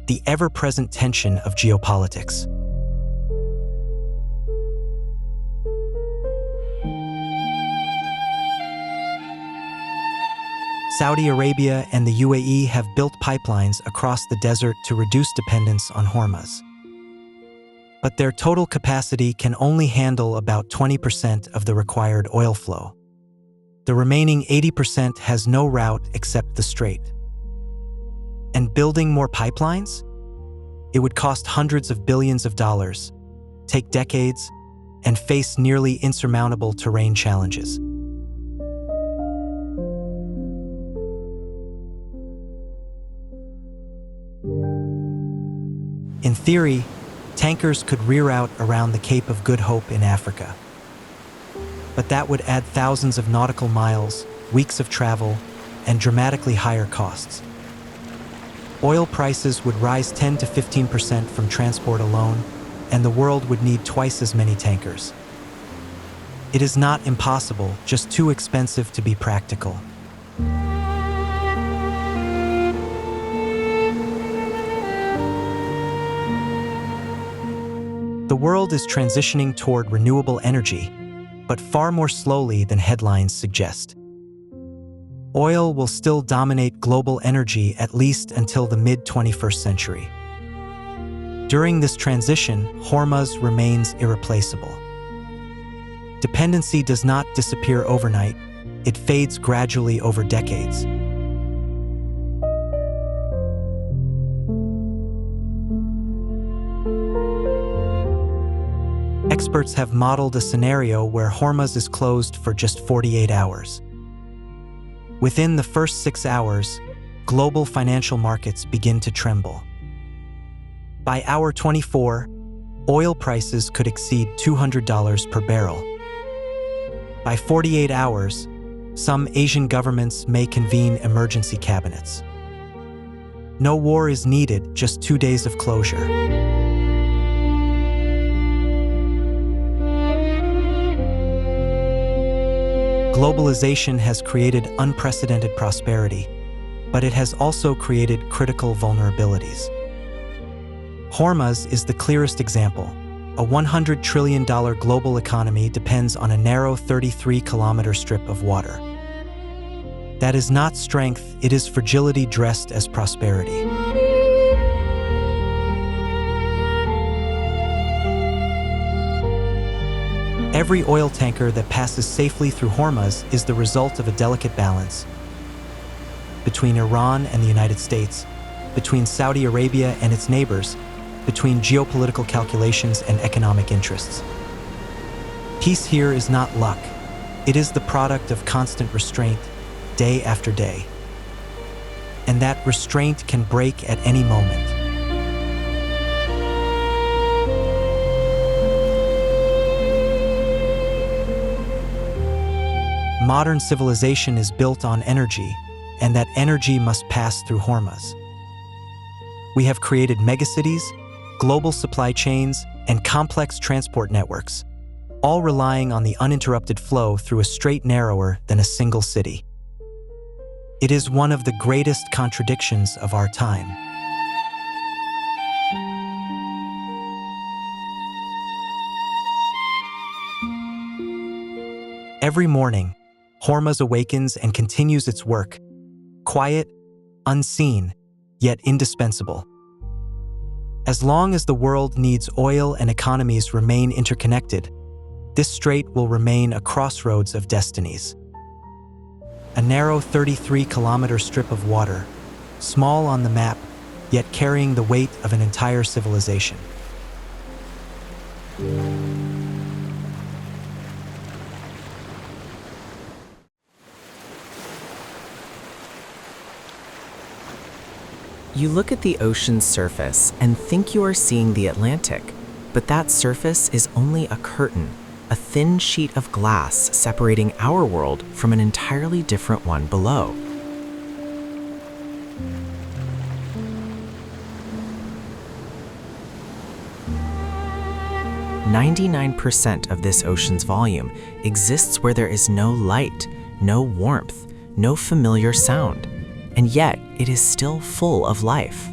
A: the ever-present tension of geopolitics. Saudi Arabia and the UAE have built pipelines across the desert to reduce dependence on Hormuz. But their total capacity can only handle about 20% of the required oil flow. The remaining 80% has no route except the strait. And building more pipelines? It would cost hundreds of billions of dollars, take decades, and face nearly insurmountable terrain challenges. In theory, tankers could reroute around the Cape of Good Hope in Africa. But that would add thousands of nautical miles, weeks of travel, and dramatically higher costs. Oil prices would rise 10 to 15% from transport alone, and the world would need twice as many tankers. It is not impossible, just too expensive to be practical. The world is transitioning toward renewable energy, but far more slowly than headlines suggest. Oil will still dominate global energy at least until the mid-21st century. During this transition, Hormuz remains irreplaceable. Dependency does not disappear overnight, it fades gradually over decades. Experts have modeled a scenario where Hormuz is closed for just 48 hours. Within the first 6 hours, global financial markets begin to tremble. By hour 24, oil prices could exceed $200 per barrel. By 48 hours, some Asian governments may convene emergency cabinets. No war is needed, just 2 days of closure. Globalization has created unprecedented prosperity, but it has also created critical vulnerabilities. Hormuz is the clearest example. A $100 trillion global economy depends on a narrow 33-kilometer strip of water. That is not strength, it is fragility dressed as prosperity. Every oil tanker that passes safely through Hormuz is the result of a delicate balance between Iran and the United States, between Saudi Arabia and its neighbors, between geopolitical calculations and economic interests. Peace here is not luck. It is the product of constant restraint, day after day. And that restraint can break at any moment. Modern civilization is built on energy, and that energy must pass through Hormuz. We have created megacities, global supply chains, and complex transport networks, all relying on the uninterrupted flow through a strait narrower than a single city. It is one of the greatest contradictions of our time. Every morning, Hormuz awakens and continues its work, quiet, unseen, yet indispensable. As long as the world needs oil and economies remain interconnected, this strait will remain a crossroads of destinies. A narrow 33-kilometer strip of water, small on the map, yet carrying the weight of an entire civilization.
B: You look at the ocean's surface and think you are seeing the Atlantic, but that surface is only a curtain, a thin sheet of glass separating our world from an entirely different one below. 99% of this ocean's volume exists where there is no light, no warmth, no familiar sound, and yet it is still full of life.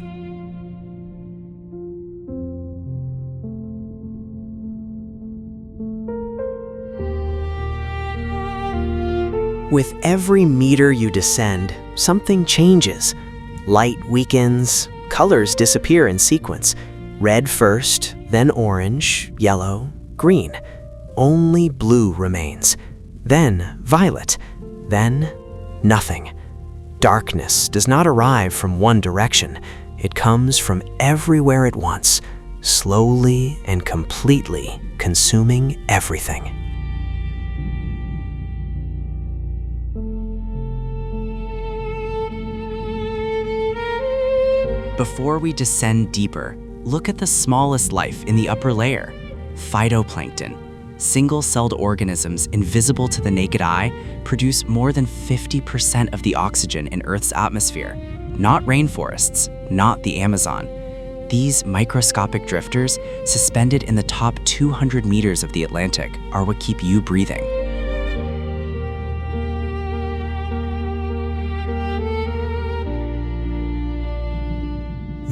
C: With every meter you descend, something changes. Light weakens, colors disappear in sequence. Red first, then orange, yellow, green. Only blue remains. Then violet. Then nothing. Darkness does not arrive from one direction. It comes from everywhere at once, slowly and completely consuming everything.
B: Before we descend deeper, look at the smallest life in the upper layer, phytoplankton. Single-celled organisms invisible to the naked eye produce more than 50% of the oxygen in Earth's atmosphere. Not rainforests, not the Amazon. These microscopic drifters, suspended in the top 200 meters of the Atlantic, are what keep you breathing.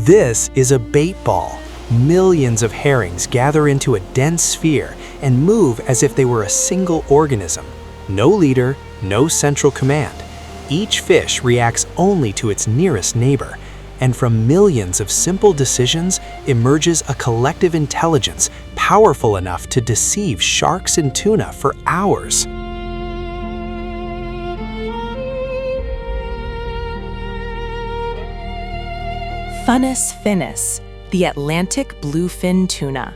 D: This is a bait ball. Millions of herrings gather into a dense sphere and move as if they were a single organism. No leader, no central command. Each fish reacts only to its nearest neighbor, and from millions of simple decisions emerges a collective intelligence powerful enough to deceive sharks and tuna for hours.
E: Funnus finis, the Atlantic bluefin tuna.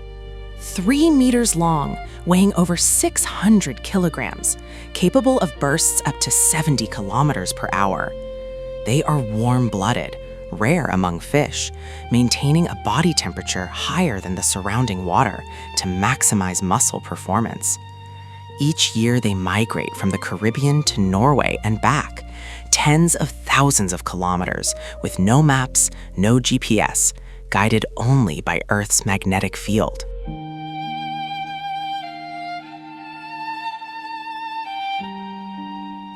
E: 3 meters long, weighing over 600 kilograms, capable of bursts up to 70 kilometers per hour. They are warm-blooded, rare among fish, maintaining a body temperature higher than the surrounding water to maximize muscle performance. Each year they migrate from the Caribbean to Norway and back, tens of thousands of kilometers with no maps, no GPS, guided only by Earth's magnetic field.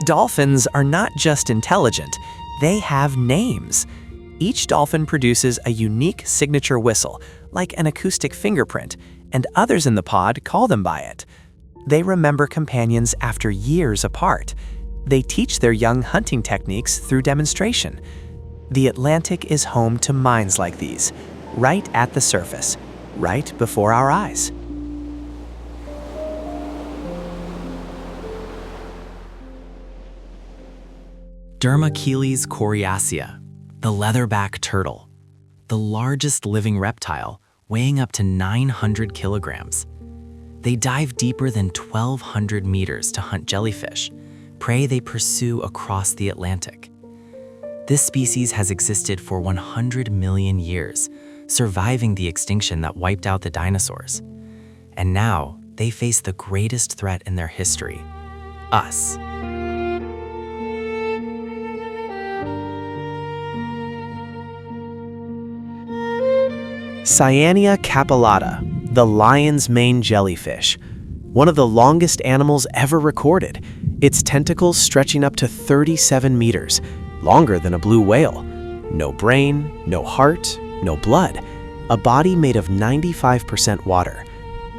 C: Dolphins are not just intelligent, they have names. Each dolphin produces a unique signature whistle, like an acoustic fingerprint, and others in the pod call them by it. They remember companions after years apart. They teach their young hunting techniques through demonstration. The Atlantic is home to minds like these, right at the surface, right before our eyes.
B: Dermacheles coriacea, the leatherback turtle, the largest living reptile, weighing up to 900 kilograms. They dive deeper than 1,200 meters to hunt jellyfish, prey they pursue across the Atlantic. This species has existed for 100 million years, surviving the extinction that wiped out the dinosaurs. And now, they face the greatest threat in their history, us.
C: Cyanea capillata, the lion's mane jellyfish. One of the longest animals ever recorded, its tentacles stretching up to 37 meters, longer than a blue whale. No brain, no heart, no blood. A body made of 95% water.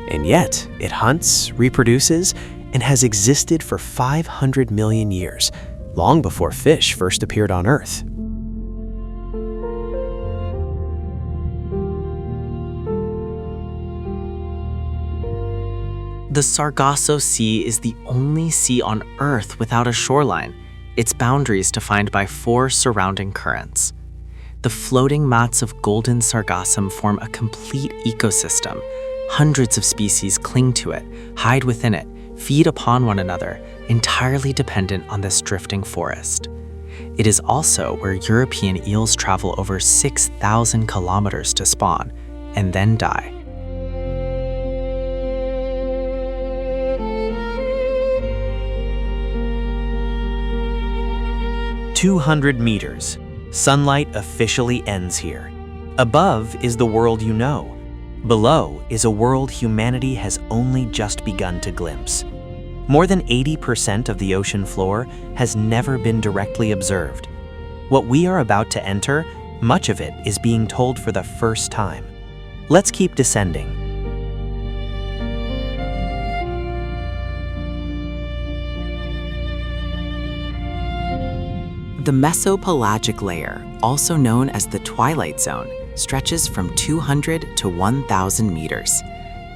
C: And yet, it hunts, reproduces, and has existed for 500 million years, long before fish first appeared on Earth.
B: The Sargasso Sea is the only sea on Earth without a shoreline, its boundaries defined by 4 surrounding currents. The floating mats of golden sargassum form a complete ecosystem. Hundreds of species cling to it, hide within it, feed upon one another, entirely dependent on this drifting forest. It is also where European eels travel over 6,000 kilometers to spawn, and then die.
C: 200 meters. Sunlight officially ends here. Above is the world you know. Below is a world humanity has only just begun to glimpse. More than 80% of the ocean floor has never been directly observed. What we are about to enter, much of it is being told for the first time. Let's keep descending.
B: The mesopelagic layer, also known as the twilight zone, stretches from 200 to 1,000 meters.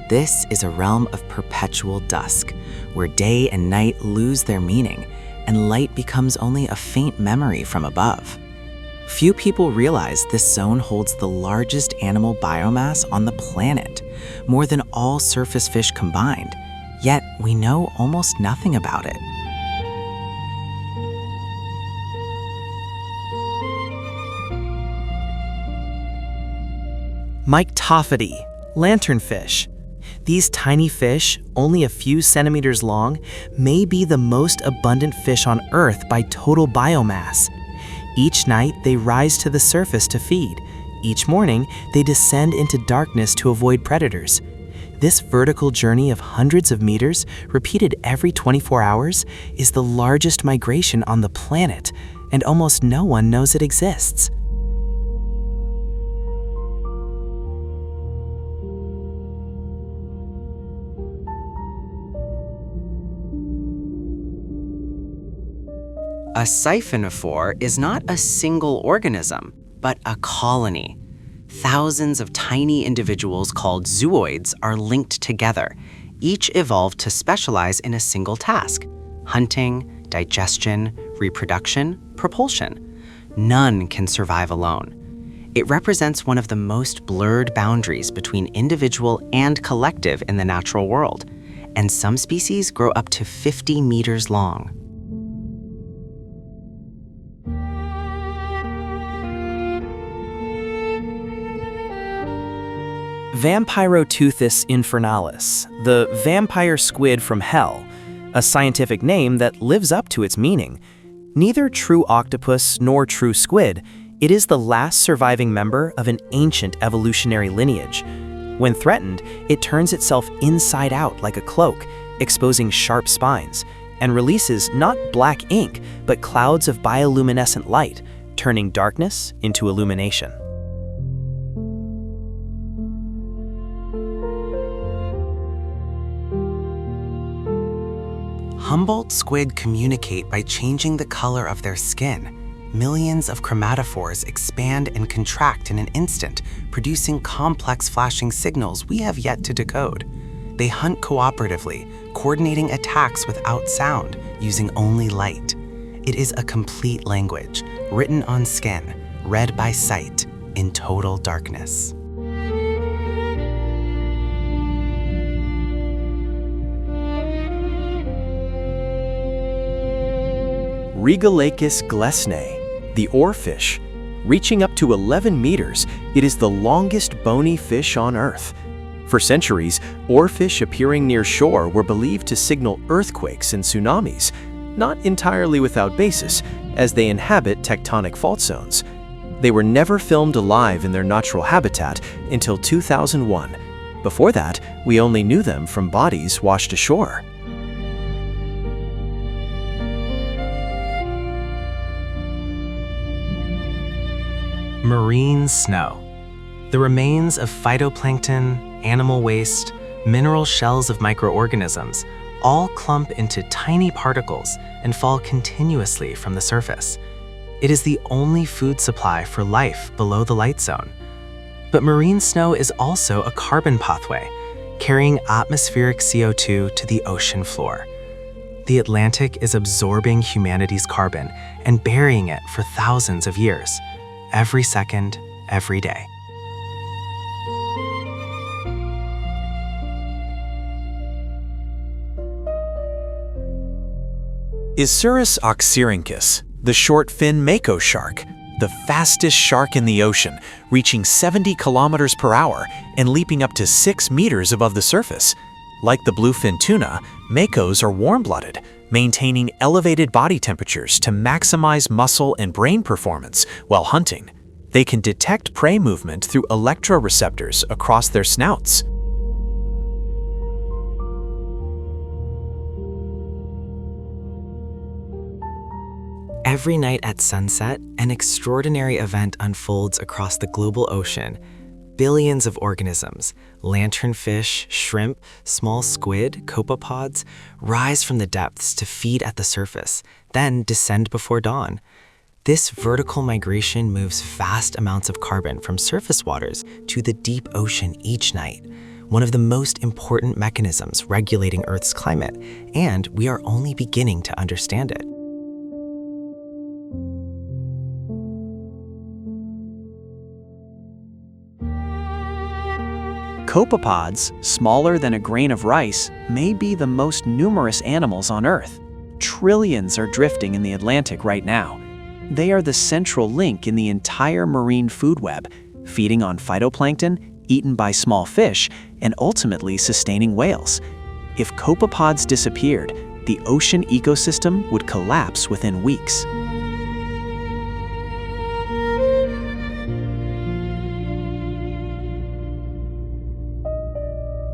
B: This is a realm of perpetual dusk, where day and night lose their meaning, and light becomes only a faint memory from above. Few people realize this zone holds the largest animal biomass on the planet, more than all surface fish combined, yet we know almost nothing about it.
C: Myctophody, lanternfish. These tiny fish, only a few centimeters long, may be the most abundant fish on Earth by total biomass. Each night, they rise to the surface to feed. Each morning, they descend into darkness to avoid predators. This vertical journey of hundreds of meters, repeated every 24 hours, is the largest migration on the planet, and almost no one knows it exists.
B: A siphonophore is not a single organism, but a colony. Thousands of tiny individuals called zooids are linked together. Each evolved to specialize in a single task: hunting, digestion, reproduction, propulsion. None can survive alone. It represents one of the most blurred boundaries between individual and collective in the natural world, and some species grow up to 50 meters long.
C: Vampiroteuthis infernalis, the vampire squid from hell, a scientific name that lives up to its meaning. Neither true octopus nor true squid, it is the last surviving member of an ancient evolutionary lineage. When threatened, it turns itself inside out like a cloak, exposing sharp spines, and releases not black ink, but clouds of bioluminescent light, turning darkness into illumination.
B: Humboldt squid communicate by changing the color of their skin. Millions of chromatophores expand and contract in an instant, producing complex flashing signals we have yet to decode. They hunt cooperatively, coordinating attacks without sound, using only light. It is a complete language, written on skin, read by sight, in total darkness.
D: Regalachus glesnae, the oarfish. Reaching up to 11 meters, it is the longest bony fish on Earth. For centuries, oarfish appearing near shore were believed to signal earthquakes and tsunamis, not entirely without basis, as they inhabit tectonic fault zones. They were never filmed alive in their natural habitat until 2001. Before that, we only knew them from bodies washed ashore.
F: Marine snow. The remains of phytoplankton, animal waste, mineral shells of microorganisms all clump into tiny particles and fall continuously from the surface. It is the only food supply for life below the light zone. But marine snow is also a carbon pathway, carrying atmospheric CO2 to the ocean floor. The Atlantic is absorbing humanity's carbon and burying it for thousands of years. Every second, every day.
D: Isurus oxyrhynchus, the short-fin mako shark, the fastest shark in the ocean, reaching 70 kilometers per hour and leaping up to 6 meters above the surface. Like the bluefin tuna, makos are warm-blooded, maintaining elevated body temperatures to maximize muscle and brain performance while hunting. They can detect prey movement through electroreceptors across their snouts.
B: Every night at sunset, an extraordinary event unfolds across the global ocean. Billions of organisms, lanternfish, shrimp, small squid, copepods, rise from the depths to feed at the surface, then descend before dawn. This vertical migration moves vast amounts of carbon from surface waters to the deep ocean each night, one of the most important mechanisms regulating Earth's climate, and we are only beginning to understand it.
C: Copepods, smaller than a grain of rice, may be the most numerous animals on Earth. Trillions are drifting in the Atlantic right now. They are the central link in the entire marine food web, feeding on phytoplankton, eaten by small fish, and ultimately sustaining whales. If copepods disappeared, the ocean ecosystem would collapse within weeks.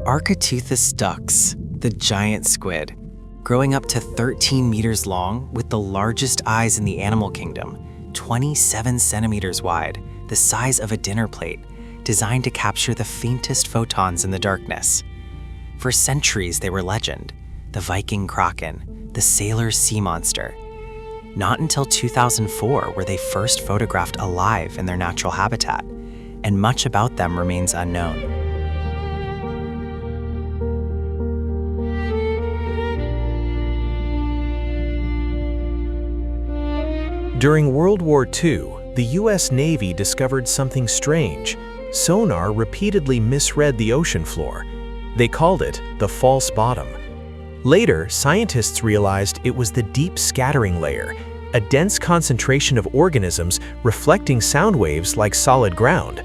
B: Architeuthis ducks, the giant squid, growing up to 13 meters long with the largest eyes in the animal kingdom, 27 centimeters wide, the size of a dinner plate, designed to capture the faintest photons in the darkness. For centuries they were legend, the Viking kraken, the sailor's sea monster. Not until 2004 were they first photographed alive in their natural habitat, and much about them remains unknown.
D: During World War II, the US Navy discovered something strange. Sonar repeatedly misread the ocean floor. They called it the false bottom. Later, scientists realized it was the deep scattering layer, a dense concentration of organisms reflecting sound waves like solid ground.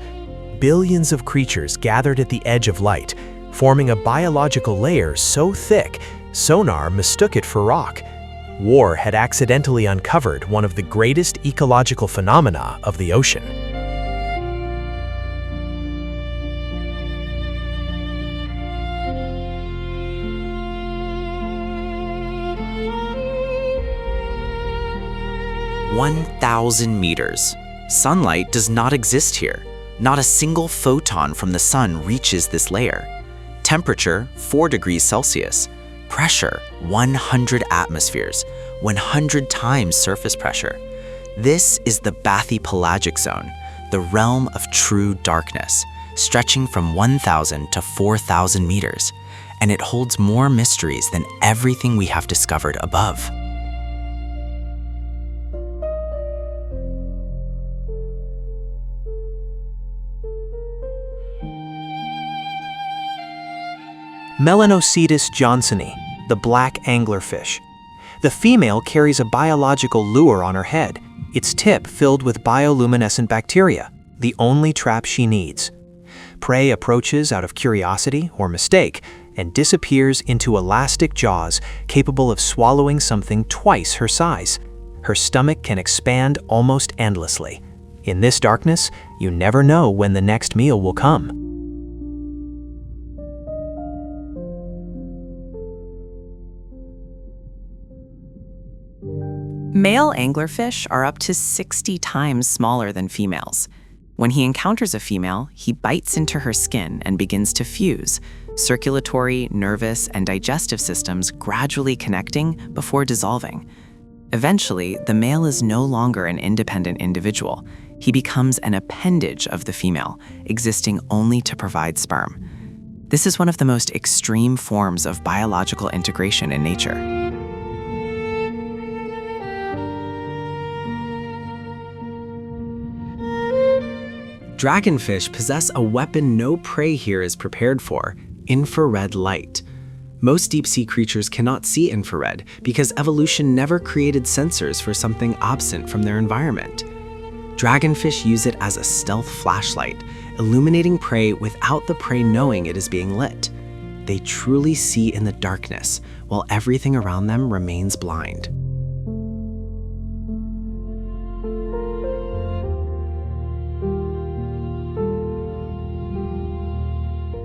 D: Billions of creatures gathered at the edge of light, forming a biological layer so thick, sonar mistook it for rock. War had accidentally uncovered one of the greatest ecological phenomena of the ocean.
G: "1,000 meters. Sunlight does not exist here. Not a single photon from the sun reaches this layer. Temperature, 4 degrees Celsius. Pressure, 100 atmospheres, 100 times surface pressure. This is the bathypelagic zone, the realm of true darkness, stretching from 1,000 to 4,000 meters, and it holds more mysteries than everything we have discovered above."
C: Melanocetus johnsoni, the black anglerfish. The female carries a biological lure on her head, its tip filled with bioluminescent bacteria, the only trap she needs. Prey approaches out of curiosity or mistake and disappears into elastic jaws capable of swallowing something twice her size. Her stomach can expand almost endlessly. In this darkness, you never know when the next meal will come.
E: Male anglerfish are up to 60 times smaller than females. When he encounters a female, he bites into her skin and begins to fuse, circulatory, nervous, and digestive systems gradually connecting before dissolving. Eventually, the male is no longer an independent individual. He becomes an appendage of the female, existing only to provide sperm. This is one of the most extreme forms of biological integration in nature.
B: Dragonfish possess a weapon no prey here is prepared for: infrared light. Most deep-sea creatures cannot see infrared because evolution never created sensors for something absent from their environment. Dragonfish use it as a stealth flashlight, illuminating prey without the prey knowing it is being lit. They truly see in the darkness, while everything around them remains blind.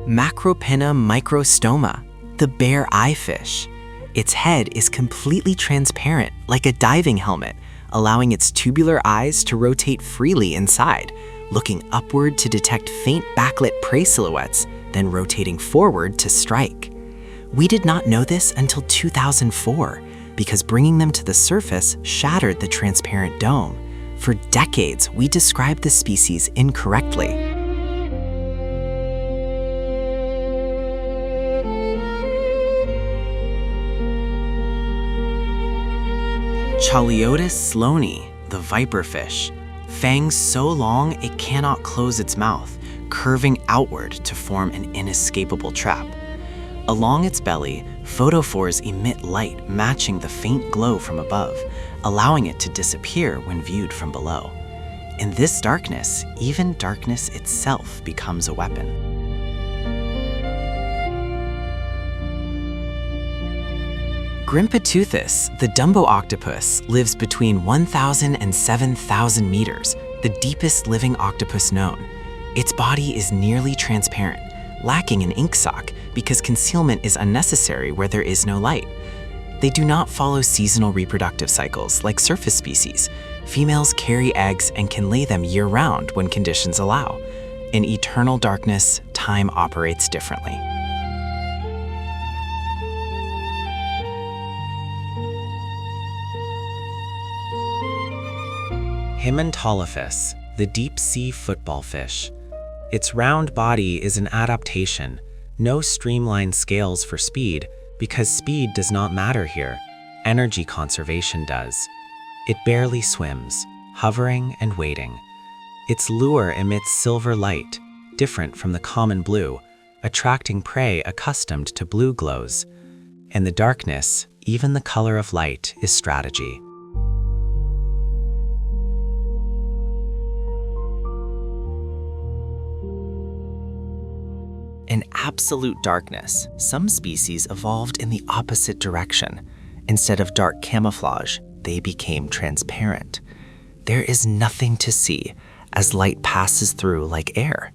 B: Macropinna microstoma, the bear eye fish. Its head is completely transparent, like a diving helmet, allowing its tubular eyes to rotate freely inside, looking upward to detect faint backlit prey silhouettes, then rotating forward to strike. We did not know this until 2004, because bringing them to the surface shattered the transparent dome. For decades, we described the species incorrectly. Chaliotis sloani, the viperfish. Fangs so long it cannot close its mouth, curving outward to form an inescapable trap. Along its belly, photophores emit light matching the faint glow from above, allowing it to disappear when viewed from below. In this darkness, even darkness itself becomes a weapon. Grimpeteuthis, the Dumbo octopus, lives between 1,000 and 7,000 meters, the deepest living octopus known. Its body is nearly transparent, lacking an ink sock because concealment is unnecessary where there is no light. They do not follow seasonal reproductive cycles like surface species. Females carry eggs and can lay them year-round when conditions allow. In eternal darkness, time operates differently.
F: Himantolophus, the deep-sea football fish. Its round body is an adaptation, no streamlined scales for speed, because speed does not matter here, energy conservation does. It barely swims, hovering and waiting. Its lure emits silver light, different from the common blue, attracting prey accustomed to blue glows. In the darkness, even the color of light is strategy.
B: In absolute darkness, some species evolved in the opposite direction. Instead of dark camouflage, they became transparent. There is nothing to see as light passes through like air.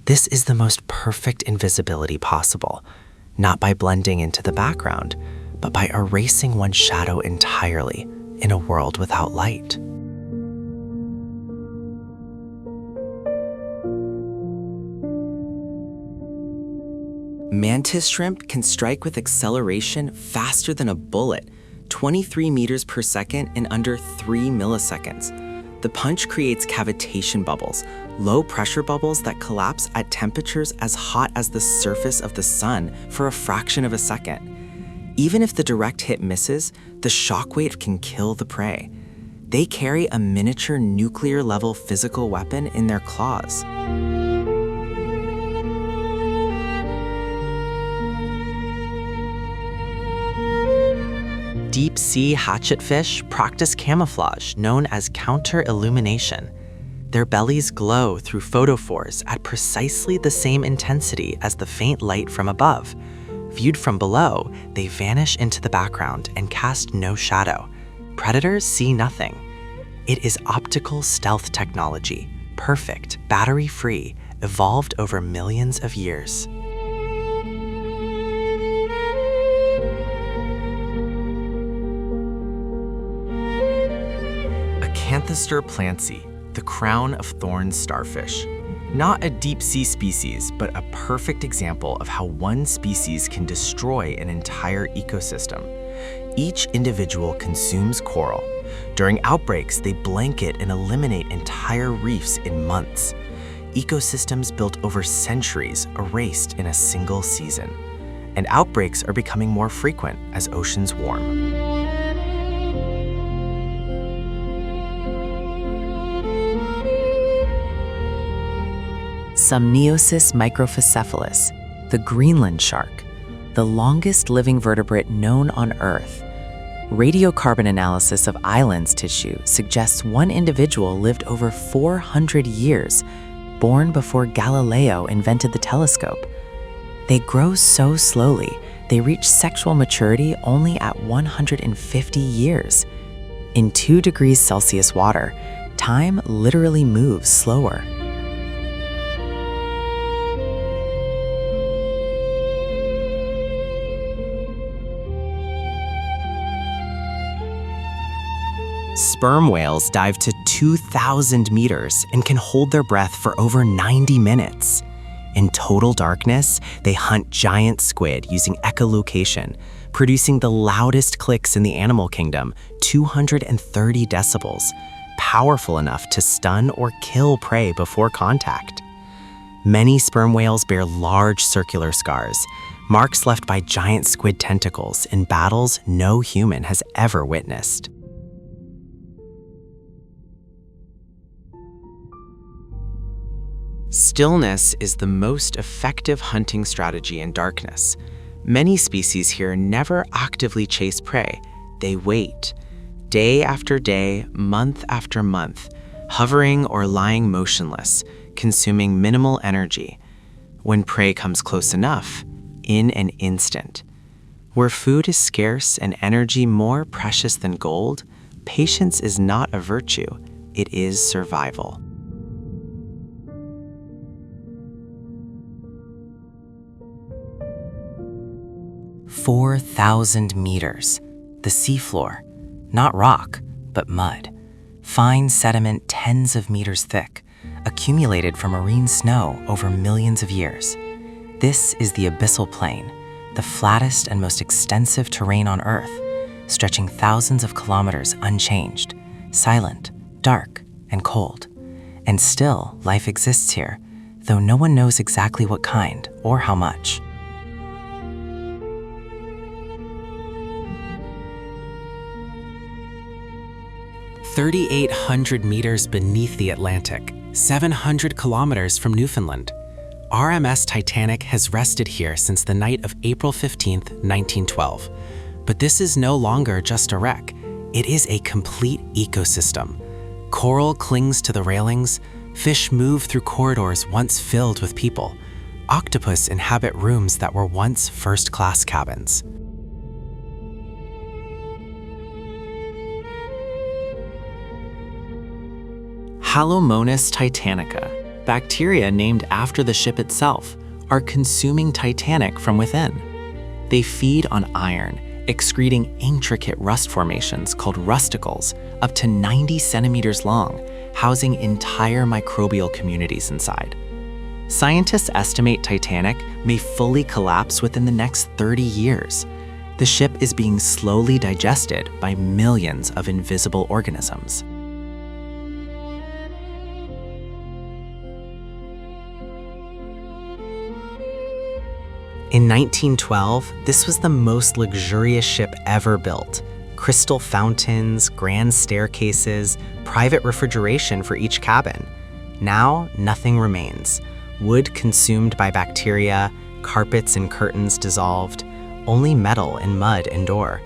B: This is the most perfect invisibility possible, not by blending into the background, but by erasing one's shadow entirely in a world without light. Mantis shrimp can strike with acceleration faster than a bullet, 23 meters per second in under 3 milliseconds. The punch creates cavitation bubbles, low pressure bubbles that collapse at temperatures as hot as the surface of the sun for a fraction of a second. Even if the direct hit misses, the shockwave can kill the prey. They carry a miniature nuclear-level physical weapon in their claws. Deep-sea hatchetfish practice camouflage known as counter-illumination. Their bellies glow through photophores at precisely the same intensity as the faint light from above. Viewed from below, they vanish into the background and cast no shadow. Predators see nothing. It is optical stealth technology, perfect, battery-free, evolved over millions of years. Acanthostir plancy, the crown of thorns starfish. Not a deep-sea species, but a perfect example of how one species can destroy an entire ecosystem. Each individual consumes coral. During outbreaks, they blanket and eliminate entire reefs in months. Ecosystems built over centuries erased in a single season. And outbreaks are becoming more frequent as oceans warm. Samniosis microphocephalus, the Greenland shark, the longest living vertebrate known on Earth. Radiocarbon analysis of islands tissue suggests one individual lived over 400 years, born before Galileo invented the telescope. They grow so slowly, they reach sexual maturity only at 150 years. In 2 degrees Celsius water, time literally moves slower. Sperm whales dive to 2,000 meters and can hold their breath for over 90 minutes. In total darkness, they hunt giant squid using echolocation, producing the loudest clicks in the animal kingdom, 230 decibels, powerful enough to stun or kill prey before contact. Many sperm whales bear large circular scars, marks left by giant squid tentacles in battles no human has ever witnessed. Stillness is the most effective hunting strategy in darkness. Many species here never actively chase prey. They wait, day after day, month after month, hovering or lying motionless, consuming minimal energy. When prey comes close enough, in an instant. Where food is scarce and energy more precious than gold, patience is not a virtue, it is survival. 4,000 meters. The seafloor. Not rock, but mud. Fine sediment tens of meters thick, accumulated from marine snow over millions of years. This is the abyssal plain, the flattest and most extensive terrain on Earth, stretching thousands of kilometers unchanged, silent, dark, and cold. And still, life exists here, though no one knows exactly what kind or how much. 3,800 meters beneath the Atlantic, 700 kilometers from Newfoundland. RMS Titanic has rested here since the night of April 15, 1912. But this is no longer just a wreck. It is a complete ecosystem. Coral clings to the railings, fish move through corridors once filled with people. Octopus inhabit rooms that were once first-class cabins. Halomonas titanica, bacteria named after the ship itself, are consuming Titanic from within. They feed on iron, excreting intricate rust formations called rusticles, up to 90 centimeters long, housing entire microbial communities inside. Scientists estimate Titanic may fully collapse within the next 30 years. The ship is being slowly digested by millions of invisible organisms. In 1912, this was the most luxurious ship ever built. Crystal fountains, grand staircases, private refrigeration for each cabin. Now, nothing remains. Wood consumed by bacteria, carpets and curtains dissolved, only metal and mud endure.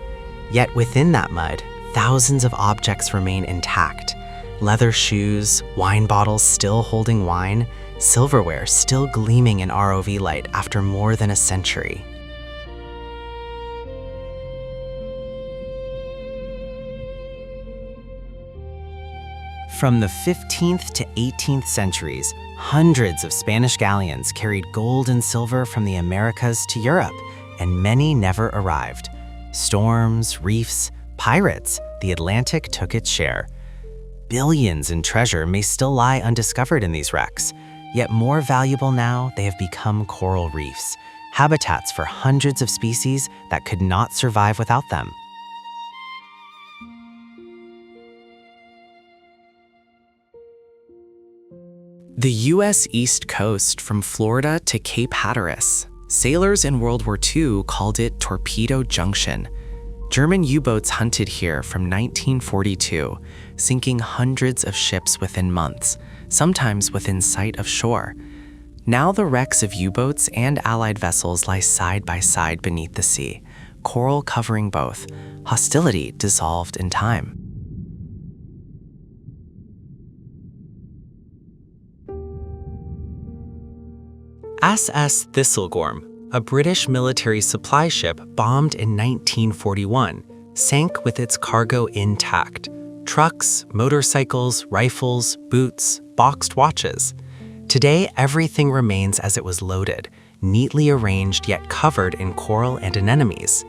B: Yet within that mud, thousands of objects remain intact. Leather shoes, wine bottles still holding wine, silverware still gleaming in ROV light after more than a century. From the 15th to 18th centuries, hundreds of Spanish galleons carried gold and silver from the Americas to Europe, and many never arrived. Storms, reefs, pirates, the Atlantic took its share. Billions in treasure may still lie undiscovered in these wrecks, yet more valuable now, they have become coral reefs, habitats for hundreds of species that could not survive without them. The U.S. East Coast from Florida to Cape Hatteras. Sailors in World War II called it Torpedo Junction. German U-boats hunted here from 1942, sinking hundreds of ships within months, sometimes within sight of shore. Now the wrecks of U-boats and Allied vessels lie side by side beneath the sea, coral covering both, hostility dissolved in time. SS Thistlegorm, a British military supply ship bombed in 1941, sank with its cargo intact. Trucks, motorcycles, rifles, boots, boxed watches. Today, everything remains as it was loaded, neatly arranged yet covered in coral and anemones.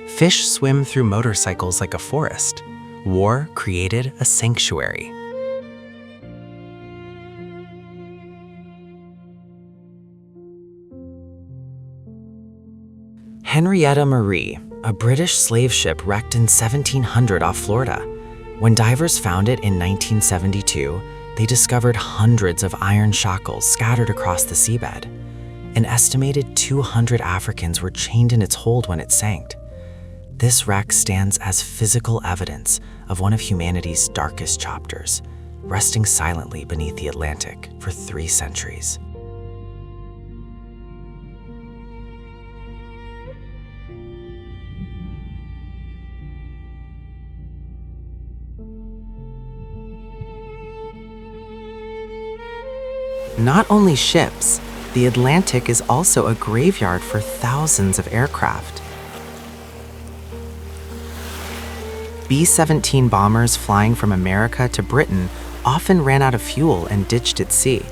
B: Fish swim through motorcycles like a forest. War created a sanctuary. Henrietta Marie, a British slave ship wrecked in 1700 off Florida. When divers found it in 1972, they discovered hundreds of iron shackles scattered across the seabed. An estimated 200 Africans were chained in its hold when it sank. This wreck stands as physical evidence of one of humanity's darkest chapters, resting silently beneath the Atlantic for 3 centuries. Not only ships, the Atlantic is also a graveyard for thousands of aircraft. B-17 bombers flying from America to Britain often ran out of fuel and ditched at sea.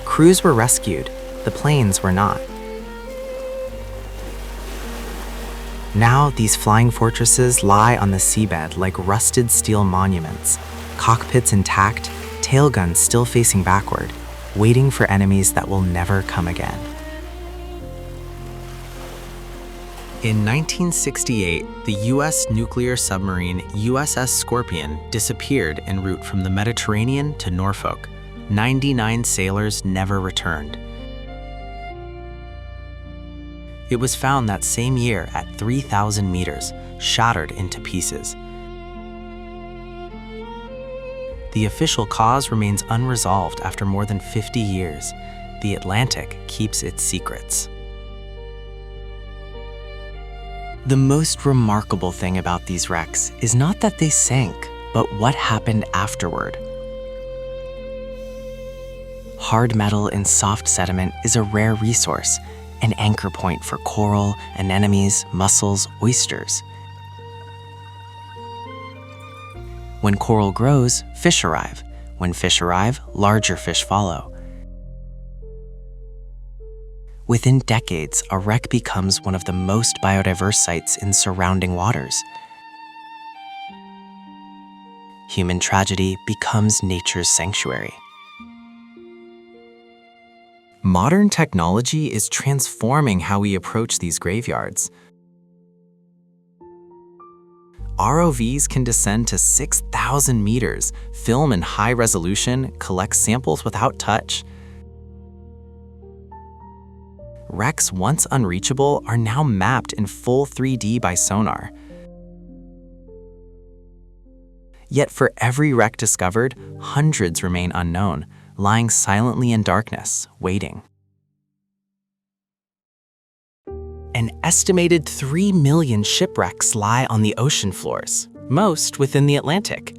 B: Crews were rescued, the planes were not. Now these flying fortresses lie on the seabed like rusted steel monuments, cockpits intact, tail guns still facing backward, waiting for enemies that will never come again. In 1968, the U.S. nuclear submarine USS Scorpion disappeared en route from the Mediterranean to Norfolk. 99 sailors never returned. It was found that same year at 3,000 meters, shattered into pieces. The official cause remains unresolved after more than 50 years. The Atlantic keeps its secrets. The most remarkable thing about these wrecks is not that they sank, but what happened afterward. Hard metal in soft sediment is a rare resource, an anchor point for coral, anemones, mussels, oysters. When coral grows, fish arrive. When fish arrive, larger fish follow. Within decades, a wreck becomes one of the most biodiverse sites in surrounding waters. Human tragedy becomes nature's sanctuary. Modern technology is transforming how we approach these graveyards. ROVs can descend to 6,000 meters, film in high resolution, collect samples without touch. Wrecks once unreachable are now mapped in full 3D by sonar. Yet for every wreck discovered, hundreds remain unknown, lying silently in darkness, waiting. An estimated 3 million shipwrecks lie on the ocean floors, most within the Atlantic.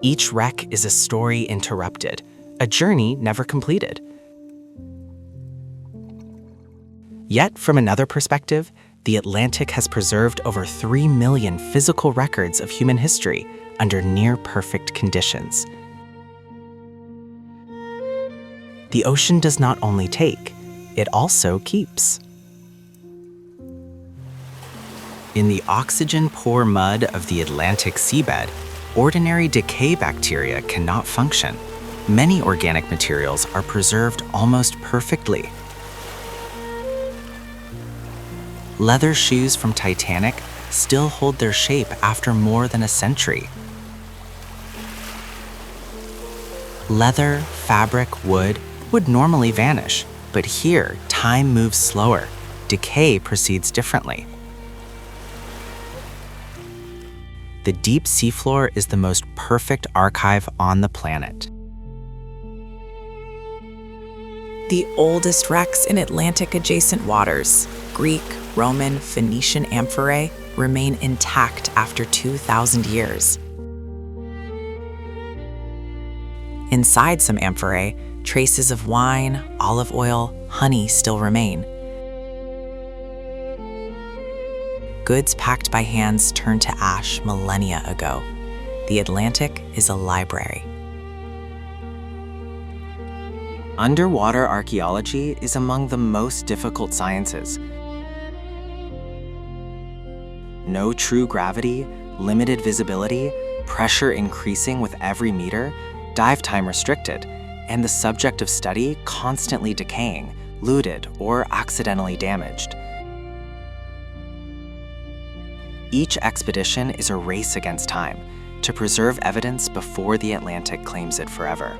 B: Each wreck is a story interrupted, a journey never completed. Yet, from another perspective, the Atlantic has preserved over 3 million physical records of human history under near-perfect conditions. The ocean does not only take, it also keeps. In the oxygen-poor mud of the Atlantic seabed, ordinary decay bacteria cannot function. Many organic materials are preserved almost perfectly. Leather shoes from Titanic still hold their shape after more than a century. Leather, fabric, wood would normally vanish, but here, time moves slower. Decay proceeds differently. The deep seafloor is the most perfect archive on the planet.
E: The oldest wrecks in Atlantic-adjacent waters, Greek, Roman, Phoenician amphorae, remain intact after 2,000 years. Inside some amphorae, traces of wine, olive oil, honey still remain. Goods packed by hands turned to ash millennia ago. The Atlantic is a library.
B: Underwater archaeology is among the most difficult sciences. No true gravity, limited visibility, pressure increasing with every meter, dive time restricted, and the subject of study constantly decaying, looted, or accidentally damaged. Each expedition is a race against time to preserve evidence before the Atlantic claims it forever.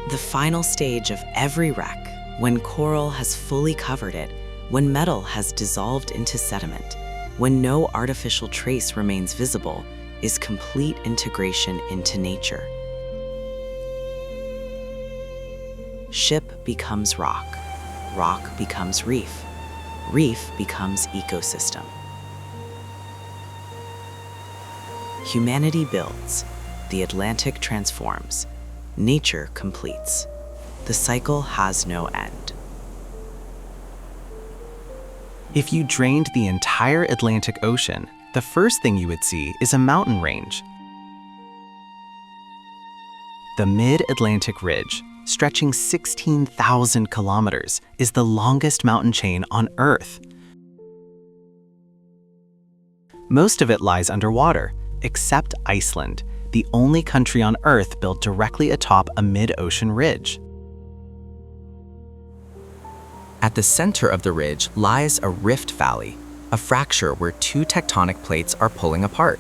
B: The final stage of every wreck, when coral has fully covered it, when metal has dissolved into sediment, when no artificial trace remains visible, is complete integration into nature. Ship becomes rock, rock becomes reef, reef becomes ecosystem. Humanity builds, the Atlantic transforms, nature completes. The cycle has no end.
F: If you drained the entire Atlantic Ocean, the first thing you would see is a mountain range. The Mid-Atlantic Ridge, stretching 16,000 kilometers, is the longest mountain chain on Earth. Most of it lies underwater, except Iceland, the only country on Earth built directly atop a mid-ocean ridge.
G: At the center of the ridge lies a rift valley, a fracture where two tectonic plates are pulling apart.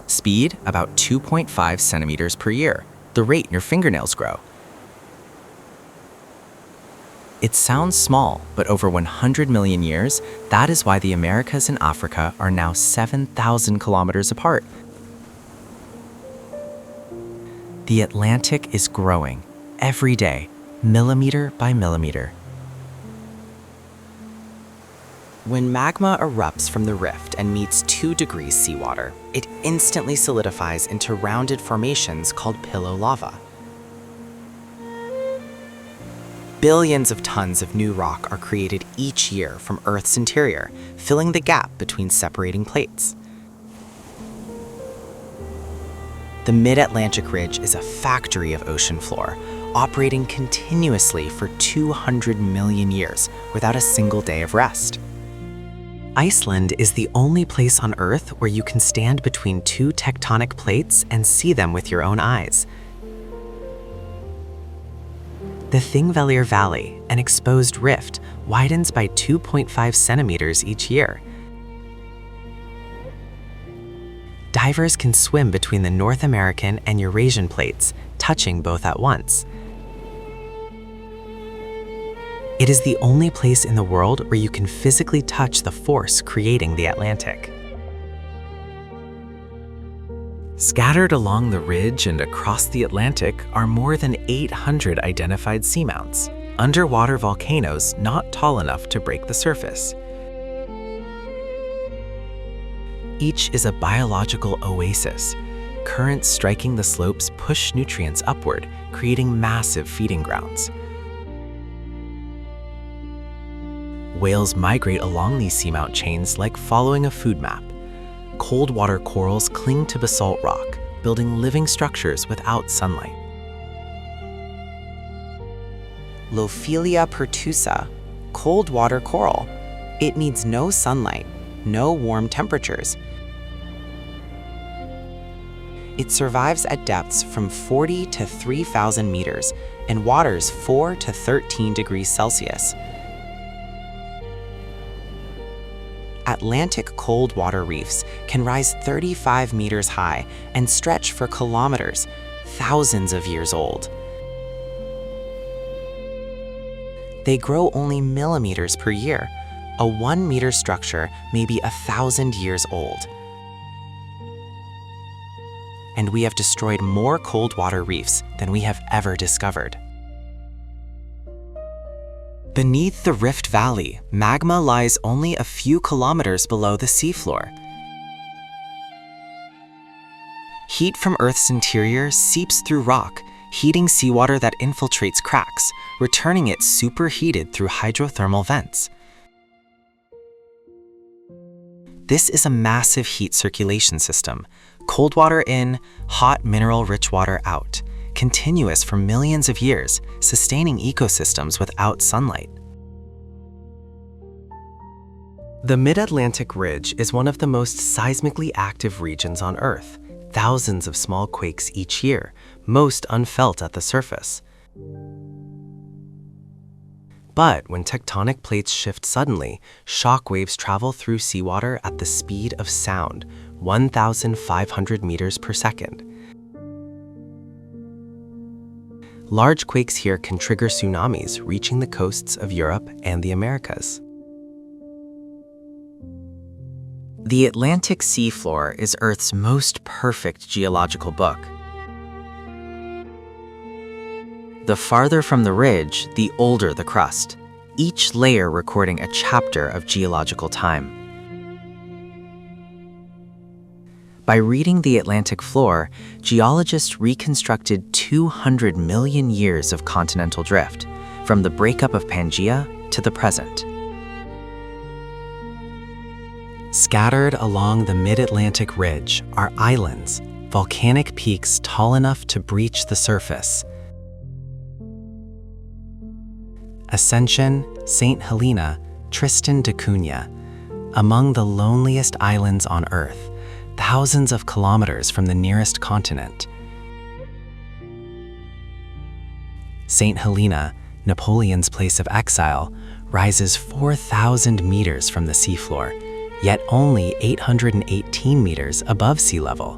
G: Speed, about 2.5 centimeters per year, the rate your fingernails grow. It sounds small, but over 100 million years, that is why the Americas and Africa are now 7,000 kilometers apart. The Atlantic is growing, every day, millimeter by millimeter.
B: When magma erupts from the rift and meets 2 degrees seawater, it instantly solidifies into rounded formations called pillow lava. Billions of tons of new rock are created each year from Earth's interior, filling the gap between separating plates. The Mid-Atlantic Ridge is a factory of ocean floor, operating continuously for 200 million years without a single day of rest.
F: Iceland is the only place on Earth where you can stand between 2 tectonic plates and see them with your own eyes. The Thingvellir Valley, an exposed rift, widens by 2.5 centimeters each year. Divers can swim between the North American and Eurasian plates, touching both at once. It is the only place in the world where you can physically touch the force creating the Atlantic. Scattered along the ridge and across the Atlantic are more than 800 identified seamounts, underwater volcanoes not tall enough to break the surface. Each is a biological oasis. Currents striking the slopes push nutrients upward, creating massive feeding grounds. Whales migrate along these seamount chains like following a food map. Cold water corals cling to basalt rock, building living structures without sunlight.
B: Lophelia pertusa, cold water coral. It needs no sunlight, no warm temperatures. It survives at depths from 40 to 3,000 meters and waters 4 to 13 degrees Celsius. Atlantic cold water reefs can rise 35 meters high and stretch for kilometers, thousands of years old. They grow only millimeters per year. A 1-meter structure may be 1,000 years old. And we have destroyed more cold water reefs than we have ever discovered. Beneath the Rift Valley, magma lies only a few kilometers below the seafloor. Heat from Earth's interior seeps through rock, heating seawater that infiltrates cracks, returning it superheated through hydrothermal vents. This is a massive heat circulation system, cold water in, hot mineral-rich water out, continuous for millions of years, sustaining ecosystems without sunlight. The Mid-Atlantic Ridge is one of the most seismically active regions on Earth. Thousands of small quakes each year, most unfelt at the surface. But when tectonic plates shift suddenly, shock waves travel through seawater at the speed of sound, 1,500 meters per second. Large quakes here can trigger tsunamis reaching the coasts of Europe and the Americas.
G: The Atlantic seafloor is Earth's most perfect geological book. The farther from the ridge, the older the crust, each layer recording a chapter of geological time. By reading the Atlantic floor, geologists reconstructed 200 million years of continental drift, from the breakup of Pangaea to the present.
B: Scattered along the Mid-Atlantic Ridge are islands, volcanic peaks tall enough to breach the surface. Ascension, St. Helena, Tristan da Cunha, among the loneliest islands on Earth, thousands of kilometers from the nearest continent. St. Helena, Napoleon's place of exile, rises 4,000 meters from the seafloor, yet only 818 meters above sea level.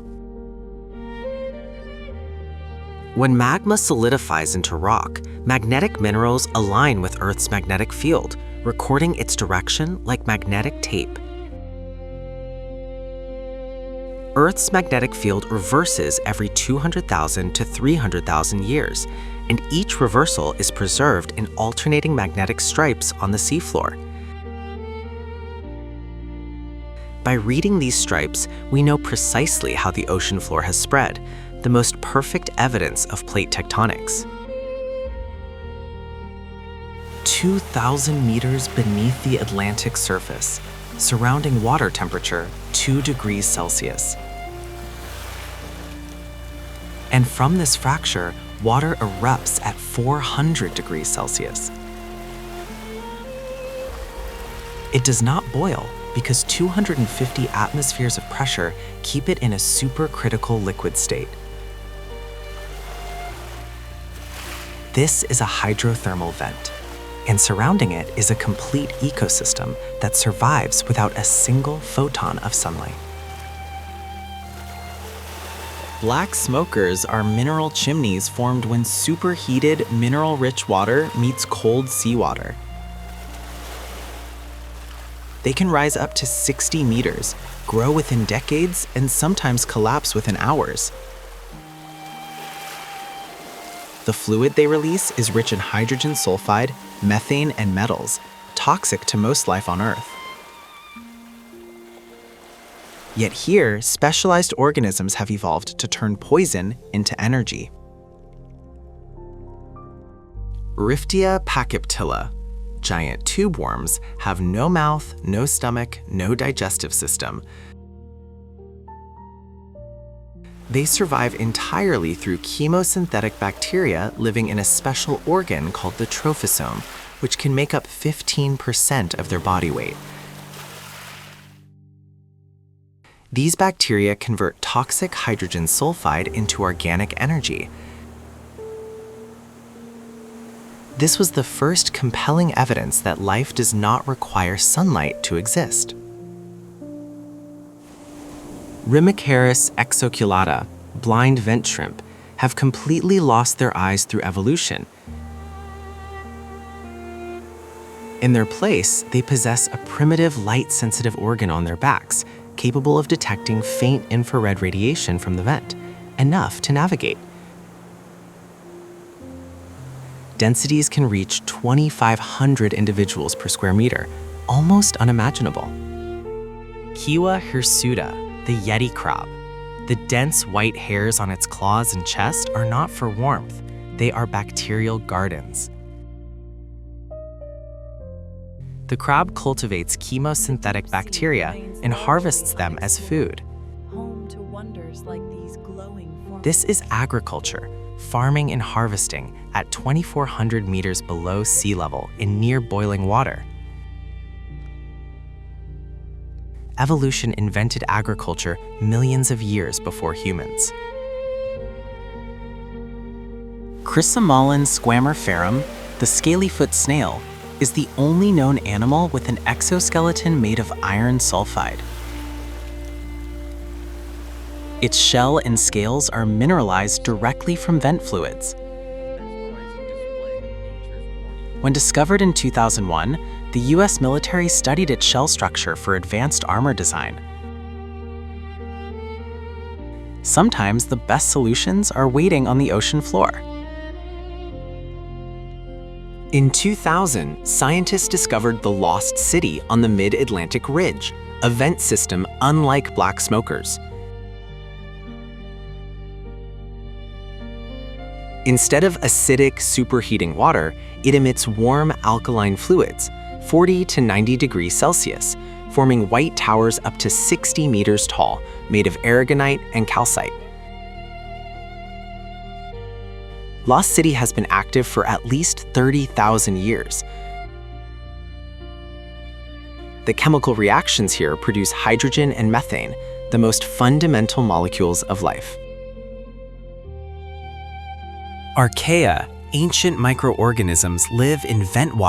G: When magma solidifies into rock, magnetic minerals align with Earth's magnetic field, recording its direction like magnetic tape. Earth's magnetic field reverses every 200,000 to 300,000 years, and each reversal is preserved in alternating magnetic stripes on the seafloor. By reading these stripes, we know precisely how the ocean floor has spread, the most perfect evidence of plate tectonics.
B: 2,000 meters beneath the Atlantic surface, surrounding water temperature 2 degrees Celsius. And from this fracture, water erupts at 400 degrees Celsius. It does not boil because 250 atmospheres of pressure keep it in a supercritical liquid state. This is a hydrothermal vent, and surrounding it is a complete ecosystem that survives without a single photon of sunlight.
G: Black smokers are mineral chimneys formed when superheated, mineral-rich water meets cold seawater. They can rise up to 60 meters, grow within decades, and sometimes collapse within hours. The fluid they release is rich in hydrogen sulfide, methane, and metals, toxic to most life on Earth. Yet here, specialized organisms have evolved to turn poison into energy. Riftia pachyptilla, giant tube worms, have no mouth, no stomach, no digestive system. They survive entirely through chemosynthetic bacteria living in a special organ called the trophosome, which can make up 15% of their body weight. These bacteria convert toxic hydrogen sulfide into organic energy. This was the first compelling evidence that life does not require sunlight to exist. Rimicaris exoculata, blind vent shrimp, have completely lost their eyes through evolution. In their place, they possess a primitive light-sensitive organ on their backs, capable of detecting faint infrared radiation from the vent, enough to navigate. Densities can reach 2,500 individuals per square meter, almost unimaginable. Kiwa hirsuta, the yeti crab. The dense white hairs on its claws and chest are not for warmth. They are bacterial gardens. The crab cultivates chemosynthetic bacteria and harvests them as food. This is agriculture, farming and harvesting at 2,400 meters below sea level in near boiling water.
F: evolution invented agriculture millions of years before humans. Chrysomalin squamiferum, the scalyfoot snail, is the only known animal with an exoskeleton made of iron sulfide. Its shell and scales are mineralized directly from vent fluids. When discovered in 2001, the US military studied its shell structure for advanced armor design. Sometimes the best solutions are waiting on the ocean floor.
B: In 2000, scientists discovered the Lost City on the Mid-Atlantic Ridge, a vent system unlike black smokers. Instead of acidic, superheating water, it emits warm alkaline fluids, 40 to 90 degrees Celsius, forming white towers up to 60 meters tall, made of aragonite and calcite. Lost City has been active for at least 30,000 years. The chemical reactions here produce hydrogen and methane, the most fundamental molecules of life.
F: Archaea, ancient microorganisms, live in vent water